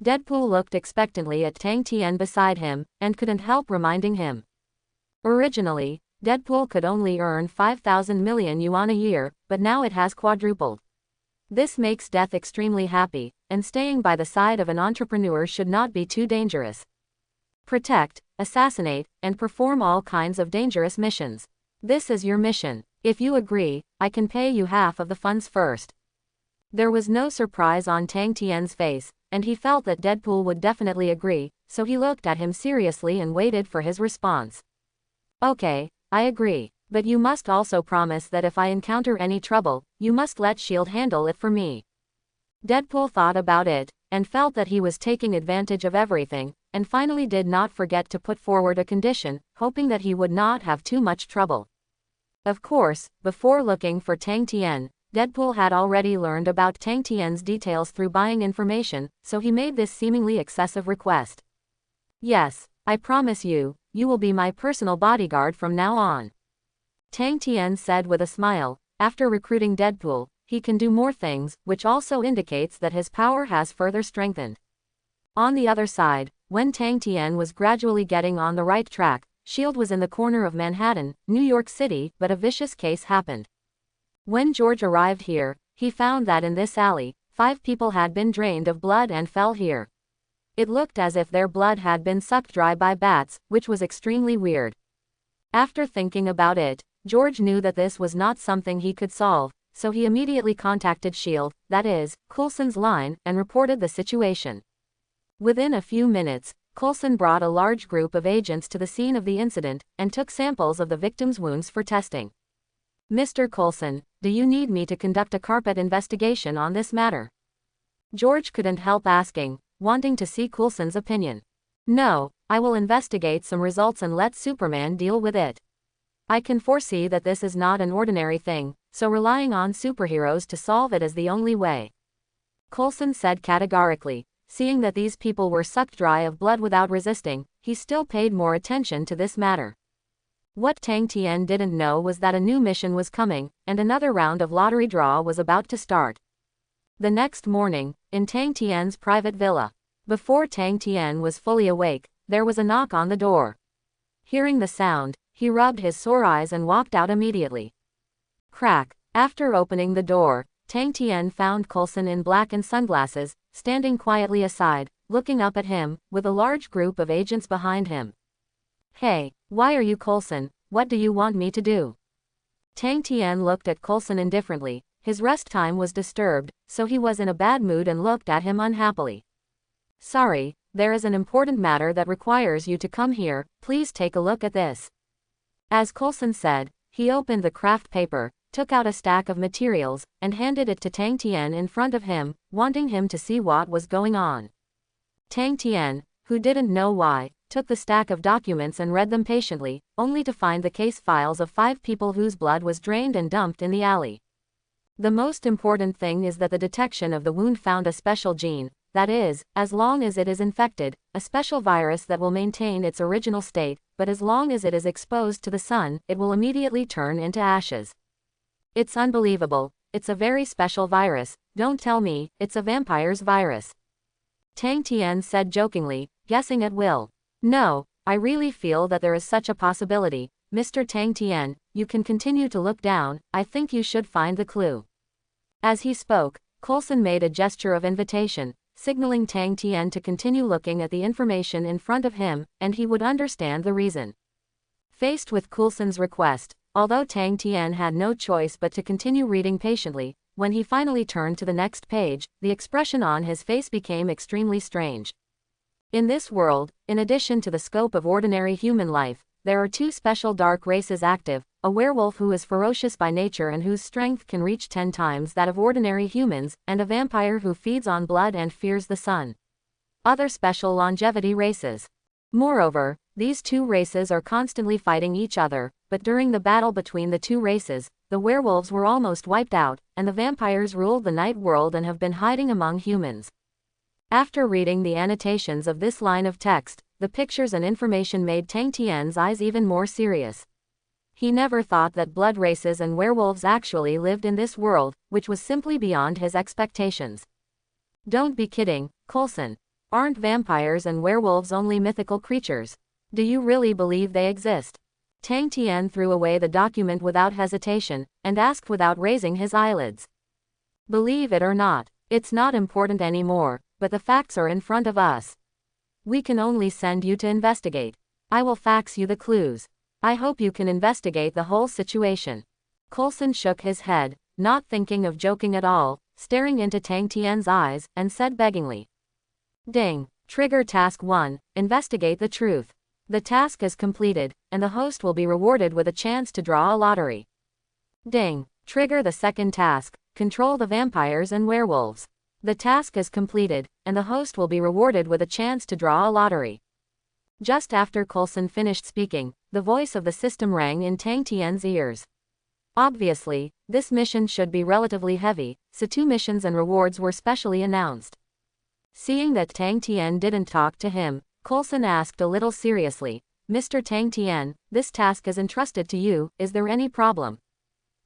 Deadpool looked expectantly at Tang Tian beside him, and couldn't help reminding him. Originally, Deadpool could only earn 5,000 million yuan a year, but now it has quadrupled. This makes death extremely happy, and staying by the side of an entrepreneur should not be too dangerous. Protect, assassinate, and perform all kinds of dangerous missions. This is your mission. If you agree, I can pay you half of the funds first. There was no surprise on Tang Tian's face, and he felt that Deadpool would definitely agree, so he looked at him seriously and waited for his response. Okay, I agree. But you must also promise that if I encounter any trouble, you must let S.H.I.E.L.D handle it for me. Deadpool thought about it, and felt that he was taking advantage of everything, and finally did not forget to put forward a condition, hoping that he would not have too much trouble. Of course, before looking for Tang Tian, Deadpool had already learned about Tang Tian's details through buying information, so he made this seemingly excessive request. Yes, I promise you, you will be my personal bodyguard from now on. Tang Tian said with a smile. After recruiting Deadpool, he can do more things, which also indicates that his power has further strengthened. On the other side, when Tang Tian was gradually getting on the right track, S.H.I.E.L.D was in the corner of Manhattan, New York City, but a vicious case happened. When George arrived here, he found that in this alley, 5 people had been drained of blood and fell here. It looked as if their blood had been sucked dry by bats, which was extremely weird. After thinking about it, George knew that this was not something he could solve, so he immediately contacted S.H.I.E.L.D, that is, Coulson's line, and reported the situation. Within a few minutes, Coulson brought a large group of agents to the scene of the incident, and took samples of the victim's wounds for testing. Mr. Coulson, do you need me to conduct a carpet investigation on this matter? George couldn't help asking, wanting to see Coulson's opinion. No, I will investigate some results and let Superman deal with it. I can foresee that this is not an ordinary thing, so relying on superheroes to solve it is the only way. Coulson said categorically. Seeing that these people were sucked dry of blood without resisting, he still paid more attention to this matter. What Tang Tian didn't know was that a new mission was coming, and another round of lottery draw was about to start. The next morning, in Tang Tian's private villa. Before Tang Tian was fully awake, there was a knock on the door. Hearing the sound, he rubbed his sore eyes and walked out immediately. Crack. After opening the door, Tang Tian found Coulson in black and sunglasses, standing quietly aside, looking up at him, with a large group of agents behind him. Hey, why are you Coulson? What do you want me to do? Tang Tian looked at Coulson indifferently. His rest time was disturbed, so he was in a bad mood and looked at him unhappily. Sorry, there is an important matter that requires you to come here, please take a look at this. As Coulson said, he opened the craft paper, took out a stack of materials, and handed it to Tang Tian in front of him, wanting him to see what was going on. Tang Tian, who didn't know why, took the stack of documents and read them patiently, only to find the case files of 5 people whose blood was drained and dumped in the alley. The most important thing is that the detection of the wound found a special gene, that is, as long as it is infected, a special virus that will maintain its original state, but as long as it is exposed to the sun, it will immediately turn into ashes. It's unbelievable, it's a very special virus, don't tell me, it's a vampire's virus. Tang Tian said jokingly, guessing at will. No, I really feel that there is such a possibility, Mr. Tang Tian, you can continue to look down, I think you should find the clue. As he spoke, Coulson made a gesture of invitation, signaling Tang Tian to continue looking at the information in front of him, and he would understand the reason. Faced with Coulson's request, although Tang Tian had no choice but to continue reading patiently, when he finally turned to the next page, the expression on his face became extremely strange. In this world, in addition to the scope of ordinary human life, there are 2 special dark races active, a werewolf who is ferocious by nature and whose strength can reach 10 times that of ordinary humans, and a vampire who feeds on blood and fears the sun. Other special longevity races. Moreover, these 2 races are constantly fighting each other, but during the battle between the 2 races, the werewolves were almost wiped out, and the vampires ruled the night world and have been hiding among humans. After reading the annotations of this line of text, the pictures and information made Tang Tian's eyes even more serious. He never thought that blood races and werewolves actually lived in this world, which was simply beyond his expectations. Don't be kidding, Coulson. Aren't vampires and werewolves only mythical creatures? Do you really believe they exist? Tang Tian threw away the document without hesitation, and asked without raising his eyelids. Believe it or not, it's not important anymore, but the facts are in front of us. We can only send you to investigate. I will fax you the clues. I hope you can investigate the whole situation. Coulson shook his head, not thinking of joking at all, staring into Tang Tian's eyes, and said beggingly. Ding. Trigger Task 1, Investigate the Truth. The task is completed, and the host will be rewarded with a chance to draw a lottery. Ding. Trigger the second task, Control the Vampires and Werewolves. The task is completed, and the host will be rewarded with a chance to draw a lottery. Just after Coulson finished speaking, the voice of the system rang in Tang Tian's ears. Obviously, this mission should be relatively heavy, so 2 missions and rewards were specially announced. Seeing that Tang Tian didn't talk to him, Coulson asked a little seriously, Mr. Tang Tian, this task is entrusted to you, is there any problem?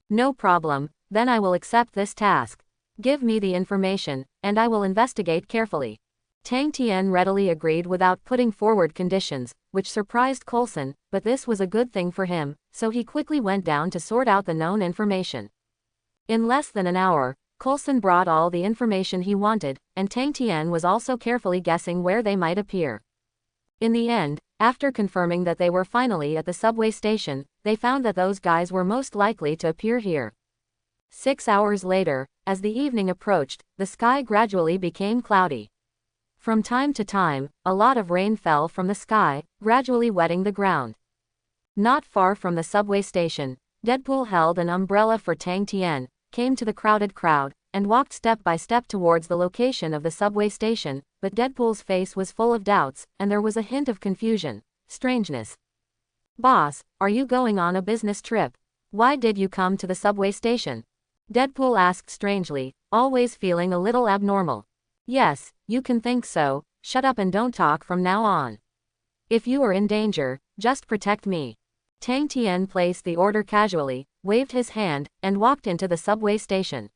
No problem, then I will accept this task. Give me the information, and I will investigate carefully. Tang Tian readily agreed without putting forward conditions, which surprised Coulson, but this was a good thing for him, so he quickly went down to sort out the known information. In less than an hour, Coulson brought all the information he wanted, and Tang Tian was also carefully guessing where they might appear. In the end, after confirming that they were finally at the subway station, they found that those guys were most likely to appear here. 6 hours later, as the evening approached, the sky gradually became cloudy. From time to time, a lot of rain fell from the sky, gradually wetting the ground. Not far from the subway station, Deadpool held an umbrella for Tang Tian, came to the crowded crowd, and walked step by step towards the location of the subway station, but Deadpool's face was full of doubts, and there was a hint of confusion, strangeness. Boss, are you going on a business trip? Why did you come to the subway station? Deadpool asked strangely, always feeling a little abnormal. Yes, you can think so, shut up and don't talk from now on. If you are in danger, just protect me. Tang Tian placed the order casually, waved his hand, and walked into the subway station.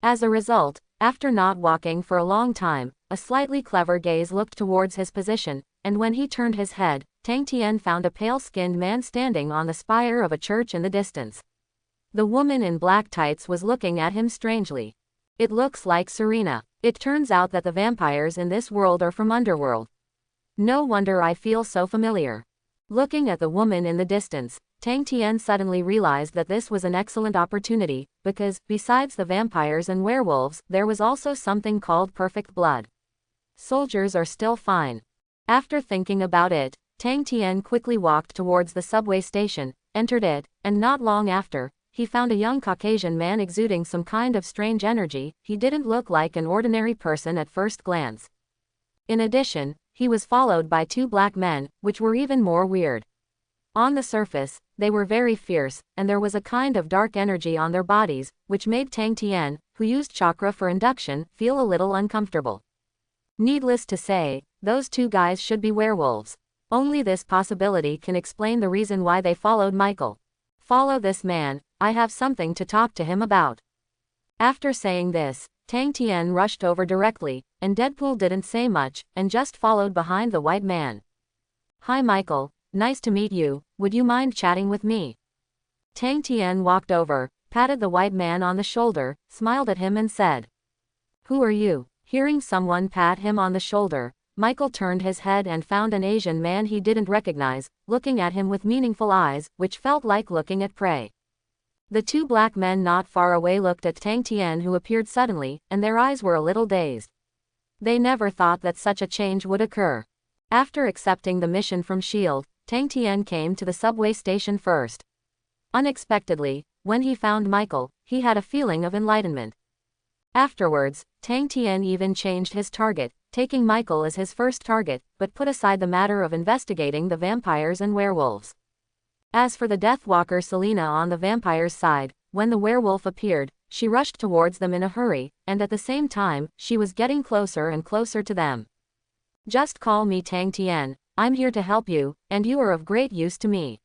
As a result, after not walking for a long time, a slightly clever gaze looked towards his position, and when he turned his head, Tang Tian found a pale-skinned man standing on the spire of a church in the distance. The woman in black tights was looking at him strangely. It looks like Serena. It turns out that the vampires in this world are from Underworld. No wonder I feel so familiar. Looking at the woman in the distance, Tang Tian suddenly realized that this was an excellent opportunity, because, besides the vampires and werewolves, there was also something called perfect blood. Soldiers are still fine. After thinking about it, Tang Tian quickly walked towards the subway station, entered it, and not long after, he found a young Caucasian man exuding some kind of strange energy. He didn't look like an ordinary person at first glance. In addition, he was followed by 2 black men, which were even more weird. On the surface, they were very fierce, and there was a kind of dark energy on their bodies, which made Tang Tian, who used chakra for induction, feel a little uncomfortable. Needless to say, those 2 guys should be werewolves. Only this possibility can explain the reason why they followed Michael. Follow this man, I have something to talk to him about. After saying this, Tang Tian rushed over directly, and Deadpool didn't say much, and just followed behind the white man. Hi Michael, nice to meet you, would you mind chatting with me? Tang Tian walked over, patted the white man on the shoulder, smiled at him and said. Who are you? Hearing someone pat him on the shoulder, Michael turned his head and found an Asian man he didn't recognize, looking at him with meaningful eyes, which felt like looking at prey. The 2 black men not far away looked at Tang Tian, who appeared suddenly, and their eyes were a little dazed. They never thought that such a change would occur. After accepting the mission from S.H.I.E.L.D, Tang Tian came to the subway station first. Unexpectedly, when he found Michael, he had a feeling of enlightenment. Afterwards, Tang Tian even changed his target, taking Michael as his first target, but put aside the matter of investigating the vampires and werewolves. As for the Deathwalker Selena on the vampire's side, when the werewolf appeared, she rushed towards them in a hurry, and at the same time, she was getting closer and closer to them. Just call me Tang Tian, I'm here to help you, and you are of great use to me.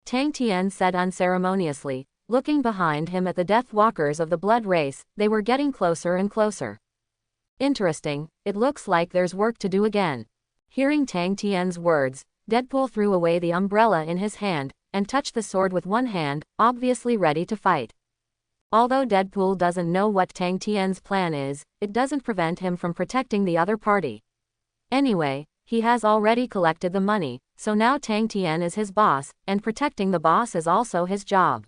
Tang Tian said unceremoniously, looking behind him at the Deathwalkers of the blood race. They were getting closer and closer. Interesting, it looks like there's work to do again. Hearing Tang Tian's words, Deadpool threw away the umbrella in his hand, and touched the sword with one hand, obviously ready to fight. Although Deadpool doesn't know what Tang Tian's plan is, it doesn't prevent him from protecting the other party. Anyway, he has already collected the money, so now Tang Tian is his boss, and protecting the boss is also his job.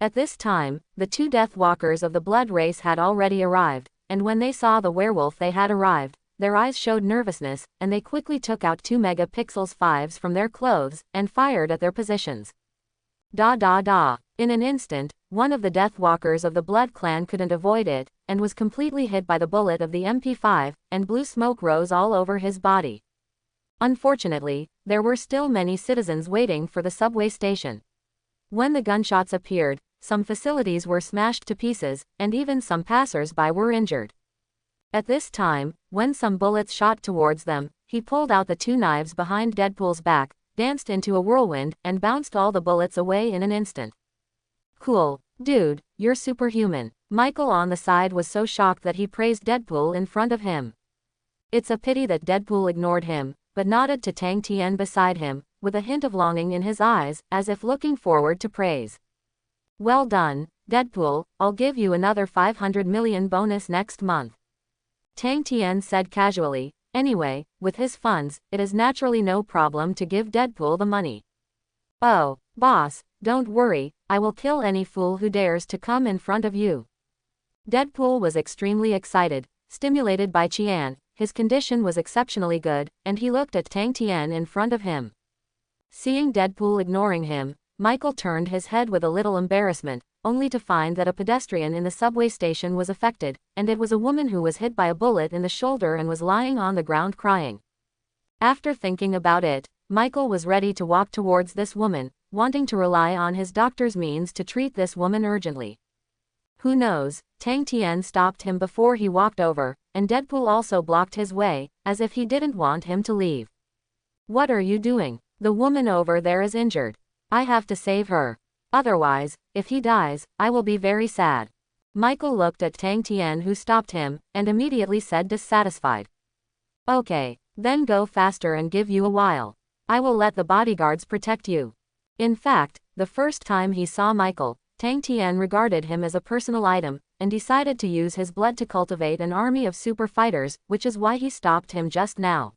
At this time, the two Deathwalkers of the blood race had already arrived, and when they saw the werewolf they had arrived, their eyes showed nervousness, and they quickly took out 2 megapixels 5s from their clothes, and fired at their positions. Da da da. In an instant, one of the Deathwalkers of the Blood Clan couldn't avoid it, and was completely hit by the bullet of the MP5, and blue smoke rose all over his body. Unfortunately, there were still many citizens waiting for the subway station. When the gunshots appeared, some facilities were smashed to pieces, and even some passers-by were injured. At this time, when some bullets shot towards them, he pulled out the 2 knives behind Deadpool's back, danced into a whirlwind, and bounced all the bullets away in an instant. Cool. Dude, you're superhuman. Michael on the side was so shocked that he praised Deadpool in front of him. It's a pity that Deadpool ignored him, but nodded to Tang Tian beside him, with a hint of longing in his eyes, as if looking forward to praise. Well done, Deadpool, I'll give you another 500 million bonus next month. Tang Tian said casually. Anyway, with his funds, it is naturally no problem to give Deadpool the money. Oh, boss, don't worry, I will kill any fool who dares to come in front of you. Deadpool was extremely excited, stimulated by Qian, his condition was exceptionally good, and he looked at Tang Tian in front of him. Seeing Deadpool ignoring him, Michael turned his head with a little embarrassment, only to find that a pedestrian in the subway station was affected, and it was a woman who was hit by a bullet in the shoulder and was lying on the ground crying. After thinking about it, Michael was ready to walk towards this woman, wanting to rely on his doctor's means to treat this woman urgently. Who knows, Tang Tian stopped him before he walked over, and Deadpool also blocked his way, as if he didn't want him to leave. What are you doing? The woman over there is injured. I have to save her. Otherwise, if he dies, I will be very sad. Michael looked at Tang Tian, who stopped him, and immediately said dissatisfied. Okay, then go faster and give you a while. I will let the bodyguards protect you. In fact, the first time he saw Michael, Tang Tian regarded him as a personal item, and decided to use his blood to cultivate an army of super fighters, which is why he stopped him just now.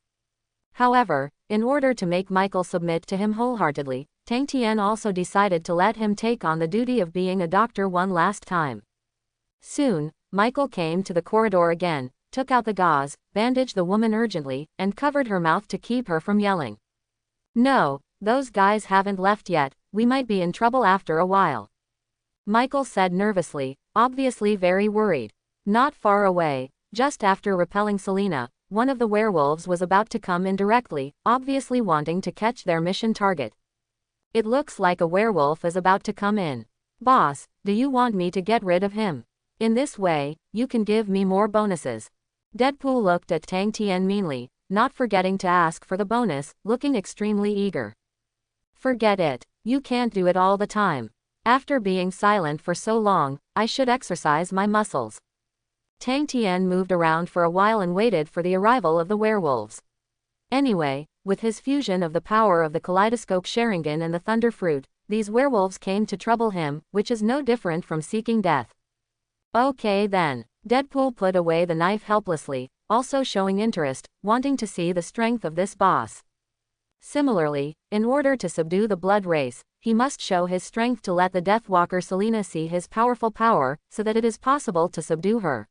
However, in order to make Michael submit to him wholeheartedly, Tang Tian also decided to let him take on the duty of being a doctor one last time. Soon, Michael came to the corridor again, took out the gauze, bandaged the woman urgently, and covered her mouth to keep her from yelling. No, those guys haven't left yet, we might be in trouble after a while. Michael said nervously, obviously very worried. Not far away, just after repelling Selena, one of the werewolves was about to come in directly, obviously wanting to catch their mission target. It looks like a werewolf is about to come in. Boss, do you want me to get rid of him? In this way, you can give me more bonuses. Deadpool looked at Tang Tian meanly, not forgetting to ask for the bonus, looking extremely eager. Forget it, you can't do it all the time. After being silent for so long, I should exercise my muscles. Tang Tian moved around for a while and waited for the arrival of the werewolves. Anyway, with his fusion of the power of the kaleidoscope Sharingan and the thunder fruit, these werewolves came to trouble him, which is no different from seeking death. Okay then. Deadpool put away the knife helplessly, also showing interest, wanting to see the strength of this boss. Similarly, in order to subdue the blood race, he must show his strength to let the Deathwalker Selena see his powerful power, so that it is possible to subdue her.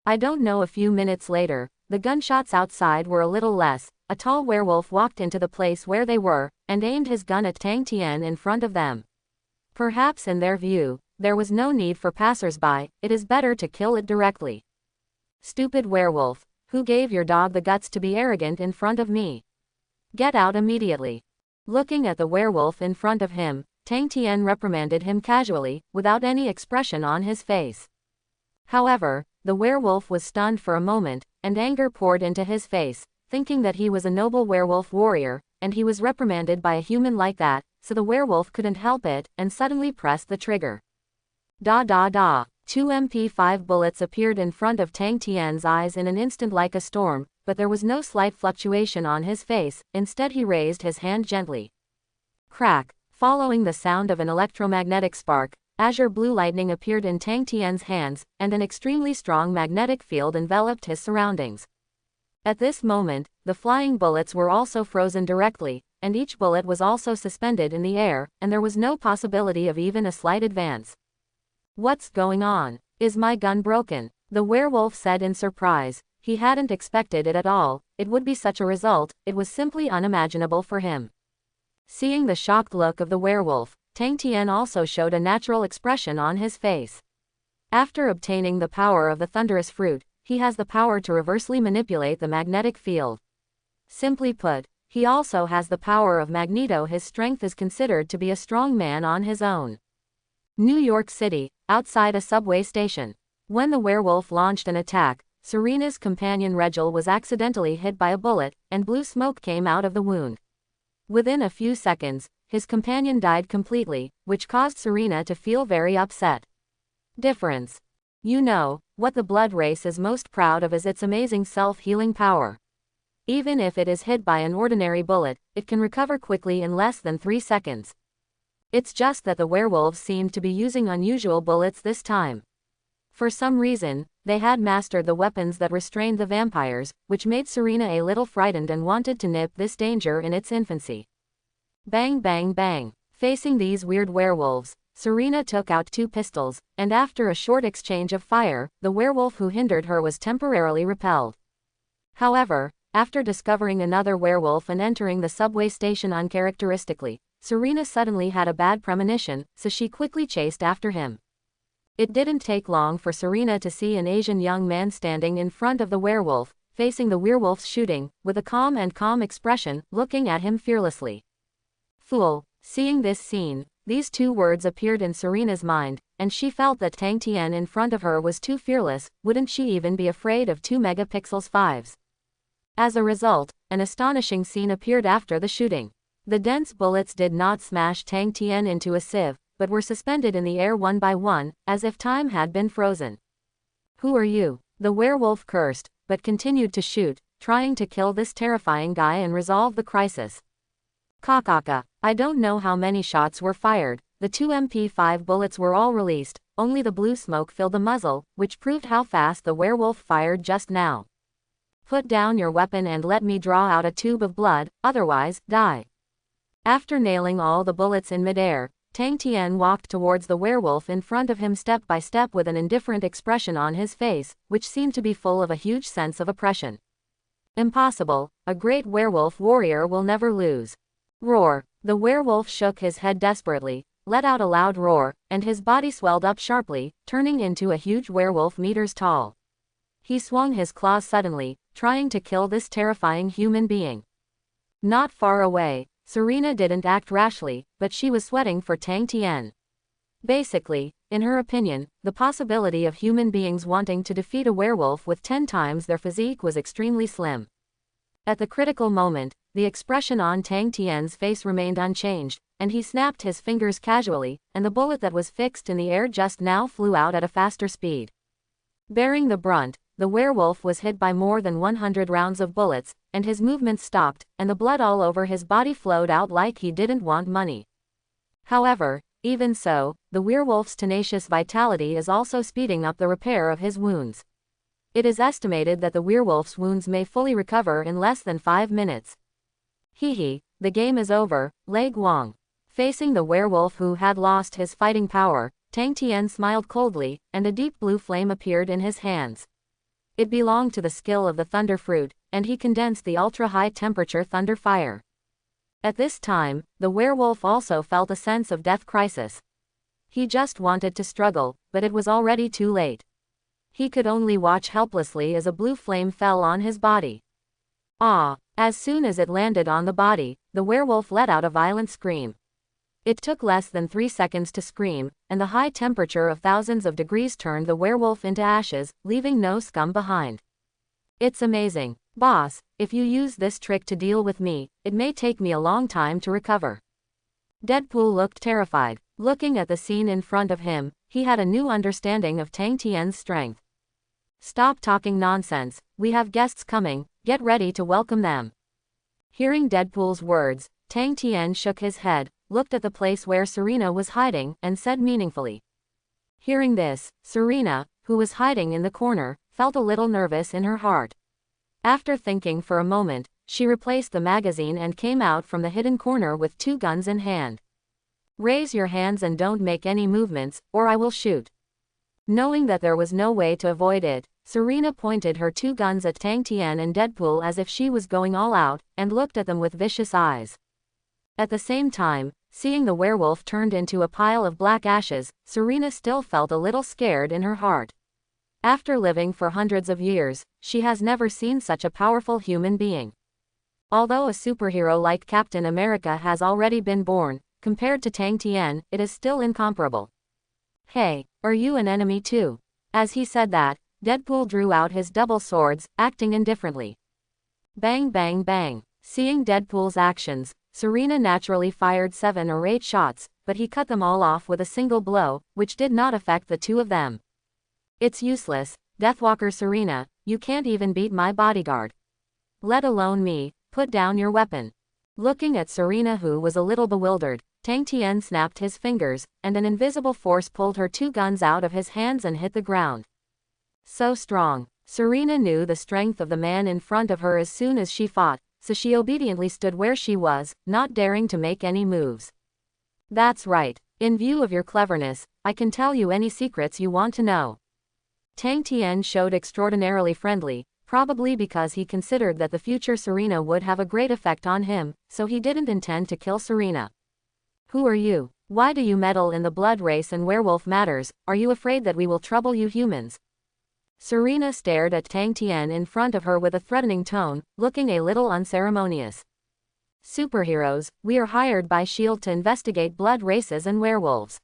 I don't know. A few minutes later, the gunshots outside were a little less. A tall werewolf walked into the place where they were, and aimed his gun at Tang Tian in front of them. Perhaps in their view, there was no need for passers-by, it is better to kill it directly. Stupid werewolf, who gave your dog the guts to be arrogant in front of me? Get out immediately. Looking at the werewolf in front of him, Tang Tian reprimanded him casually, without any expression on his face. However, the werewolf was stunned for a moment, and anger poured into his face, thinking that he was a noble werewolf warrior, and he was reprimanded by a human like that, so the werewolf couldn't help it, and suddenly pressed the trigger. Da da da. 2 MP5 bullets appeared in front of Tang Tian's eyes in an instant like a storm, but there was no slight fluctuation on his face, instead he raised his hand gently. Crack. Following the sound of an electromagnetic spark, azure blue lightning appeared in Tang Tian's hands, and an extremely strong magnetic field enveloped his surroundings. At this moment, the flying bullets were also frozen directly, and each bullet was also suspended in the air, and there was no possibility of even a slight advance. "What's going on? Is my gun broken?" the werewolf said in surprise. He hadn't expected it at all. It would be such a result, it was simply unimaginable for him. Seeing the shocked look of the werewolf, Tang Tian also showed a natural expression on his face. After obtaining the power of the thunderous fruit, he has the power to reversely manipulate the magnetic field. Simply put, he also has the power of Magneto. His strength is considered to be a strong man on his own. New York City, outside a subway station. When the werewolf launched an attack, Serena's companion Regil was accidentally hit by a bullet, and blue smoke came out of the wound. Within a few seconds, his companion died completely, which caused Serena to feel very upset. Difference. You know, what the blood race is most proud of is its amazing self-healing power. Even if it is hit by an ordinary bullet, it can recover quickly in less than 3 seconds. It's just that the werewolves seemed to be using unusual bullets this time. For some reason, they had mastered the weapons that restrained the vampires, which made Serena a little frightened and wanted to nip this danger in its infancy. Bang bang bang. Facing these weird werewolves, Serena took out 2 pistols, and after a short exchange of fire, the werewolf who hindered her was temporarily repelled. However, after discovering another werewolf and entering the subway station uncharacteristically, Serena suddenly had a bad premonition, so she quickly chased after him. It didn't take long for Serena to see an Asian young man standing in front of the werewolf, facing the werewolf's shooting, with a calm expression, looking at him fearlessly. Fool. Seeing this scene, these 2 words appeared in Serena's mind, and she felt that Tang Tian in front of her was too fearless. Wouldn't she even be afraid of 2 megapixels 5s? As a result, an astonishing scene appeared after the shooting. The dense bullets did not smash Tang Tian into a sieve, but were suspended in the air one by one, as if time had been frozen. "Who are you?" the werewolf cursed, but continued to shoot, trying to kill this terrifying guy and resolve the crisis. Kakaka. I don't know how many shots were fired. The 2 MP5 bullets were all released, only the blue smoke filled the muzzle, which proved how fast the werewolf fired just now. "Put down your weapon and let me draw out a tube of blood, otherwise, die." After nailing all the bullets in midair, Tang Tian walked towards the werewolf in front of him step by step with an indifferent expression on his face, which seemed to be full of a huge sense of oppression. "Impossible, a great werewolf warrior will never lose." Roar. The werewolf shook his head desperately, let out a loud roar, and his body swelled up sharply, turning into a huge werewolf meters tall. He swung his claws suddenly, trying to kill this terrifying human being. Not far away, Serena didn't act rashly, but she was sweating for Tang Tian. Basically, in her opinion, the possibility of human beings wanting to defeat a werewolf with 10 times their physique was extremely slim. At the critical moment, the expression on Tang Tian's face remained unchanged, and he snapped his fingers casually, and the bullet that was fixed in the air just now flew out at a faster speed. Bearing the brunt, the werewolf was hit by more than 100 rounds of bullets, and his movements stopped, and the blood all over his body flowed out like he didn't want money. However, even so, the werewolf's tenacious vitality is also speeding up the repair of his wounds. It is estimated that the werewolf's wounds may fully recover in less than 5 minutes. Hee, the game is over, Lei Guang. Facing the werewolf who had lost his fighting power, Tang Tian smiled coldly, and a deep blue flame appeared in his hands. It belonged to the skill of the thunder fruit, and he condensed the ultra-high temperature thunder fire. At this time, the werewolf also felt a sense of death crisis. He just wanted to struggle, but it was already too late. He could only watch helplessly as a blue flame fell on his body. Ah! As soon as it landed on the body, the werewolf let out a violent scream. It took less than 3 seconds to scream, and the high temperature of thousands of degrees turned the werewolf into ashes, leaving no scum behind. "It's amazing. Boss, if you use this trick to deal with me, it may take me a long time to recover." Deadpool looked terrified. Looking at the scene in front of him, he had a new understanding of Tang Tian's strength. "Stop talking nonsense, we have guests coming, get ready to welcome them." Hearing Deadpool's words, Tang Tian shook his head, looked at the place where Serena was hiding, and said meaningfully, Hearing this, Serena, who was hiding in the corner, felt a little nervous in her heart. After thinking for a moment, she replaced the magazine and came out from the hidden corner with 2 guns in hand. Raise your hands and don't make any movements, or I will shoot. Knowing that there was no way to avoid it, Serena pointed her 2 guns at Tang Tian and Deadpool as if she was going all out, and looked at them with vicious eyes. At the same time, seeing the werewolf turned into a pile of black ashes, Serena still felt a little scared in her heart. After living for hundreds of years, she has never seen such a powerful human being. Although a superhero like Captain America has already been born, compared to Tang Tian, it is still incomparable. Hey, are you an enemy too? As he said that, Deadpool drew out his double swords, acting indifferently. Bang bang bang. Seeing Deadpool's actions, Serena naturally fired 7 or 8 shots, but he cut them all off with a single blow, which did not affect the 2 of them. It's useless, Deathwalker Serena, you can't even beat my bodyguard. Let alone me, put down your weapon. Looking at Serena, who was a little bewildered, Tang Tian snapped his fingers, and an invisible force pulled her 2 guns out of his hands and hit the ground. So strong. Serena knew the strength of the man in front of her as soon as she fought, so she obediently stood where she was, not daring to make any moves. That's right. In view of your cleverness, I can tell you any secrets you want to know. Tang Tian showed extraordinarily friendly, probably because he considered that the future Serena would have a great effect on him, so he didn't intend to kill Serena. Who are you? Why do you meddle in the blood race and werewolf matters? Are you afraid that we will trouble you humans? Serena stared at Tang Tian in front of her with a threatening tone, looking a little unceremonious. Superheroes, we are hired by S.H.I.E.L.D. to investigate blood races and werewolves.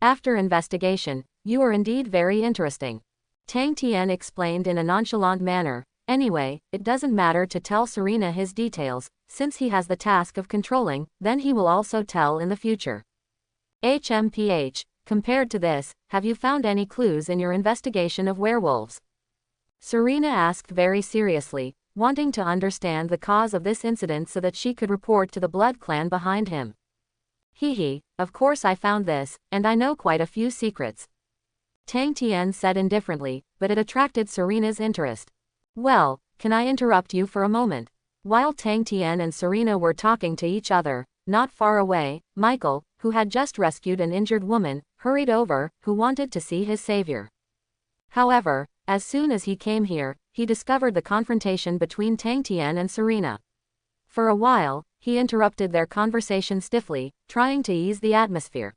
After investigation, you are indeed very interesting. Tang Tian explained in a nonchalant manner. Anyway, it doesn't matter to tell Serena his details, since he has the task of controlling, then he will also tell in the future. HMPH, compared to this, have you found any clues in your investigation of werewolves? Serena asked very seriously, wanting to understand the cause of this incident so that she could report to the blood clan behind him. Hee, of course I found this, and I know quite a few secrets. Tang Tian said indifferently, but it attracted Serena's interest. Well, can I interrupt you for a moment? While Tang Tian and Serena were talking to each other, not far away, Michael, who had just rescued an injured woman, hurried over, who wanted to see his savior. However, as soon as he came here, he discovered the confrontation between Tang Tian and Serena. For a while, he interrupted their conversation stiffly, trying to ease the atmosphere.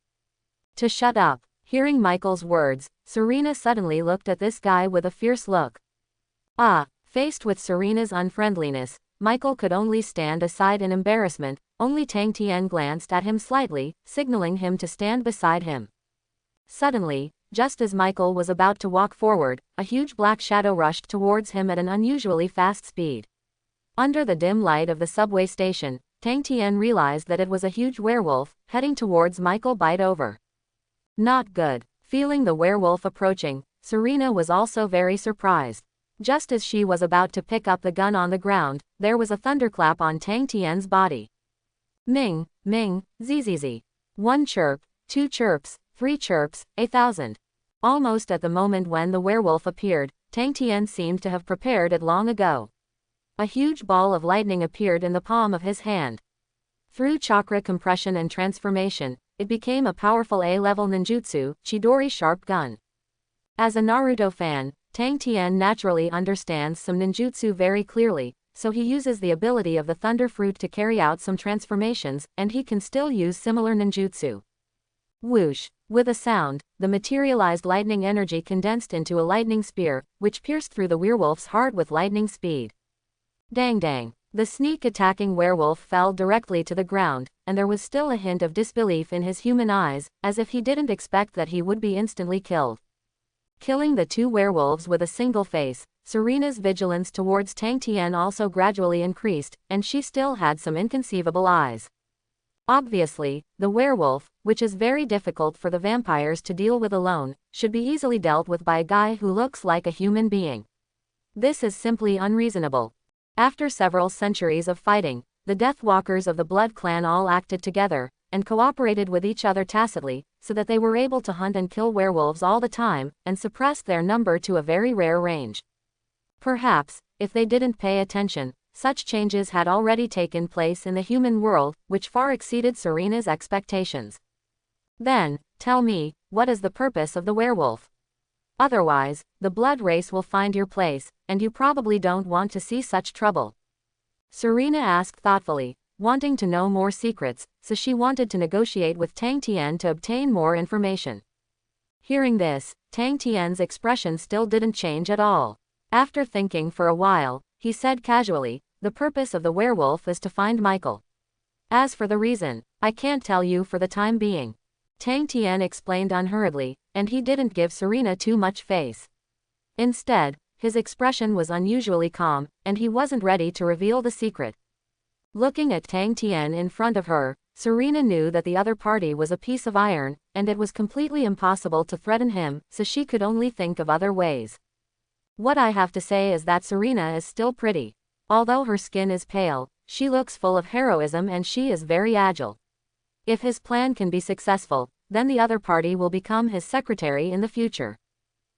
To shut up. Hearing Michael's words, Serena suddenly looked at this guy with a fierce look. Faced with Serena's unfriendliness, Michael could only stand aside in embarrassment. Only Tang Tian glanced at him slightly, signaling him to stand beside him. Suddenly, just as Michael was about to walk forward, a huge black shadow rushed towards him at an unusually fast speed. Under the dim light of the subway station, Tang Tian realized that it was a huge werewolf, heading towards Michael. Bite over. Not good. Feeling the werewolf approaching, Serena was also very surprised. Just as she was about to pick up the gun on the ground, there was a thunderclap on Tang Tian's body. Ming, Ming, zzz. 1 chirp, 2 chirps, 3 chirps, 1,000. Almost at the moment when the werewolf appeared, Tang Tian seemed to have prepared it long ago. A huge ball of lightning appeared in the palm of his hand. Through chakra compression and transformation, it became a powerful A-level ninjutsu, Chidori sharp gun. As a Naruto fan, Tang Tian naturally understands some ninjutsu very clearly, so he uses the ability of the thunder fruit to carry out some transformations, and he can still use similar ninjutsu. Whoosh! With a sound, the materialized lightning energy condensed into a lightning spear, which pierced through the werewolf's heart with lightning speed. Dang dang! The sneak-attacking werewolf fell directly to the ground, and there was still a hint of disbelief in his human eyes, as if he didn't expect that he would be instantly killed. Killing the 2 werewolves with a single face, Serena's vigilance towards Tang Tian also gradually increased, and she still had some inconceivable eyes. Obviously, the werewolf, which is very difficult for the vampires to deal with alone, should be easily dealt with by a guy who looks like a human being. This is simply unreasonable. After several centuries of fighting, the Deathwalkers of the Blood Clan all acted together, and cooperated with each other tacitly, so that they were able to hunt and kill werewolves all the time, and suppressed their number to a very rare range. Perhaps, if they didn't pay attention, such changes had already taken place in the human world, which far exceeded Serena's expectations. Then, tell me, what is the purpose of the werewolf? Otherwise, the blood race will find your place, and you probably don't want to see such trouble. Serena asked thoughtfully, wanting to know more secrets, so she wanted to negotiate with Tang Tian to obtain more information. Hearing this, Tang Tian's expression still didn't change at all. After thinking for a while, he said casually, the purpose of the werewolf is to find Michael. As for the reason, I can't tell you for the time being. Tang Tian explained unhurriedly, and he didn't give Serena too much face. Instead, his expression was unusually calm, and he wasn't ready to reveal the secret. Looking at Tang Tian in front of her, Serena knew that the other party was a piece of iron, and it was completely impossible to threaten him, so she could only think of other ways. What I have to say is that Serena is still pretty. Although her skin is pale, she looks full of heroism and she is very agile. If his plan can be successful, then the other party will become his secretary in the future.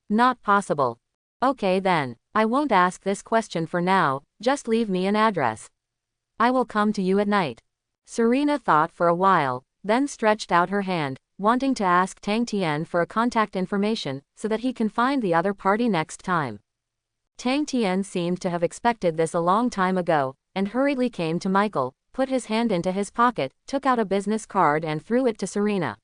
Not possible. Okay then, I won't ask this question for now, just leave me an address. I will come to you at night. Serena thought for a while, then stretched out her hand, wanting to ask Tang Tian for a contact information, so that he can find the other party next time. Tang Tian seemed to have expected this a long time ago, and hurriedly came to Michael, put his hand into his pocket, took out a business card and threw it to Serena.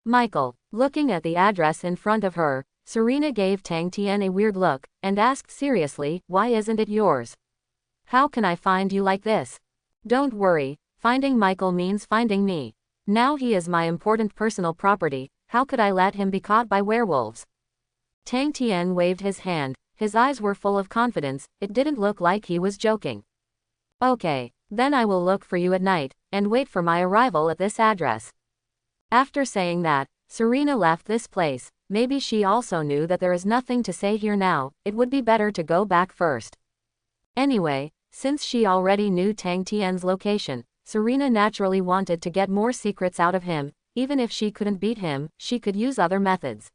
Michael, looking at the address in front of her, Serena gave Tang Tian a weird look, and asked seriously, why isn't it yours? How can I find you like this? Don't worry, finding Michael means finding me. Now he is my important personal property, how could I let him be caught by werewolves? Tang Tian waved his hand, his eyes were full of confidence, it didn't look like he was joking. Okay, then I will look for you at night, and wait for my arrival at this address. After saying that, Serena left this place. Maybe she also knew that there is nothing to say here now, it would be better to go back first. Anyway, since she already knew Tang Tian's location, Serena naturally wanted to get more secrets out of him. Even if she couldn't beat him, she could use other methods.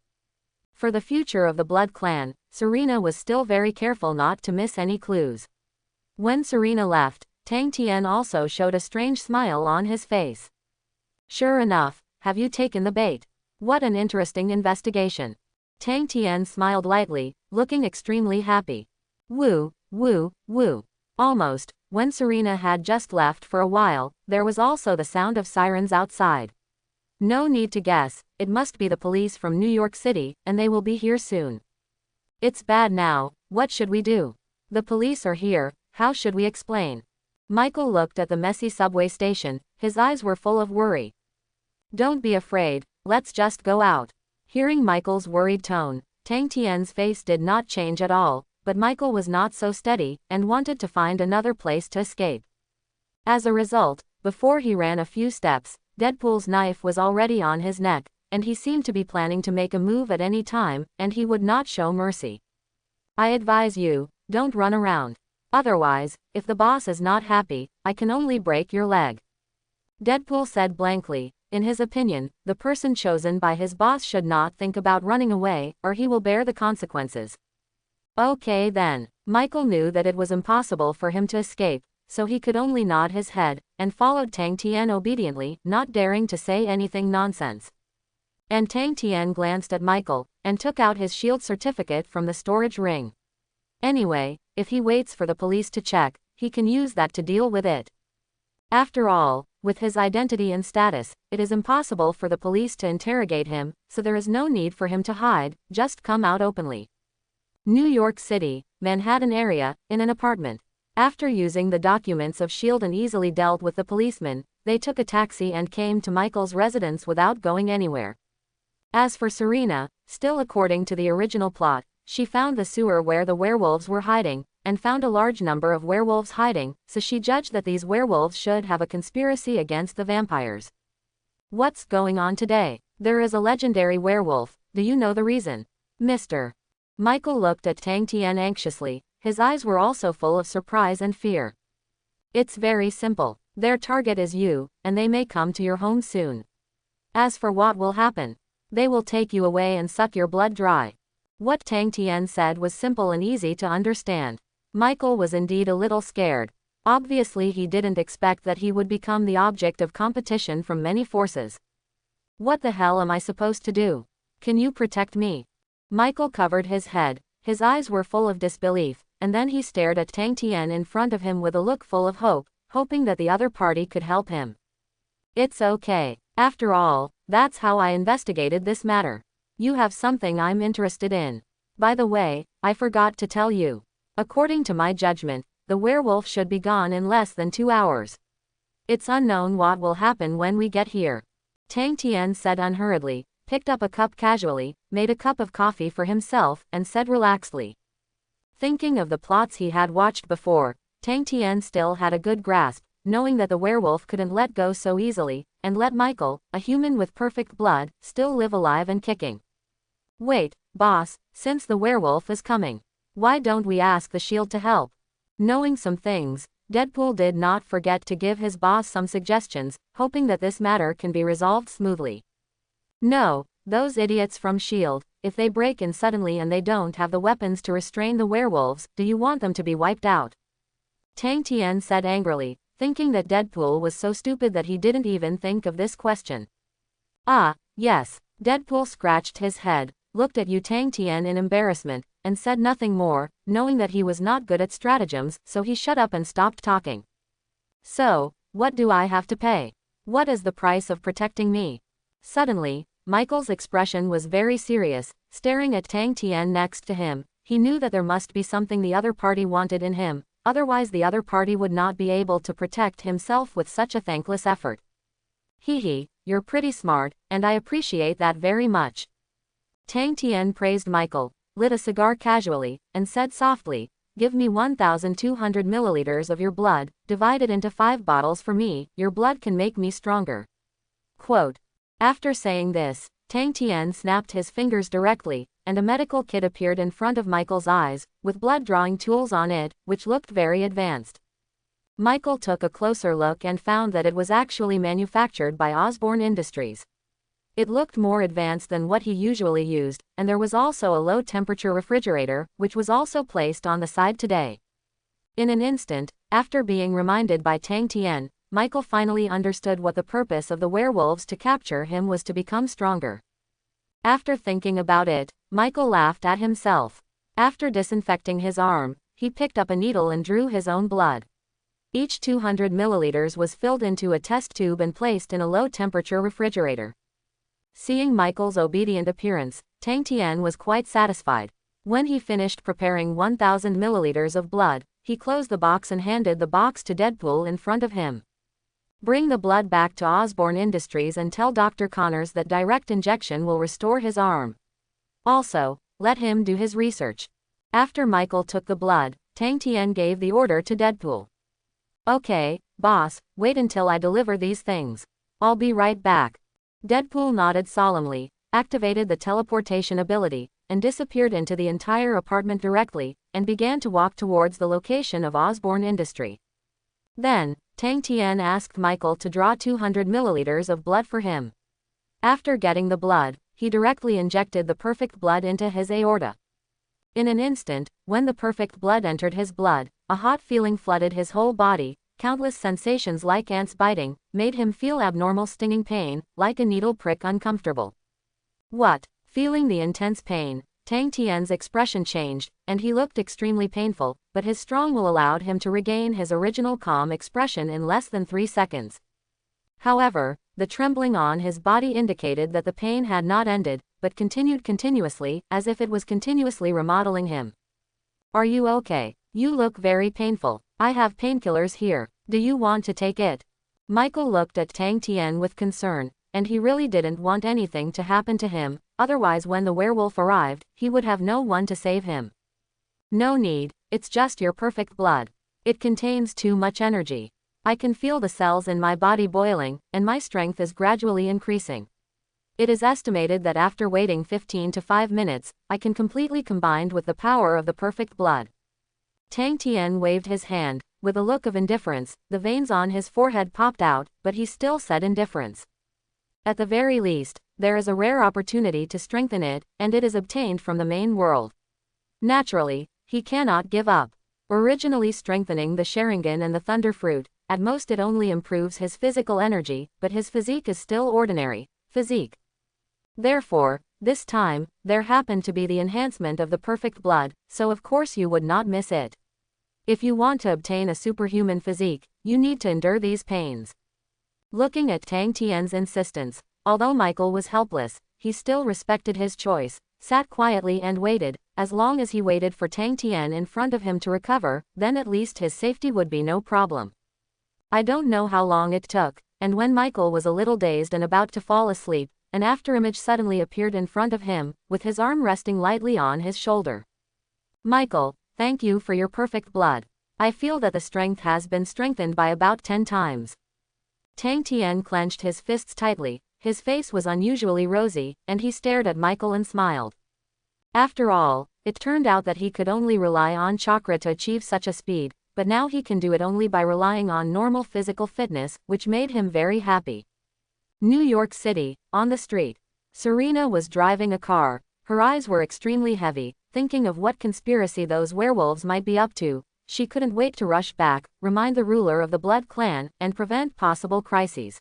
For the future of the Blood Clan, Serena was still very careful not to miss any clues. When Serena left, Tang Tian also showed a strange smile on his face. Sure enough, have you taken the bait? What an interesting investigation. Tang Tian smiled lightly, looking extremely happy. Woo, woo, woo. Almost, when Serena had just left for a while, there was also the sound of sirens outside. No need to guess, it must be the police from New York City, and they will be here soon. It's bad now, what should we do? The police are here, how should we explain? Michael looked at the messy subway station, his eyes were full of worry. Don't be afraid, let's just go out. Hearing Michael's worried tone, Tang Tian's face did not change at all, but Michael was not so steady, and wanted to find another place to escape. As a result, before he ran a few steps, Deadpool's knife was already on his neck, and he seemed to be planning to make a move at any time, and he would not show mercy. I advise you, don't run around. Otherwise, if the boss is not happy, I can only break your leg. Deadpool said blankly. In his opinion, the person chosen by his boss should not think about running away, or he will bear the consequences. Okay then. Michael knew that it was impossible for him to escape, so he could only nod his head, and followed Tang Tian obediently, not daring to say anything nonsense. And Tang Tian glanced at Michael, and took out his shield certificate from the storage ring. Anyway, if he waits for the police to check, he can use that to deal with it. After all, with his identity and status, it is impossible for the police to interrogate him, so there is no need for him to hide, just come out openly. New York City, Manhattan area, in an apartment. After using the documents of S.H.I.E.L.D. and easily dealt with the policeman, they took a taxi and came to Michael's residence without going anywhere. As for Serena, still according to the original plot, she found the sewer where the werewolves were hiding, and found a large number of werewolves hiding, so she judged that these werewolves should have a conspiracy against the vampires. What's going on today? There is a legendary werewolf, do you know the reason? Mr. Michael looked at Tang Tian anxiously, his eyes were also full of surprise and fear. It's very simple. Their target is you, and they may come to your home soon. As for what will happen, they will take you away and suck your blood dry. What Tang Tian said was simple and easy to understand. Michael was indeed a little scared. Obviously he didn't expect that he would become the object of competition from many forces. What the hell am I supposed to do? Can you protect me? Michael covered his head. His eyes were full of disbelief, and then he stared at Tang Tian in front of him with a look full of hope, hoping that the other party could help him. It's okay. After all, that's how I investigated this matter. You have something I'm interested in. By the way, I forgot to tell you. According to my judgment, the werewolf should be gone in less than 2 hours. It's unknown what will happen when we get here. Tang Tian said unhurriedly, picked up a cup casually, made a cup of coffee for himself, and said relaxedly. Thinking of the plots he had watched before, Tang Tian still had a good grasp, knowing that the werewolf couldn't let go so easily, and let Michael, a human with perfect blood, still live alive and kicking. Wait, boss, since the werewolf is coming, why don't we ask the S.H.I.E.L.D to help? Knowing some things, Deadpool did not forget to give his boss some suggestions, hoping that this matter can be resolved smoothly. No, those idiots from S.H.I.E.L.D, if they break in suddenly and they don't have the weapons to restrain the werewolves, do you want them to be wiped out? Tang Tian said angrily, thinking that Deadpool was so stupid that he didn't even think of this question. Ah, yes. Deadpool scratched his head, looked at Tang Tian in embarrassment, and said nothing more, knowing that he was not good at stratagems, so he shut up and stopped talking. So, what do I have to pay? What is the price of protecting me? Suddenly, Michael's expression was very serious, staring at Tang Tian next to him. He knew that there must be something the other party wanted in him, otherwise the other party would not be able to protect himself with such a thankless effort. Hee, you're pretty smart, and I appreciate that very much. Tang Tian praised Michael, lit a cigar casually, and said softly, give me 1,200 milliliters of your blood, divide it into 5 bottles for me, your blood can make me stronger. Quote. After saying this, Tang Tian snapped his fingers directly, and a medical kit appeared in front of Michael's eyes, with blood-drawing tools on it, which looked very advanced. Michael took a closer look and found that it was actually manufactured by Osborne Industries. It looked more advanced than what he usually used, and there was also a low-temperature refrigerator, which was also placed on the side today. In an instant, after being reminded by Tang Tian, Michael finally understood what the purpose of the werewolves to capture him was to become stronger. After thinking about it, Michael laughed at himself. After disinfecting his arm, he picked up a needle and drew his own blood. Each 200 milliliters was filled into a test tube and placed in a low-temperature refrigerator. Seeing Michael's obedient appearance, Tang Tian was quite satisfied. When he finished preparing 1,000 milliliters of blood, he closed the box and handed the box to Deadpool in front of him. Bring the blood back to Osborne Industries and tell Dr. Connors that direct injection will restore his arm. Also, let him do his research. After Michael took the blood, Tang Tian gave the order to Deadpool. Okay, boss, wait until I deliver these things. I'll be right back. Deadpool nodded solemnly, activated the teleportation ability, and disappeared into the entire apartment directly, and began to walk towards the location of Osborne Industry. Then, Tang Tian asked Michael to draw 200 milliliters of blood for him. After getting the blood, he directly injected the perfect blood into his aorta. In an instant, when the perfect blood entered his blood, a hot feeling flooded his whole body. Countless sensations like ants biting, made him feel abnormal stinging pain, like a needle prick uncomfortable. What? Feeling the intense pain, Tang Tian's expression changed, and he looked extremely painful, but his strong will allowed him to regain his original calm expression in less than 3 seconds. However, the trembling on his body indicated that the pain had not ended, but continued continuously, as if it was continuously remodeling him. Are you okay? You look very painful. I have painkillers here. Do you want to take it? Michael looked at Tang Tian with concern, and he really didn't want anything to happen to him, otherwise when the werewolf arrived, he would have no one to save him. No need, it's just your perfect blood. It contains too much energy. I can feel the cells in my body boiling, and my strength is gradually increasing. It is estimated that after waiting 15 to 5 minutes, I can completely combine with the power of the perfect blood. Tang Tian waved his hand, with a look of indifference. The veins on his forehead popped out, but he still said indifference. At the very least, there is a rare opportunity to strengthen it, and it is obtained from the main world. Naturally, he cannot give up. Originally strengthening the Sharingan and the Thunder Fruit, at most it only improves his physical energy, but his physique is still ordinary physique. Therefore, this time, there happened to be the enhancement of the perfect blood, so of course you would not miss it. If you want to obtain a superhuman physique, you need to endure these pains. Looking at Tang Tian's insistence, although Michael was helpless, he still respected his choice, sat quietly and waited. As long as he waited for Tang Tian in front of him to recover, then at least his safety would be no problem. I don't know how long it took, and when Michael was a little dazed and about to fall asleep, an afterimage suddenly appeared in front of him, with his arm resting lightly on his shoulder. Michael, thank you for your perfect blood. I feel that the strength has been strengthened by about 10 times. Tang Tian clenched his fists tightly, his face was unusually rosy, and he stared at Michael and smiled. After all, it turned out that he could only rely on chakra to achieve such a speed, but now he can do it only by relying on normal physical fitness, which made him very happy. New York City, on the street. Serena was driving a car. Her eyes were extremely heavy, thinking of what conspiracy those werewolves might be up to. She couldn't wait to rush back, remind the ruler of the Blood Clan, and prevent possible crises.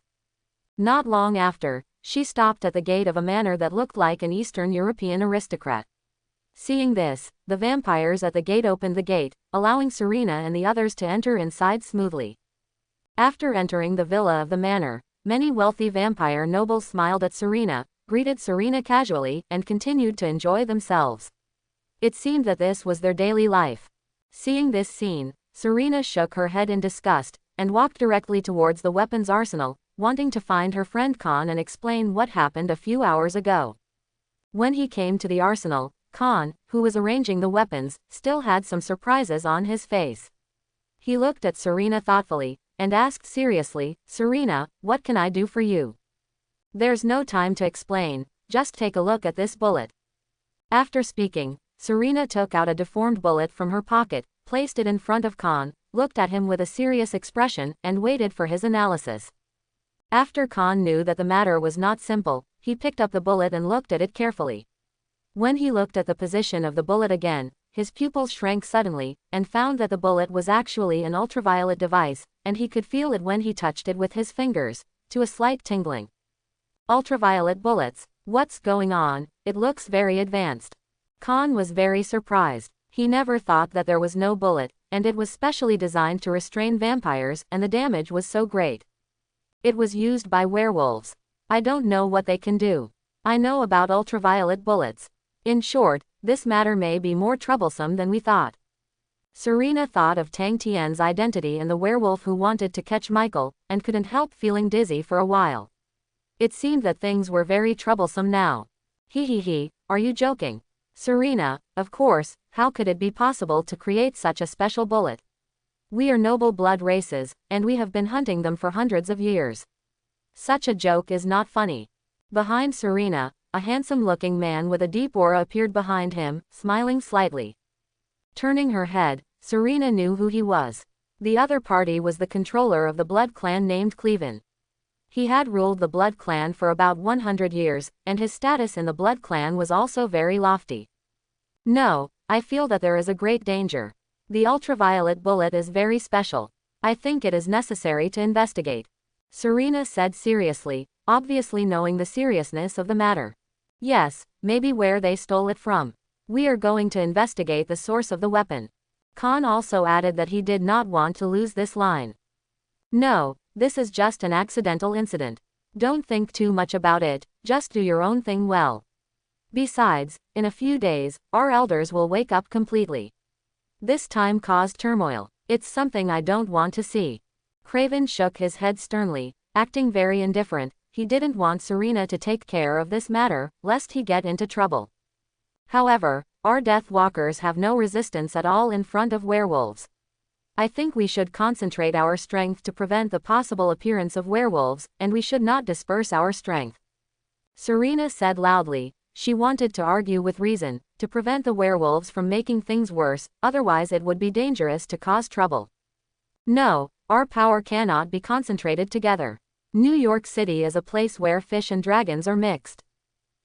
Not long after, she stopped at the gate of a manor that looked like an Eastern European aristocrat. Seeing this, the vampires at the gate opened the gate, allowing Serena and the others to enter inside smoothly. After entering the villa of the manor, many wealthy vampire nobles smiled at Serena, greeted Serena casually, and continued to enjoy themselves. It seemed that this was their daily life. Seeing this scene, Serena shook her head in disgust, and walked directly towards the weapons arsenal, wanting to find her friend Khan and explain what happened a few hours ago. When he came to the arsenal, Khan, who was arranging the weapons, still had some surprises on his face. He looked at Serena thoughtfully, and asked seriously, "Serena, what can I do for you?" "There's no time to explain, just take a look at this bullet." After speaking, Serena took out a deformed bullet from her pocket, placed it in front of Khan, looked at him with a serious expression, and waited for his analysis. After Khan knew that the matter was not simple, he picked up the bullet and looked at it carefully. When he looked at the position of the bullet again, his pupils shrank suddenly, and found that the bullet was actually an ultraviolet device, and he could feel it when he touched it with his fingers, to a slight tingling. Ultraviolet bullets, what's going on? It looks very advanced. Khan was very surprised. He never thought that there was no bullet, and it was specially designed to restrain vampires, and the damage was so great. It was used by werewolves. I don't know what they can do. I know about ultraviolet bullets. In short, this matter may be more troublesome than we thought. Serena thought of Tang Tian's identity and the werewolf who wanted to catch Michael, and couldn't help feeling dizzy for a while. It seemed that things were very troublesome now. He, are you joking? Serena, of course, how could it be possible to create such a special bullet? We are noble blood races, and we have been hunting them for hundreds of years. Such a joke is not funny. Behind Serena, a handsome-looking man with a deep aura appeared behind him, smiling slightly. Turning her head, Serena knew who he was. The other party was the controller of the Blood Clan named Cleven. He had ruled the Blood Clan for about 100 years, and his status in the Blood Clan was also very lofty. No, I feel that there is a great danger. The ultraviolet bullet is very special. I think it is necessary to investigate. Serena said seriously, obviously knowing the seriousness of the matter. Yes, maybe where they stole it from. We are going to investigate the source of the weapon. Khan also added that he did not want to lose this line. No, this is just an accidental incident. Don't think too much about it, just do your own thing well. Besides, in a few days, our elders will wake up completely. This time caused turmoil. It's something I don't want to see. Craven shook his head sternly, acting very indifferent. He didn't want Serena to take care of this matter, lest he get into trouble. However, our Death Walkers have no resistance at all in front of werewolves. I think we should concentrate our strength to prevent the possible appearance of werewolves, and we should not disperse our strength. Serena said loudly. She wanted to argue with reason, to prevent the werewolves from making things worse, otherwise it would be dangerous to cause trouble. No, our power cannot be concentrated together. New York City is a place where fish and dragons are mixed.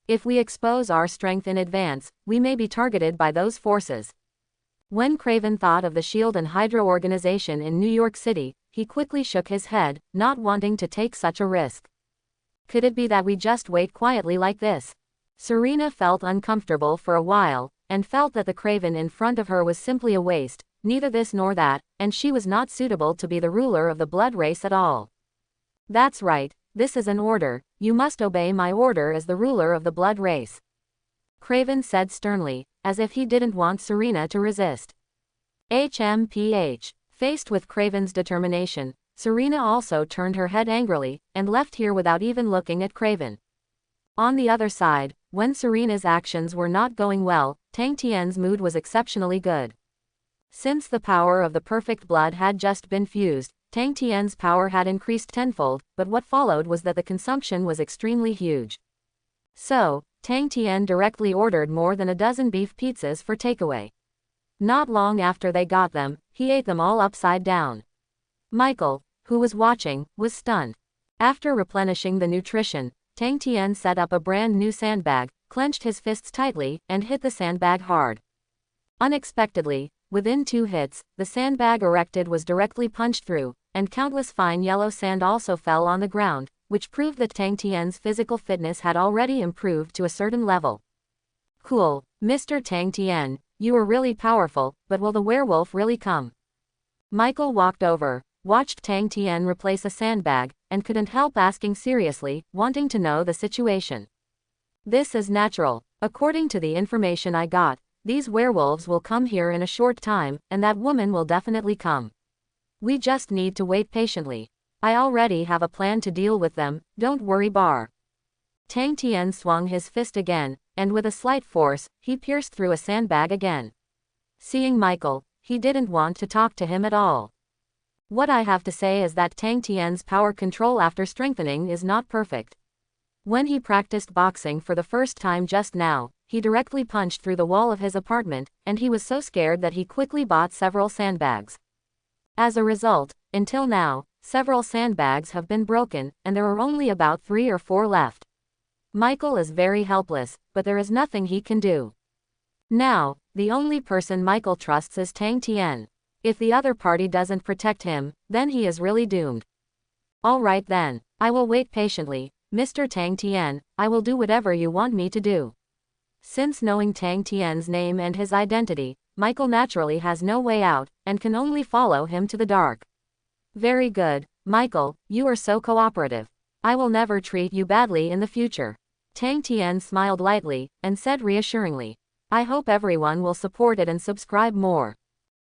If we expose our strength in advance, we may be targeted by those forces. When Craven thought of the S.H.I.E.L.D. and Hydra organization in New York City, he quickly shook his head, not wanting to take such a risk. Could it be that we just wait quietly like this? Serena felt uncomfortable for a while, and felt that the Craven in front of her was simply a waste, neither this nor that, and she was not suitable to be the ruler of the blood race at all. That's right, this is an order, you must obey my order as the ruler of the blood race. Craven said sternly, as if he didn't want Serena to resist. HMPH. Faced with Craven's determination, Serena also turned her head angrily, and left here without even looking at Craven. On the other side, when Serena's actions were not going well, Tang Tian's mood was exceptionally good. Since the power of the perfect blood had just been fused, Tang Tian's power had increased tenfold, but what followed was that the consumption was extremely huge. So, Tang Tian directly ordered more than a dozen beef pizzas for takeaway. Not long after they got them, he ate them all upside down. Michael, who was watching, was stunned. After replenishing the nutrition, Tang Tian set up a brand new sandbag, clenched his fists tightly, and hit the sandbag hard. Unexpectedly, within 2 hits, the sandbag erected was directly punched through, and countless fine yellow sand also fell on the ground, which proved that Tang Tian's physical fitness had already improved to a certain level. Cool, Mr. Tang Tian, you are really powerful, but will the werewolf really come? Michael walked over, watched Tang Tian replace a sandbag, and couldn't help asking seriously, wanting to know the situation. This is natural. According to the information I got, these werewolves will come here in a short time, and that woman will definitely come. We just need to wait patiently. I already have a plan to deal with them, don't worry bar. Tang Tian swung his fist again, and with a slight force, he pierced through a sandbag again. Seeing Michael, he didn't want to talk to him at all. What I have to say is that Tang Tian's power control after strengthening is not perfect. When he practiced boxing for the first time just now, he directly punched through the wall of his apartment, and he was so scared that he quickly bought several sandbags. As a result, until now, several sandbags have been broken, and there are only about 3 or 4 left. Michael is very helpless, but there is nothing he can do. Now, the only person Michael trusts is Tang Tian. If the other party doesn't protect him, then he is really doomed. All right then, I will wait patiently, Mr. Tang Tian, I will do whatever you want me to do. Since knowing Tang Tian's name and his identity, Michael naturally has no way out, and can only follow him to the dark. Very good, Michael, you are so cooperative. I will never treat you badly in the future. Tang Tian smiled lightly, and said reassuringly, I hope everyone will support it and subscribe more.